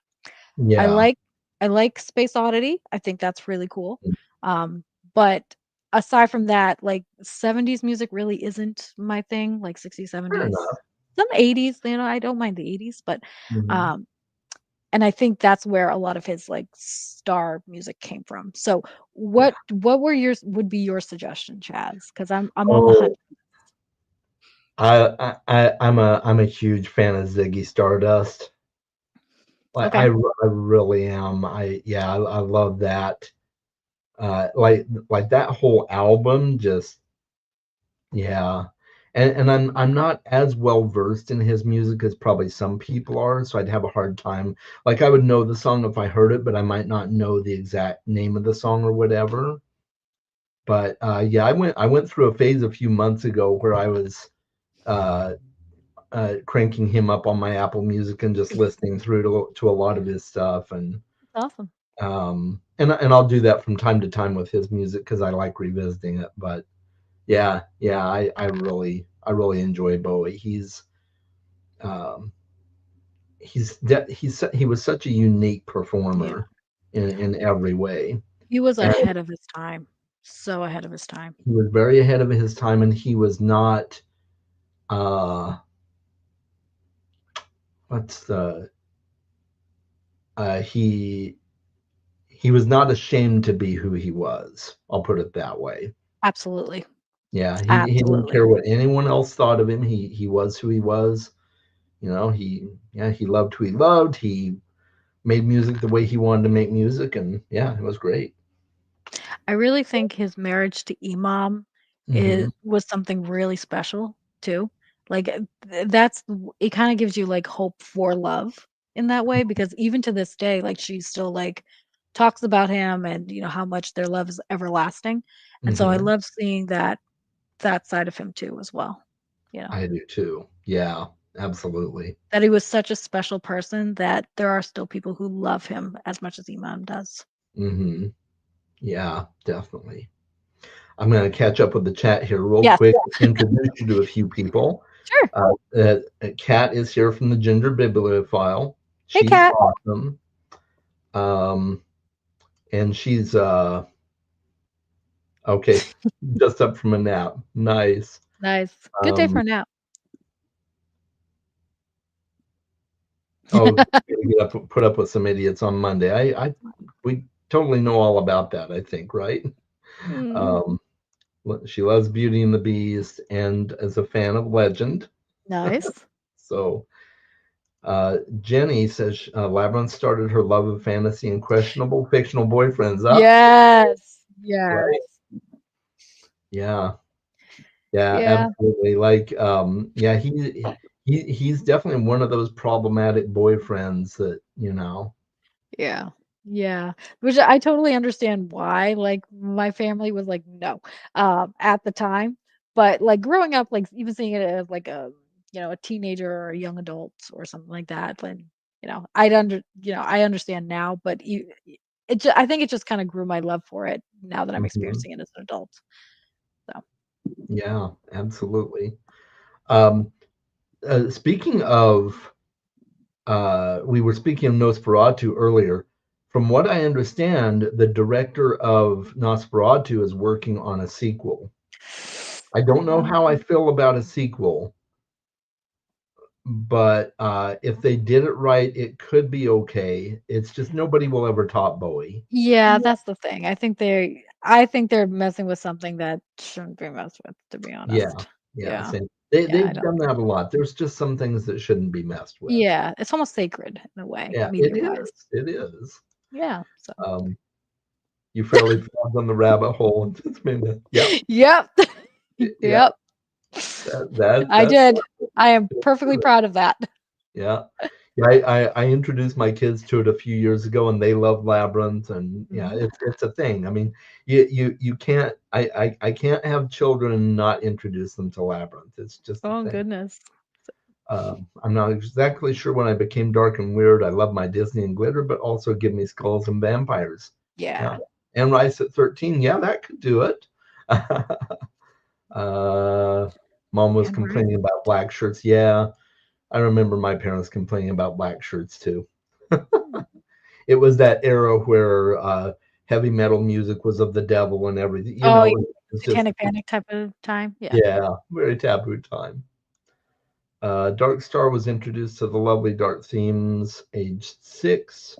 I Yeah, like I like Space Oddity, I think that's really cool, um, but aside from that, like, 70s music really isn't my thing, like, 60s, fair 70s. enough. Some 80s, I don't mind the 80s, but, Hmm. um and I think that's where a lot of his, like, star music came from. So, Yeah. what were yours would be your suggestion, Chaz? Because I 'Cause I'm on the hunt. Oh, I'm a huge fan of Ziggy Stardust. Okay, I really am. I love that. Like that whole album just yeah. And I'm not as well versed in his music as probably some people are, so I'd have a hard time. Like I would know the song if I heard it, but I might not know the exact name of the song or whatever. But yeah, I went through a phase a few months ago where I was uh, cranking him up on my Apple Music and just listening through to a lot of his stuff. And that's awesome. and I'll do that from time to time with his music because I like revisiting it. But yeah, yeah, I really enjoy Bowie. Um, he was such a unique Yeah. performer in every way, He was and ahead of his time. So ahead of his time. he was very ahead of his time, and he was not uh, what's the he was not ashamed to be who he was. I'll put it that way. Absolutely. Yeah, he didn't Absolutely. care what anyone else thought of him. He was who he was. He loved who he loved. He made music the way he wanted to make music, and yeah, it was great. I really think his marriage to Imam Hmm. was something really special too. Like it kind of gives you like hope for love in that way because even to this day, like she still like talks about him and how much their love is everlasting. And so I Hmm. love seeing that side of him too as well. I do too. Yeah, absolutely. That he was such a special person that there are still people who love him as much as Imam does. Hmm. Yeah, definitely. I'm going to catch up with the chat here real Yes, quick, introduce you to a few people. sure. Kat is here from the Ginger Bibliophile. Hey, She's Kat. awesome. Um, and she's, okay, just up from a nap. Nice. Nice. Good day for Um, a nap. oh, get up, put up with some idiots on Monday. We totally know all about that, I think, right? Mm, Um, she loves Beauty and the Beast and is a fan of Legend. nice. So, Jenny says Labyrinth started her love of fantasy and questionable fictional boyfriends up. Yes. Yes. Right? Yeah, yeah, Yeah. absolutely. Like, yeah, he's definitely one of those problematic boyfriends that Yeah. Yeah. Which I totally understand why, like, my family was like, "No," at the time, but, like, growing up, like, even seeing it as, like, a teenager or a young adult or something like that, then, I understand now, but I think it just kinda grew my love for it now that I'm Mhm. experiencing it as an adult, so. Yeah, absolutely. Um, Speaking of, we were speaking of Nosferatu earlier. From what I understand, the director of Nosferatu is working on a sequel. I don't know how I Um, feel about a sequel, but if they did it right, it could be okay. It's just nobody will ever top Bowie. yeah, that's the thing. I think they're messing with something that shouldn't be messed with, to be Yeah, honest. yeah, Yeah. same. Yeah, I They've don't done think that a lot. There's just some things that shouldn't be messed with. yeah, it's almost sacred in a way, Yeah, it media-wise. is. It is. Yeah, so Um, you fairly fell down the rabbit hole and just made it. Yep, Yep. yeah. Yep. I That's did. I am perfectly proud of that. yeah. Yeah, I introduced my kids to it a few years ago, and they love Labyrinth, and yeah, Mhm. it's a thing. I mean, you can't I can't have children and not introduce them to Labyrinth. It's just a Oh, thing. goodness. I'm not exactly sure when I became dark and weird. I love my Disney and glitter, but also give me skulls and vampires. Yeah, Yeah. and Rice at 13. Yeah, that could do it. uh, Mom was And right. complaining about black shirts. Yeah, I remember my parents complaining about black shirts too. Hmm. It was that era where heavy metal music was of the devil and everything. Oh, yeah, It's just Satanic Panic type of time? Yeah. yeah, very taboo time. Dark Star was introduced to the lovely dark themes age 6.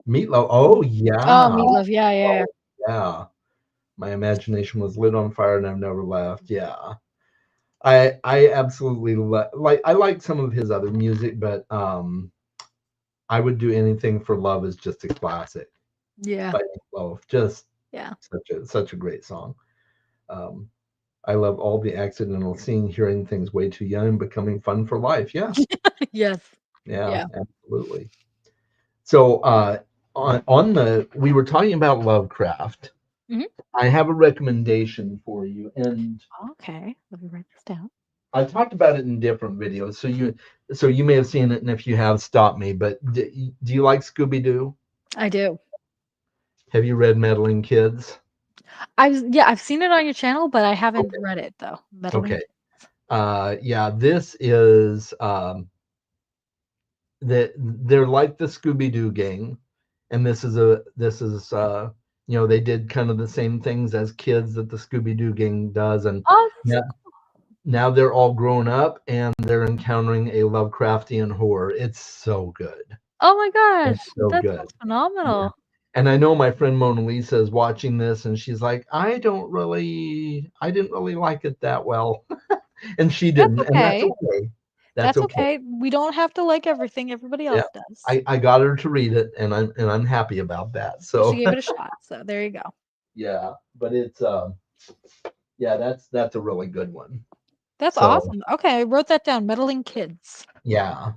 Meatloaf. Oh Oh, yeah, Meatloaf. Yeah, yeah, yeah. oh yeah. My imagination was lit on fire and I've never left. Yeah, I absolutely like. I like some of his other music, but I would do anything for love is just a classic Yeah. by Meatloaf. Just Yeah. such a great song. Um, I love all the accidental seeing, hearing things way too young, becoming fun for life. Yeah, Yes. yeah, Yeah. absolutely. So on the we were talking about Lovecraft. Mhm. I have a recommendation for you, and Okay. Let me write this down. I talked about it in different videos. So you may have seen it, and if you have, stop me. But do you like Scooby Doo? I do. Have you read Meddling Kids? I've seen it on your channel, but I haven't Okay, read it though. Meddling okay. Yeah, this is that they're like the Scooby Doo gang, and this is they did kind of the same things as kids that the Scooby Doo gang does, and Oh, that's so now now they're all grown up and they're encountering a Lovecraftian horror. It's so good. oh my It's gosh, so that good. sounds Yeah. phenomenal. And I know my friend Mona Lisa is watching this and she's like, I didn't really like it that well. And she That's didn't, and that's okay. okay. That's That's okay. okay. We don't have to like everything everybody Yeah. else does. I got her to read it and I'm happy about that. Well, she So gave it a shot, so there you go. yeah, but it's yeah, that's a really good one. That's So awesome. Okay, I wrote that down. Meddling kids. yeah.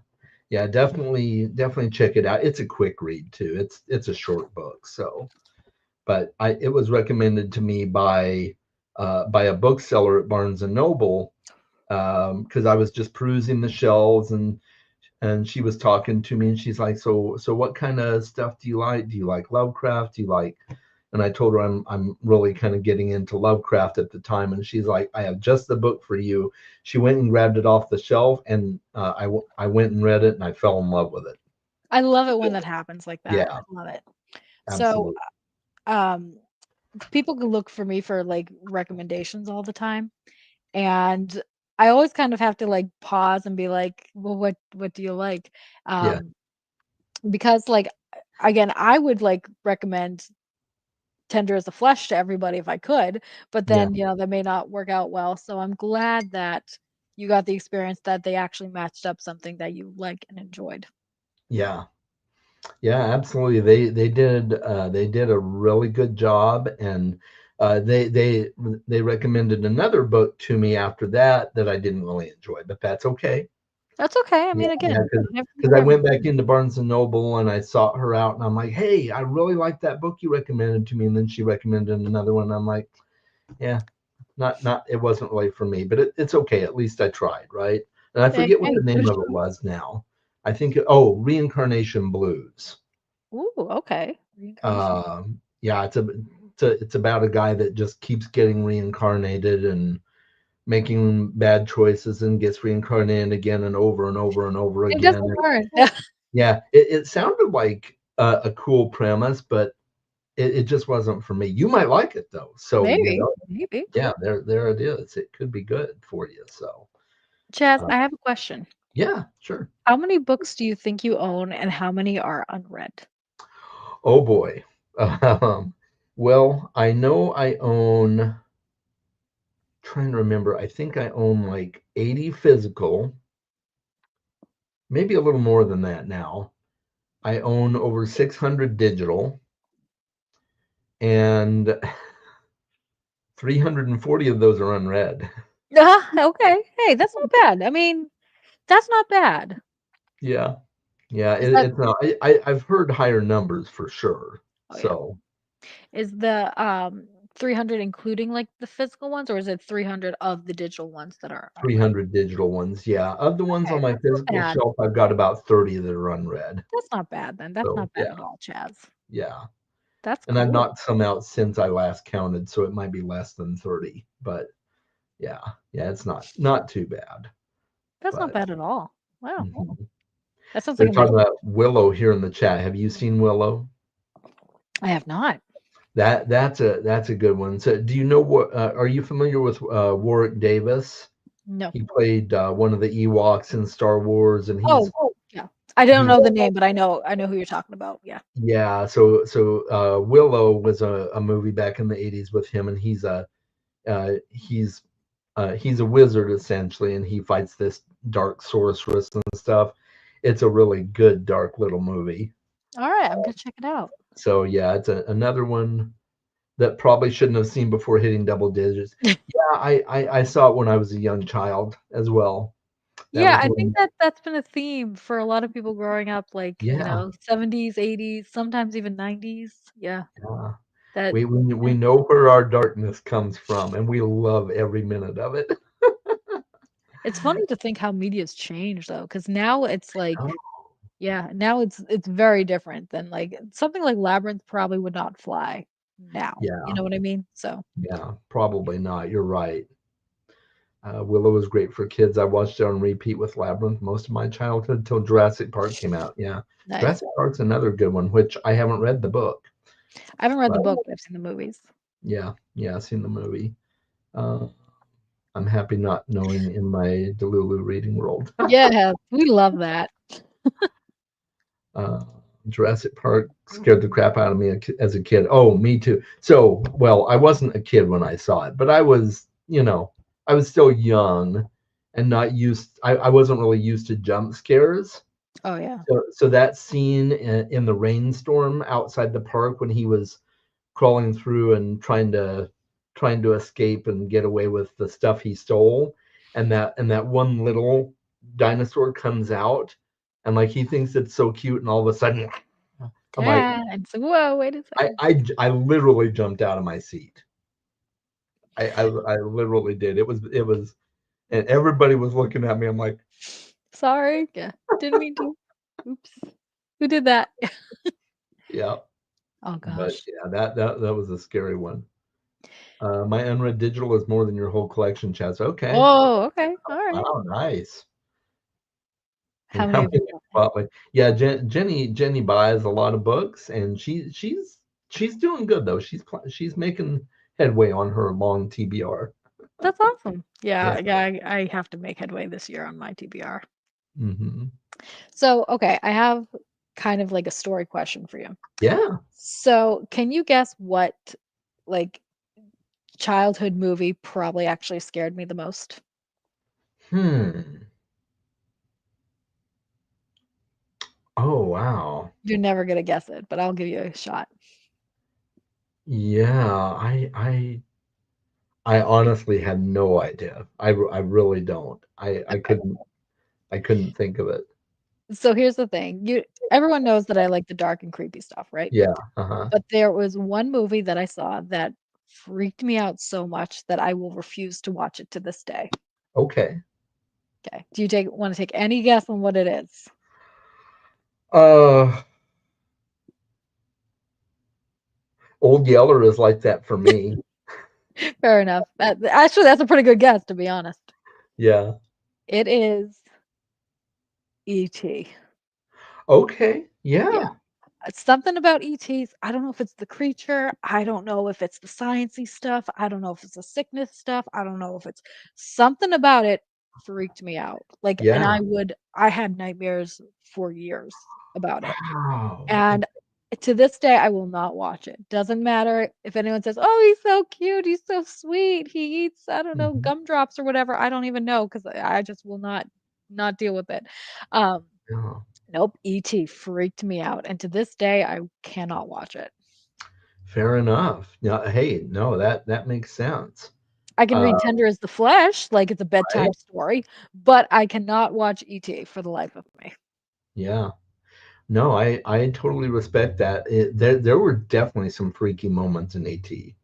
Yeah, definitely check it out. It's a quick read too. It's a short book, so but I it was recommended to me by a bookseller at Barnes and Noble, because I was just perusing the shelves, and she was talking to me, and she's like, so what kind of stuff do you like? Do you like Lovecraft? Do you like? And I told her I'm really kind of getting into Lovecraft at the time, and she's like, I have just the book for you. She went and grabbed it off the shelf, and I went and read it, and I fell in love with it. I love it when that happens like that. Yeah, I love it. So, absolutely. um, people can look for me for, like, recommendations all the time, and I always kind of have to, like, pause and be like, "Well, what do you like?" Yeah, Um, because, like, again, I would, like, recommend Tender as a Flesh to everybody if I could, but yeah, then, that may not work out well, so I'm glad that you got the experience that they actually matched up something that you like and enjoyed. yeah. Yeah, absolutely. They did a really good job, and they recommended another book to me after that I didn't really enjoy, but that's okay. That's okay, I Yeah, mean, yeah, again, because not because I went everybody. back into Barnes and Noble and I sought her out, and I'm like, hey, I really like that book you recommended to me, and then she recommended another one. I'm like, yeah, not it wasn't really for me, but it's okay. At least I tried, right? And I Hey, forget what hey, the good name of it job. was now. I think Reincarnation Blues. Ooh, okay. Reincarnation. Yeah, it's about a guy that just keeps getting reincarnated and making bad choices and gets reincarnated again and over and over and over It again. doesn't And hurt. yeah, it sounded like a cool premise, but it just wasn't for me. You might like it though, so Maybe, maybe. yeah, there it is. It could be good for you. So Chaz, uh, I have a question. yeah, sure. How many books do you think you own and how many are unread? Oh boy. Um, well, I know I own. Trying to remember. I think I own like 80 physical, maybe a little more than that now. I own over 600 digital, and 340 of those are unread. Okay. Hey, that's not bad. I mean, that's not bad. Yeah, yeah, Is that it's not. I've heard higher numbers for sure. Oh, yeah. So Is the 300 including like the physical ones, or is it 300 of the digital ones that are unread? 300 digital ones. Yeah, of the ones Okay, on my that's not physical bad. shelf, I've got about 30 that are unread. That's not bad then. That's So not bad yeah, at all, Chaz. yeah. That's And I've cool. knocked some out since I last counted, so it might be less than 30. But yeah, yeah, it's not too bad. That's not But bad at all. Wow. mhm. That sounds like They're a nice. talking about Willow here in the chat. Have you seen Willow? I have not. That's a good one. So, do you know what? Are you familiar with Warwick Davis? No. He played one of the Ewoks in Star Wars, and Oh, yeah. I don't he's know the name, but I know who you're talking about. Yeah. yeah. So Willow was a movie back in the '80s with him, and uh, he's he's a wizard essentially, and he fights this dark sorceress and stuff. It's a really good dark little movie. All right, I'm gonna check it out. So yeah, it's another one that probably shouldn't have seen before hitting double digits. Yeah, I saw it when I was a young child as well. That Yeah, was I think when, that that's been a theme for a lot of people growing up, like, yeah, 70s, 80s, sometimes even 90s. Yeah, yeah. that We eh, know where our darkness comes from, and we love every minute of it. it's funny to think how media's changed though, because now it's Oh, like yeah, now it's very different than, like something like Labyrinth probably would not fly now, you yeah, know what I mean? So, yeah, probably not. You're right. Willow was great for kids. I watched it on repeat with Labyrinth most of my childhood till Jurassic Park came out. Yeah, nice. Jurassic Park's another good one, which I haven't read the book. I haven't read the But book, but I've seen the movies. yeah, yeah, I've seen the movie. Uh, I'm happy not knowing in my Delulu reading world. Yeah, we love that. uh, Jurassic Park scared the crap out of me as a kid. Oh, me too. So, well, I wasn't a kid when I saw it, but I was, I was still young and not used. I wasn't really used to jump scares. Oh, yeah. So that scene in the rainstorm outside the park when he was crawling through and trying to escape and get away with the stuff he stole, and that one little dinosaur comes out, and like he thinks it's so cute, and all of a sudden I'm like, Dad, so whoa, wait a I second. I, I literally jumped out of my seat. I literally did. It was and everybody was looking at me. I'm like, Sorry. Yeah. Didn't mean to. Oops. Who did that? yeah. Oh But gosh. yeah, that was a scary one. My unread digital is more than your whole collection, Chaz. Okay. Oh, okay. All right. Wow, nice. And How how many have you many got? bought, like, yeah, Jenny buys a lot of books, and she's doing good though. She's making headway on her long TBR. That's awesome. Yeah. Yeah, yeah, I have to make headway this year on my TBR. Hmm. So, okay, I have kind of like a story question for you. Yeah. So, can you guess what like childhood movie probably actually scared me the most? Hmm. Oh wow. You're never gonna guess it, but I'll give you a shot. Yeah. I honestly had no idea. I really don't. Okay. I couldn't think of it. So here's the thing. Everyone knows that I like the dark and creepy stuff, right? Yeah. Uh-huh. But there was one movie that I saw that freaked me out so much that I will refuse to watch it to this day. Okay. Okay. Do you take want to take any guess on what it is? Uh, Old Yeller is like that for me. Fair enough. Actually, that's a pretty good guess, to be honest. Yeah. It is E.T. Okay. Yeah. Yeah. It's something about ETs. I don't know if it's the creature. I don't know if it's the sciencey stuff. I don't know if it's the sickness stuff. I don't know if it's something about it freaked me out. Like, and Yeah. I had nightmares for years about it. Wow. And to this day, I will not watch it. Doesn't matter if anyone says, "Oh, he's so cute. He's so sweet. He eats, I don't know, Mhm. gumdrops or whatever." I don't even know because I just will not deal with it. Um, Yeah. nope, ET freaked me out, and to this day, I cannot watch it. Fair enough. Yeah. Hey, no, that makes sense. I can Uh, read Tender as the Flesh like it's a right? bedtime story, but I cannot watch ET for the life of me. Yeah. No, I totally respect that. There were definitely some freaky moments in AT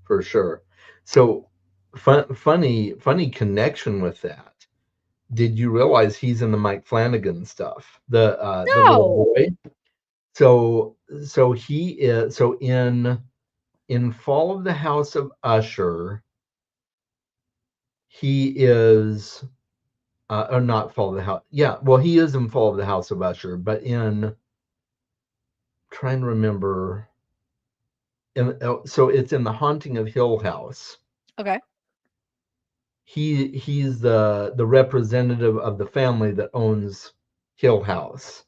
for sure. So funny connection with that. Did you realize he's in the Mike Flanagan stuff? The little No. boy. So he is so in Fall of the House of Usher, he is or not Fall of the House. Yeah, well, he is in Fall of the House of Usher, but in trying to remember, so it's in The Haunting of Hill House. Okay. He's the representative of the family that owns Hill House.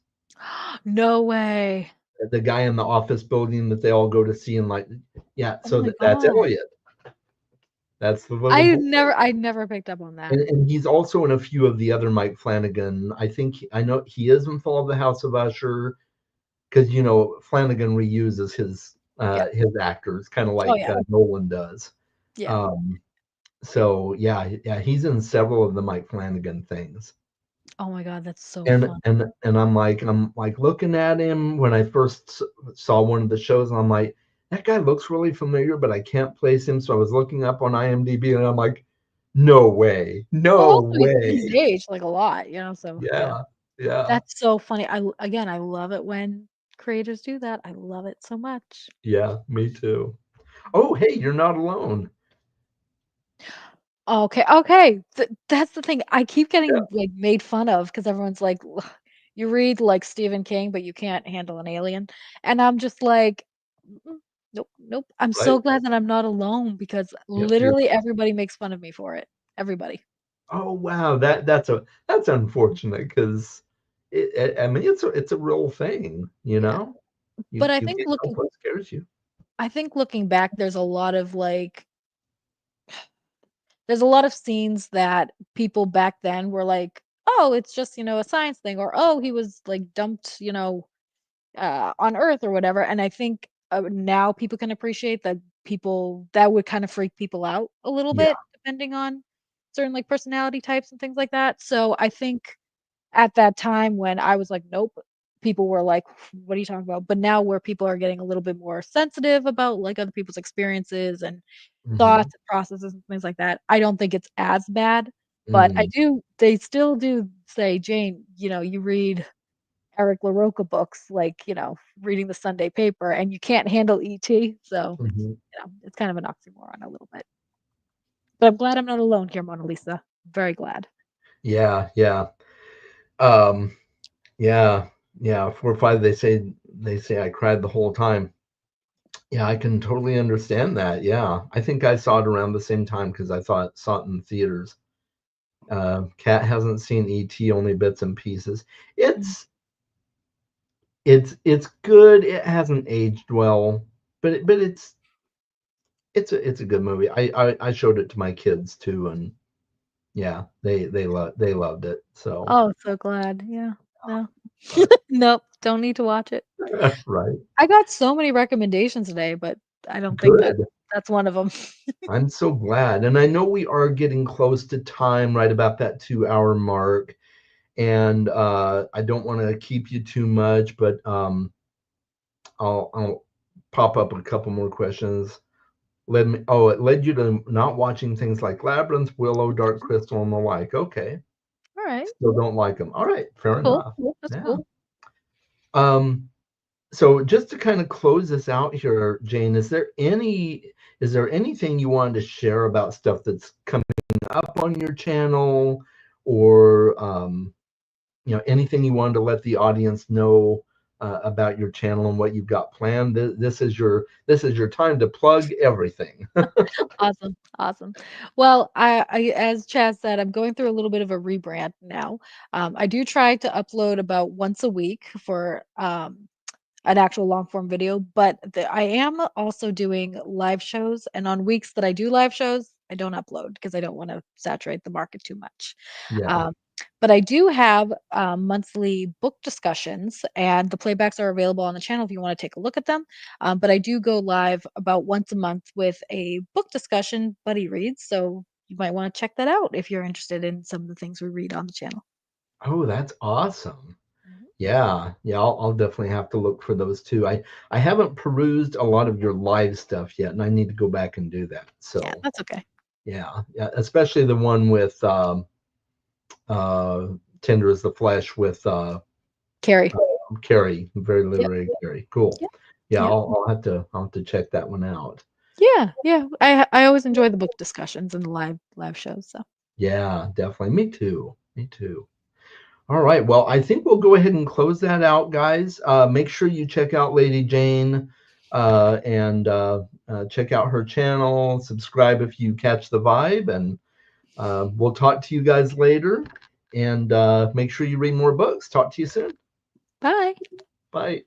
No way. The guy in the office building that they all go to see, and like, yeah, Oh so my that's god. Elliot. That's the little boy. I never picked up on that. And he's also in a few of the other Mike Flanagan. I know he is in Fall of the House of Usher, because Flanagan reuses Yeah. his actors, kind of Oh like yeah. Nolan does. Yeah. Um, so yeah, he's in several of the Mike Flanagan things. Oh my god, that's so And fun. and and I'm like looking at him when I first saw one of the shows, and I'm like, that guy looks really familiar, but I can't place him. So I was looking up on IMDb, and I'm like, no way, Well, no also he's way. aged like a lot, so yeah. Yeah, yeah, That's so funny. Again, I love it when creators do that. I love it so much. yeah, me too. Oh, hey, you're not alone. Okay, okay. That's the thing. I keep Yeah, getting like made fun of because everyone's like, you read like Stephen King, but you can't handle an alien. And I'm just like, "Mm-mm, nope, nope." I'm right. so glad that I'm not alone because Yep, you're. literally everybody makes fun of me for it. Everybody. Oh wow, that's unfortunate because I mean it's a real thing, you Yeah. know. But You can't help what scares you. I think looking back, there's a lot of scenes that people back then were like, "Oh, it's just, a science thing," or, "Oh, he was, like, dumped, on Earth," or whatever, and I think, now people can appreciate that that would kind of freak people out a little Yeah. bit depending on certain, like, personality types and things like that, so I think at that time when I was like, "Nope," people were like, "What are you talking about?" But now where people are getting a little bit more sensitive about, like, other people's experiences and Hmm. thoughts and processes and things like that. I don't think it's as bad. But I Mm, do they still do say, "Jane, you read Eric LaRocca books, like, reading the Sunday paper, and you can't handle ET." So, mhm. it's kind of an oxymoron a little bit. But I'm glad I'm not alone here, Mona Lisa. Very glad. Yeah, yeah. Um, yeah, yeah. 4 or 5. They say I cried the whole time. Yeah, I can totally understand that. Yeah, I think I saw it around the same time because I thought saw it in theaters. Kat hasn't seen ET, only bits and pieces. Mm. It's it's good. It hasn't aged well, but it's a good movie. I showed it to my kids too, and yeah, they loved it. So Oh, so glad. Yeah. No. but, Nope, don't need to watch it. right, I got so many recommendations today, but I don't think good. that's one of them. I'm so glad, and I know we are getting close to time, right about that 2 hour mark, and I don't want to keep you too much, but I'll pop up a couple more questions. It led you to not watching things like Labyrinth, Willow, Dark Crystal, and the like. Okay. All right. Still don't like them. All right, fair Cool. enough. That's Yeah. cool. Um, so just to kind of close this out here, Jane, is there anything you wanted to share about stuff that's coming up on your channel, or anything you wanted to let the audience know about your channel and what you've got planned? This is your time to plug everything. Awesome, awesome. Well, as Chaz said, I'm going through a little bit of a rebrand now. I do try to upload about once a week for an actual long form video, but I am also doing live shows. And on weeks that I do live shows, I don't upload because I don't want to saturate the market too much. Yeah. Um, but I do have monthly book discussions, and the playbacks are available on the channel if you want to take a look at them. But I do go live about once a month with a book discussion, Buddy Reads. So you might want to check that out if you're interested in some of the things we read on the channel. Oh, that's awesome. Mhm. Yeah, yeah, I'll definitely have to look for those too. I haven't perused a lot of your live stuff yet, and I need to go back and do that. Yeah, So that's okay. yeah, yeah, especially the one with uh, Tender as the Flesh with Carrie. Carrie, very Yep. literary Carrie. Cool. Yep. Yeah, Yep. I'll have to check that one out. Yeah, yeah. I always enjoy the book discussions and the live shows. So Yeah, definitely. Me too. Me too. All right. Well, I think we'll go ahead and close that out, guys. Make sure you check out Lady Jane and check out her channel. Subscribe if you catch the vibe, and we'll talk to you guys later. And make sure you read more books. Talk to you soon. bye. Bye.